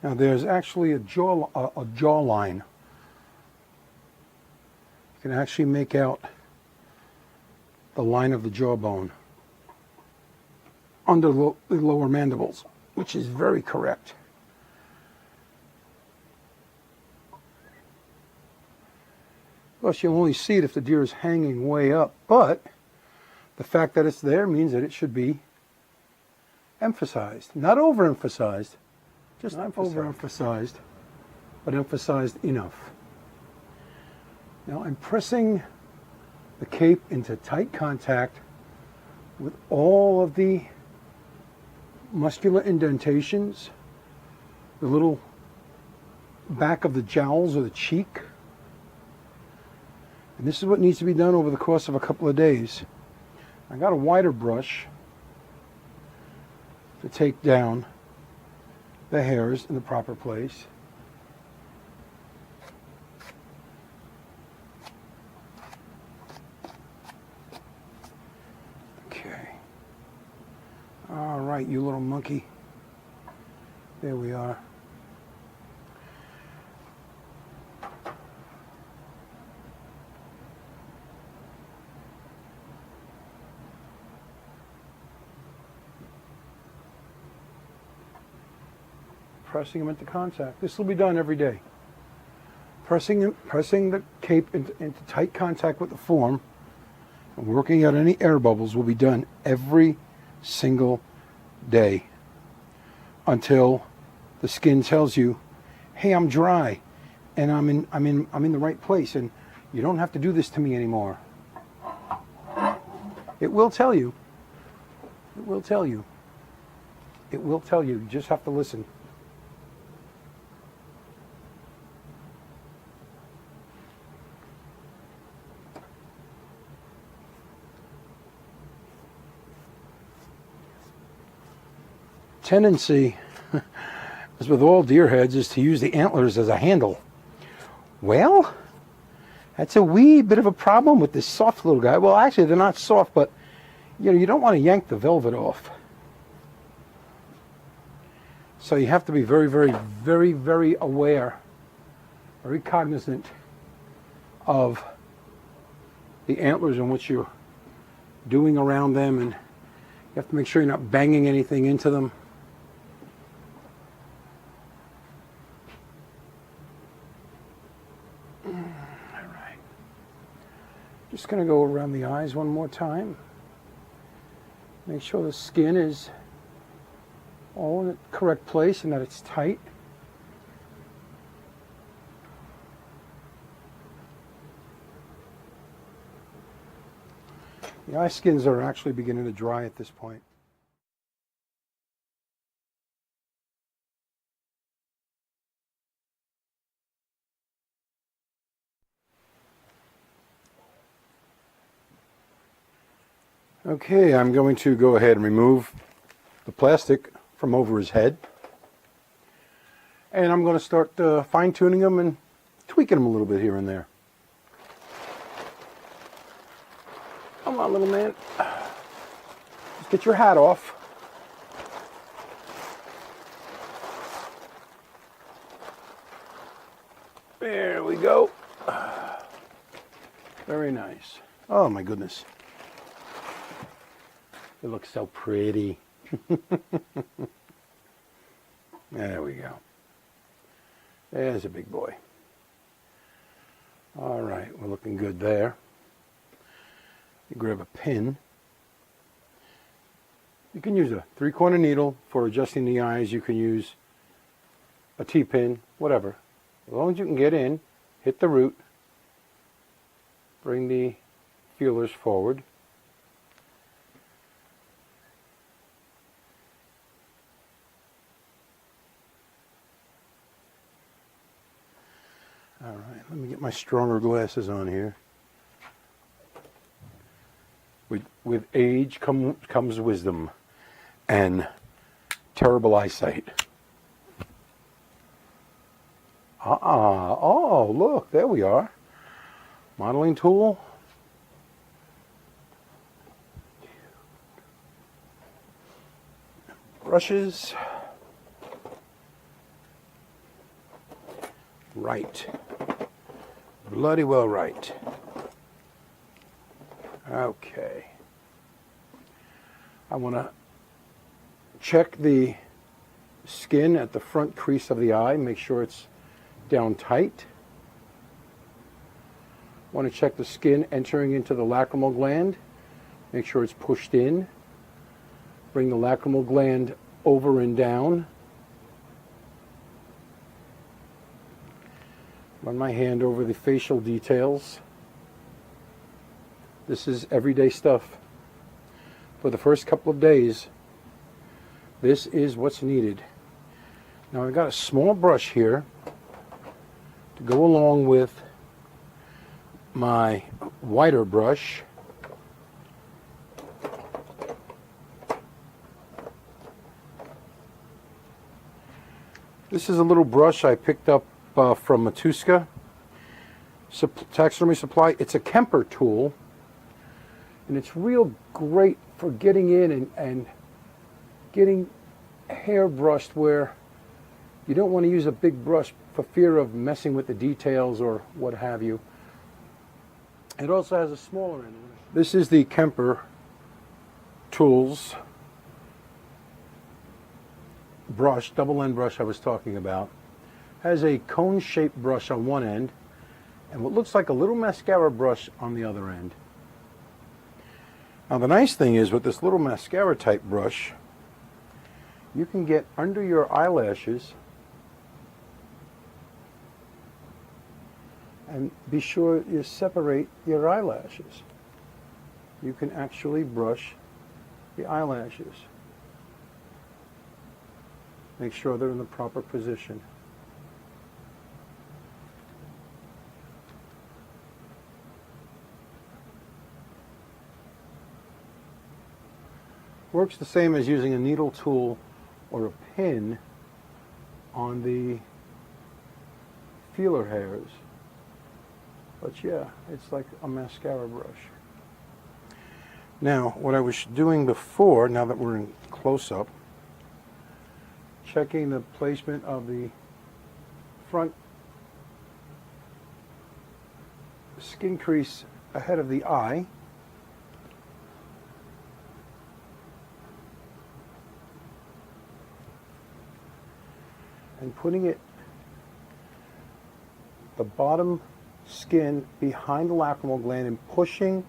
Now there's actually a jaw line. You can actually make out the line of the jawbone under the lower mandibles, which is very correct. Of course, you'll only see it if the deer is hanging way up, but the fact that it's there means that it should be emphasized. Not overemphasized, just not overemphasized, but emphasized enough. Now I'm pressing the cape into tight contact with all of the muscular indentations, the little back of the jowls or the cheek. And this is what needs to be done over the course of a couple of days. I got a wider brush to take down the hairs in the proper place. Okay. All right, you little monkey. There we are. Pressing them into contact. This will be done every day. Pressing the cape into tight contact with the form and working out any air bubbles will be done every single day until the skin tells you, hey, I'm dry and I'm in the right place and you don't have to do this to me anymore. It will tell you. It will tell you. It will tell you. You just have to listen. Tendency, as with all deer heads, is to use the antlers as a handle. Well, that's a wee bit of a problem with this soft little guy. Well, actually, they're not soft, but you don't want to yank the velvet off. So you have to be very, very, very, very aware, very cognizant of the antlers and what you're doing around them, and you have to make sure you're not banging anything into them. All right. Just going to go around the eyes one more time. Make sure the skin is all in the correct place and that it's tight. The eye skins are actually beginning to dry at this point. Okay, I'm going to go ahead and remove the plastic from over his head. And I'm going to start fine-tuning him and tweaking him a little bit here and there. Come on, little man. Just get your hat off. There we go. Very nice. Oh my goodness. It looks so pretty. There we go. There's a big boy. All right, we're looking good there. You grab a pin. You can use a 3/4 needle for adjusting the eyes. You can use a T-pin, whatever. As long as you can get in, hit the root, bring the feelers forward. All right, let me get my stronger glasses on here. With age comes wisdom and terrible eyesight. Oh, look, there we are. Modeling tool. Brushes. Right. Bloody well right. Okay. I want to check the skin at the front crease of the eye, make sure it's down tight. I want to check the skin entering into the lacrimal gland, make sure it's pushed in. Bring the lacrimal gland over and down. Run my hand over the facial details. This is everyday stuff. For the first couple of days, this is what's needed. Now I've got a small brush here to go along with my wider brush. This is a little brush I picked up from Matuska Taxidermy Supply. It's a Kemper tool, and it's real great for getting in and getting hair brushed where you don't want to use a big brush for fear of messing with the details or what have you. It also has a smaller end. This is the Kemper Tools brush, double end brush I was talking about. Has a cone-shaped brush on one end and what looks like a little mascara brush on the other end. Now the nice thing is with this little mascara type brush, you can get under your eyelashes and be sure you separate your eyelashes. You can actually brush the eyelashes. Make sure they're in the proper position. Works the same as using a needle tool or a pin on the feeler hairs. But yeah, it's like a mascara brush. Now, what I was doing before, now that we're in close-up, checking the placement of the front skin crease ahead of the eye. And putting it, the bottom skin behind the lacrimal gland, and pushing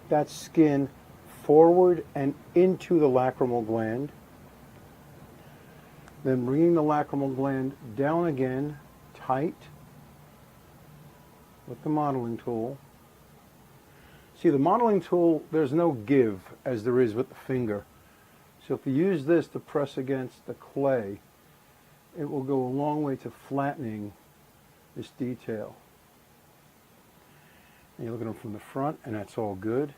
that skin forward and into the lacrimal gland. Then bringing the lacrimal gland down again, tight, with the modeling tool. See, the modeling tool, there's no give as there is with the finger. So if you use this to press against the clay, it will go a long way to flattening this detail. And you look at them from the front, and that's all good.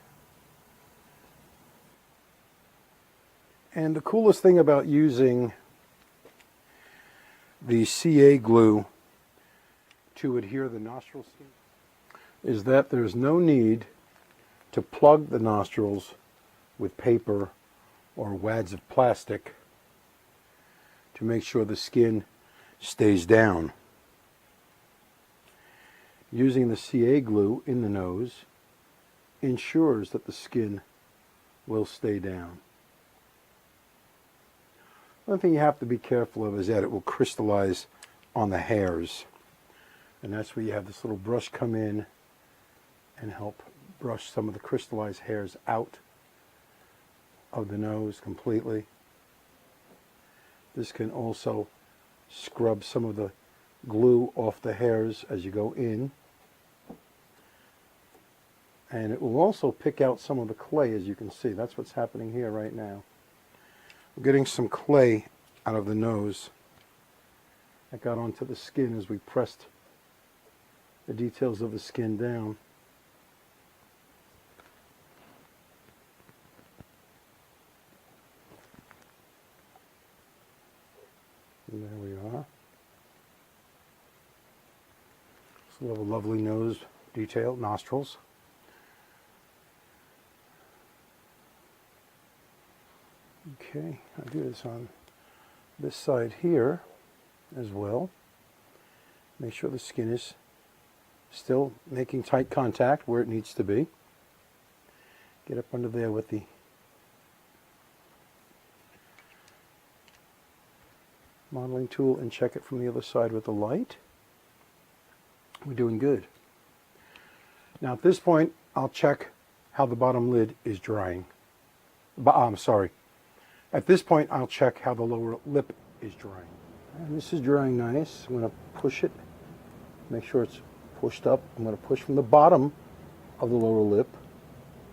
And the coolest thing about using the CA glue to adhere the nostril skin is that there's no need to plug the nostrils with paper or wads of plastic to make sure the skin stays down. Using the CA glue in the nose ensures that the skin will stay down. One thing you have to be careful of is that it will crystallize on the hairs. And that's where you have this little brush come in and help brush some of the crystallized hairs out of the nose completely. This can also scrub some of the glue off the hairs as you go in. And it will also pick out some of the clay, as you can see. That's what's happening here right now. We're getting some clay out of the nose that got onto the skin as we pressed the details of the skin down. And there we are. So we have a lovely nose detail, nostrils. Okay, I'll do this on this side here as well. Make sure the skin is still making tight contact where it needs to be. Get up under there with the modeling tool and check it from the other side with the light. We're doing good. Now at this point, I'll check how the bottom lid is drying. I'm sorry. At this point, I'll check how the lower lip is drying. And this is drying nice. I'm going to push it, make sure it's pushed up. I'm going to push from the bottom of the lower lip.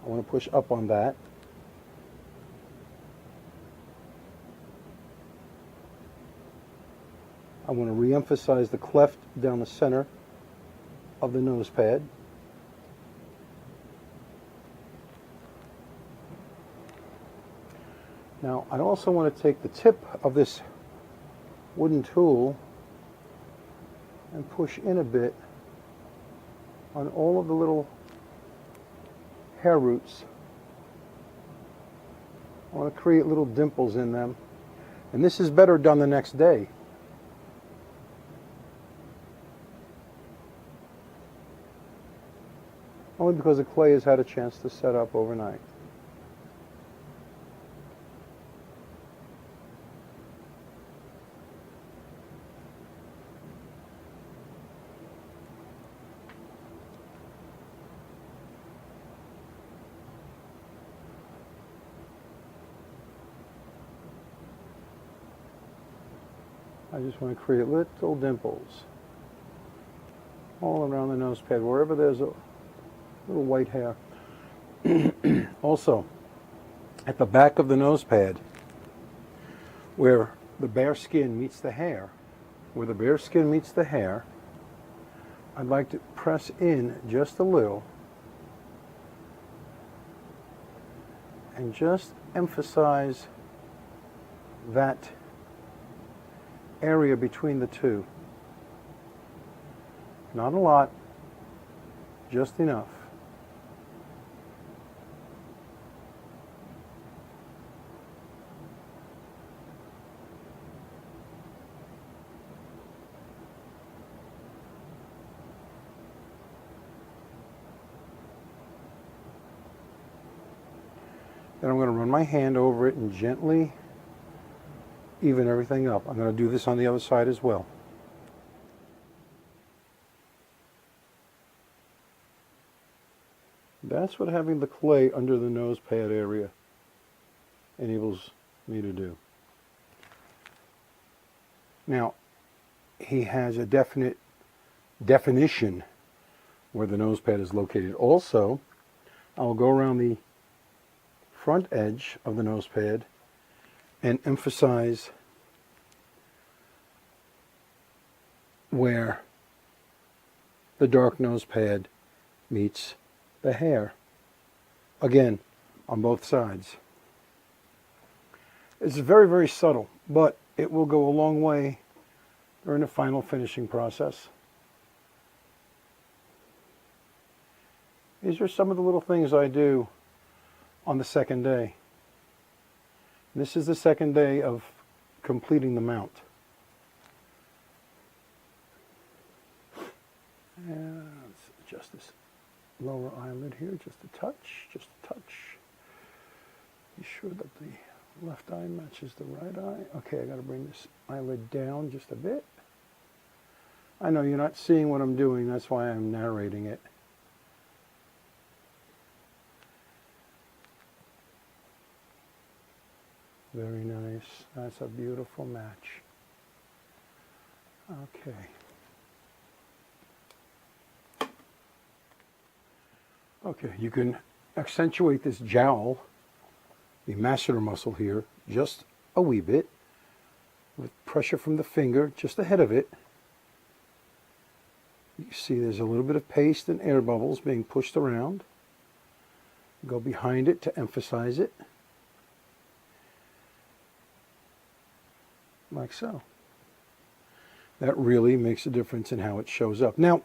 I want to push up on that. I want to re-emphasize the cleft down the center of the nose pad. Now, I also want to take the tip of this wooden tool and push in a bit on all of the little hair roots. I want to create little dimples in them. And this is better done the next day. Only because the clay has had a chance to set up overnight. I just want to create little dimples all around the nose pad, wherever there's a little white hair. Also, at the back of the nose pad, where the bare skin meets the hair, I'd like to press in just a little and just emphasize that area between the two. Not a lot, just enough. Then I'm going to run my hand over it and gently even everything up. I'm going to do this on the other side as well. That's what having the clay under the nose pad area enables me to do. Now, he has a definite definition where the nose pad is located. Also, I'll go around the front edge of the nose pad and emphasize where the dark nose pad meets the hair. Again, on both sides. It's very, very subtle, but it will go a long way during the final finishing process. These are some of the little things I do on the second day. This is the second day of completing the mount. And let's adjust this lower eyelid here just a touch, just a touch. Be sure that the left eye matches the right eye. Okay, I got to bring this eyelid down just a bit. I know you're not seeing what I'm doing, that's why I'm narrating it. Very nice. That's a beautiful match. Okay. Okay, you can accentuate this jowl, the masseter muscle here, just a wee bit, with pressure from the finger just ahead of it. You see there's a little bit of paste and air bubbles being pushed around. Go behind it to emphasize it. Like so. That really makes a difference in how it shows up. Now,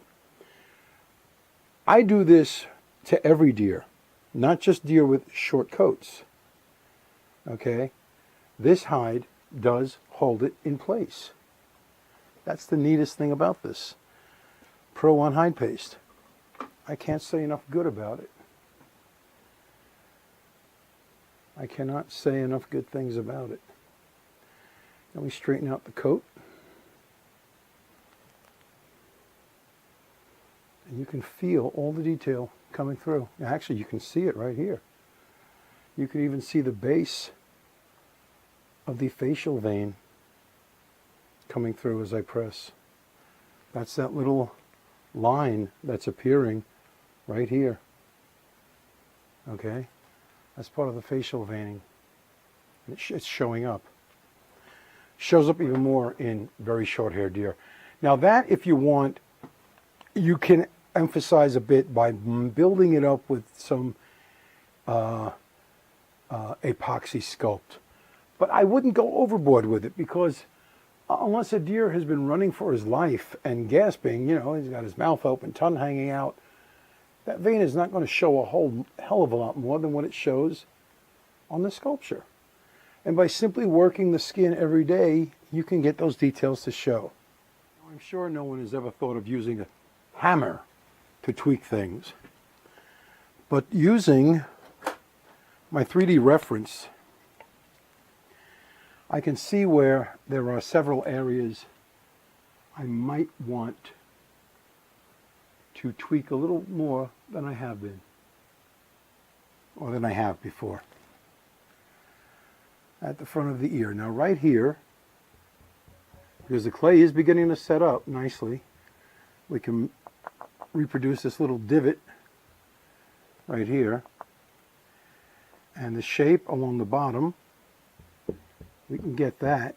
I do this to every deer, not just deer with short coats. Okay? This hide does hold it in place. That's the neatest thing about this. Pro on hide paste. I can't say enough good about it. I cannot say enough good things about it. Now we straighten out the coat. And you can feel all the detail coming through. Actually, you can see it right here. You can even see the base of the facial vein coming through as I press. That's that little line that's appearing right here. Okay? That's part of the facial veining. It's showing up. Shows up even more in very short-haired deer. Now that, if you want, you can emphasize a bit by building it up with some epoxy sculpt. But I wouldn't go overboard with it, because unless a deer has been running for his life and gasping, you know, he's got his mouth open, tongue hanging out, that vein is not going to show a whole hell of a lot more than what it shows on the sculpture. And by simply working the skin every day, you can get those details to show. I'm sure no one has ever thought of using a hammer to tweak things. But using my 3D reference, I can see where there are several areas I might want to tweak a little more than I have been, or than I have before. At the front of the ear. Now right here, because the clay is beginning to set up nicely, we can reproduce this little divot right here. And the shape along the bottom, we can get that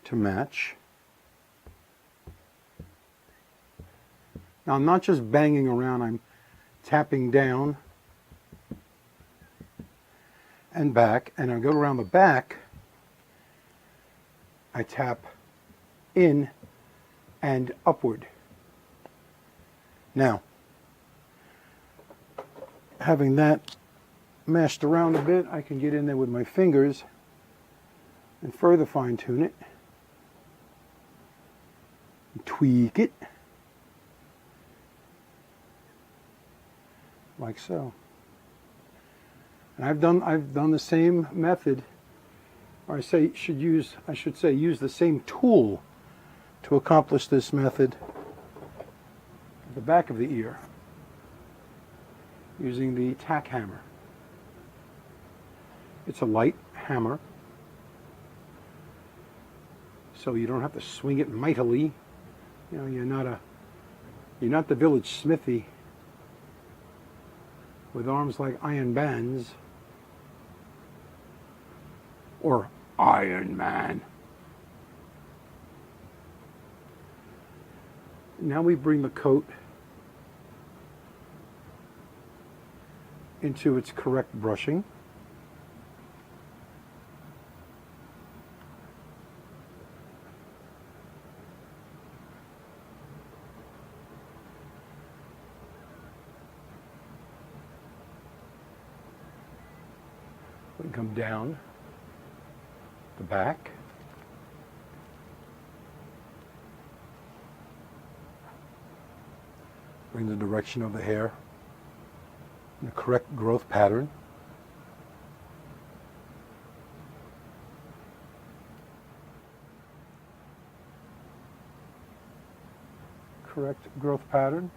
to match. Now I'm not just banging around, I'm tapping down and back, and I go around the back, I tap in and upward. Now, having that mashed around a bit, I can get in there with my fingers and further fine tune it, tweak it, like so. And I've done the same method, or I should say use the same tool to accomplish this method at the back of the ear, using the tack hammer. It's a light hammer, so you don't have to swing it mightily. You know, you're not the village smithy with arms like iron bands, or Iron Man. Now we bring the coat into its correct brushing. We can come down the back. Bring the direction of the hair in the correct growth pattern. Correct growth pattern.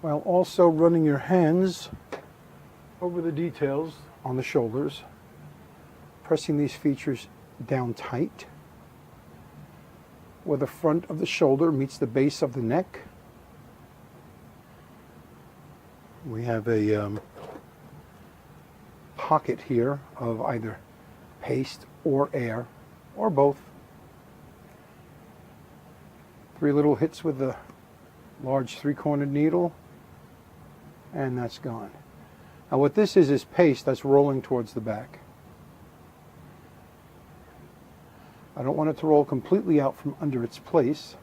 While also running your hands over the details on the shoulders, pressing these features down tight, where the front of the shoulder meets the base of the neck. We have a pocket here of either paste or air, or both. 3 little hits with the large 3-cornered needle, and that's gone. Now what this is paste that's rolling towards the back. I don't want it to roll completely out from under its place.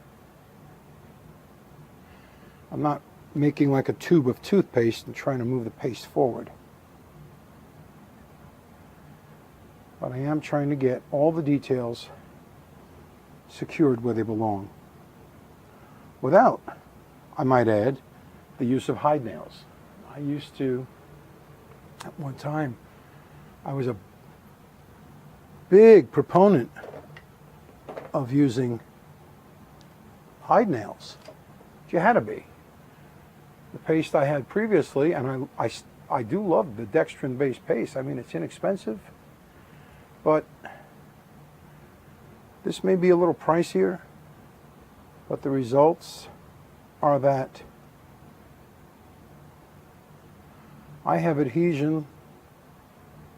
I'm not making like a tube of toothpaste and trying to move the paste forward. But I am trying to get all the details secured where they belong, without, I might add, the use of hide nails. I used to, at one time, I was a big proponent of using hide nails. You had to be. The paste I had previously, and I do love the dextrin-based paste. I mean, it's inexpensive, but this may be a little pricier, but the results are that I have adhesion,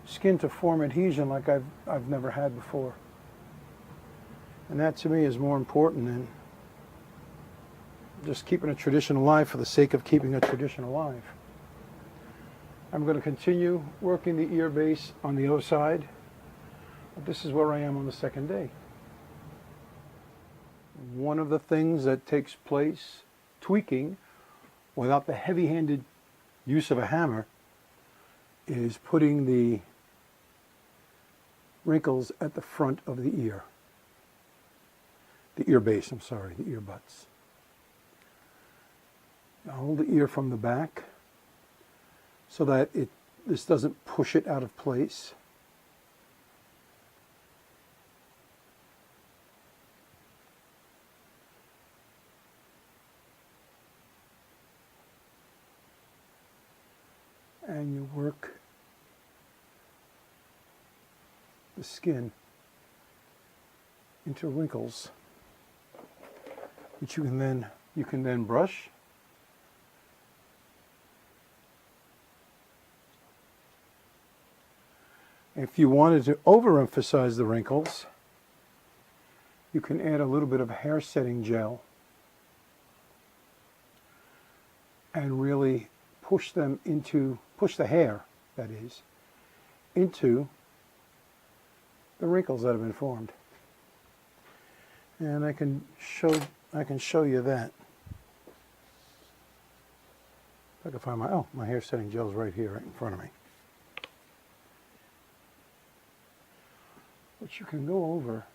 skin to form adhesion like I've never had before. And that to me is more important than just keeping a tradition alive for the sake of keeping a tradition alive. I'm going to continue working the ear base on the other side, but this is where I am on the second day. One of the things that takes place, tweaking, without the heavy-handed use of a hammer, is putting the wrinkles at the front of the ear. The ear base, I'm sorry, the ear butts. Now hold the ear from the back so that this doesn't push it out of place. And you work the skin into wrinkles, which you can then brush. If you wanted to overemphasize the wrinkles, you can add a little bit of hair setting gel and really push the hair, that is, into the wrinkles that have been formed. And I can show you that. If I can find my hair setting gel is right here, right in front of me. But you can go over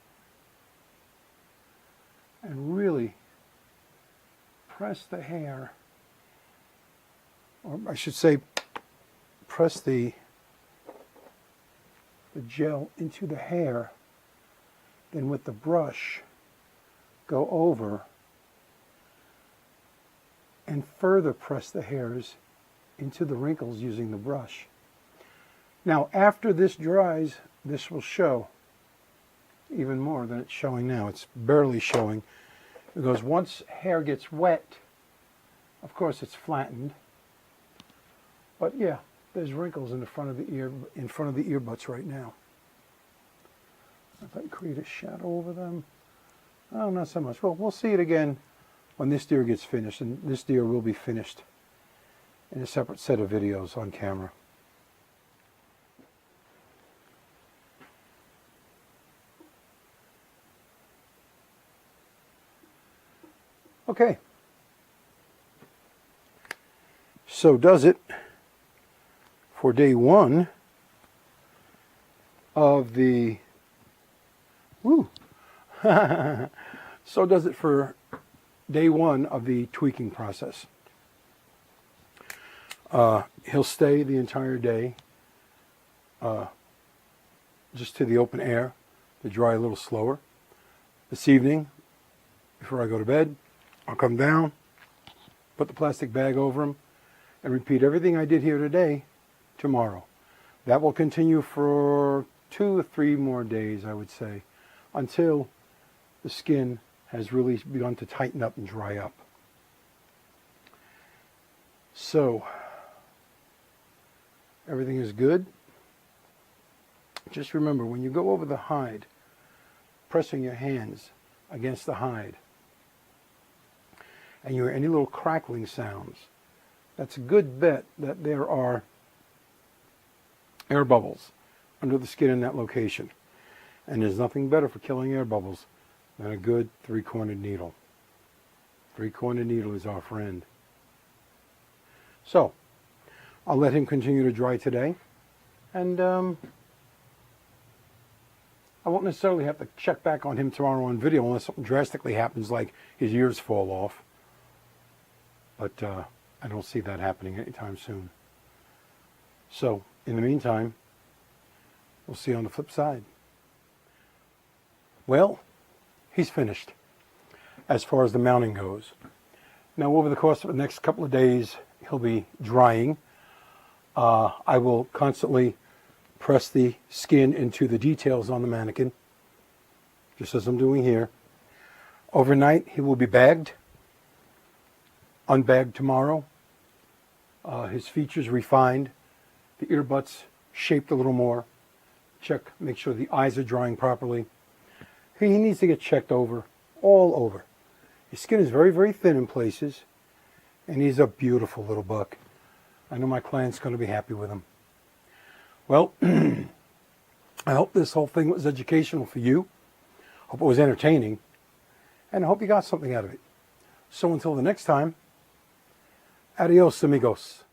and really press the hair or I should say, press the gel into the hair, then with the brush go over and further press the hairs into the wrinkles using the brush. Now after this dries, this will show even more than it's showing now. It's barely showing, because once hair gets wet, of course it's flattened, but yeah, there's wrinkles in the front of the ear, in front of the ear butts right now. If I create a shadow over them, oh, not so much. Well, we'll see it again when this deer gets finished, and this deer will be finished in a separate set of videos on camera. Okay. So does it for day one of the so does it for day one of the tweaking process. He'll stay the entire day just to the open air to dry a little slower. This evening, before I go to bed, I'll come down, put the plastic bag over him, and repeat everything I did here today tomorrow. That will continue for 2 or 3 more days, I would say, until the skin has really begun to tighten up and dry up. So, everything is good. Just remember, when you go over the hide, pressing your hands against the hide, and you hear any little crackling sounds, that's a good bet that there are air bubbles under the skin in that location. And there's nothing better for killing air bubbles than a good 3-cornered needle. 3-cornered needle is our friend. So, I'll let him continue to dry today, and I won't necessarily have to check back on him tomorrow on video unless something drastically happens, like his ears fall off. But I don't see that happening anytime soon. So, in the meantime, we'll see you on the flip side. Well, he's finished as far as the mounting goes. Now, over the course of the next couple of days, he'll be drying. I will constantly press the skin into the details on the mannequin, just as I'm doing here. Overnight, he will be bagged, unbagged tomorrow. His features refined, the ear butts shaped a little more. Check, make sure the eyes are drying properly. He needs to get checked over, all over. His skin is very, very thin in places, and he's a beautiful little buck. I know my client's going to be happy with him. Well, I hope this whole thing was educational for you. Hope it was entertaining, and I hope you got something out of it. So until the next time, adios, amigos.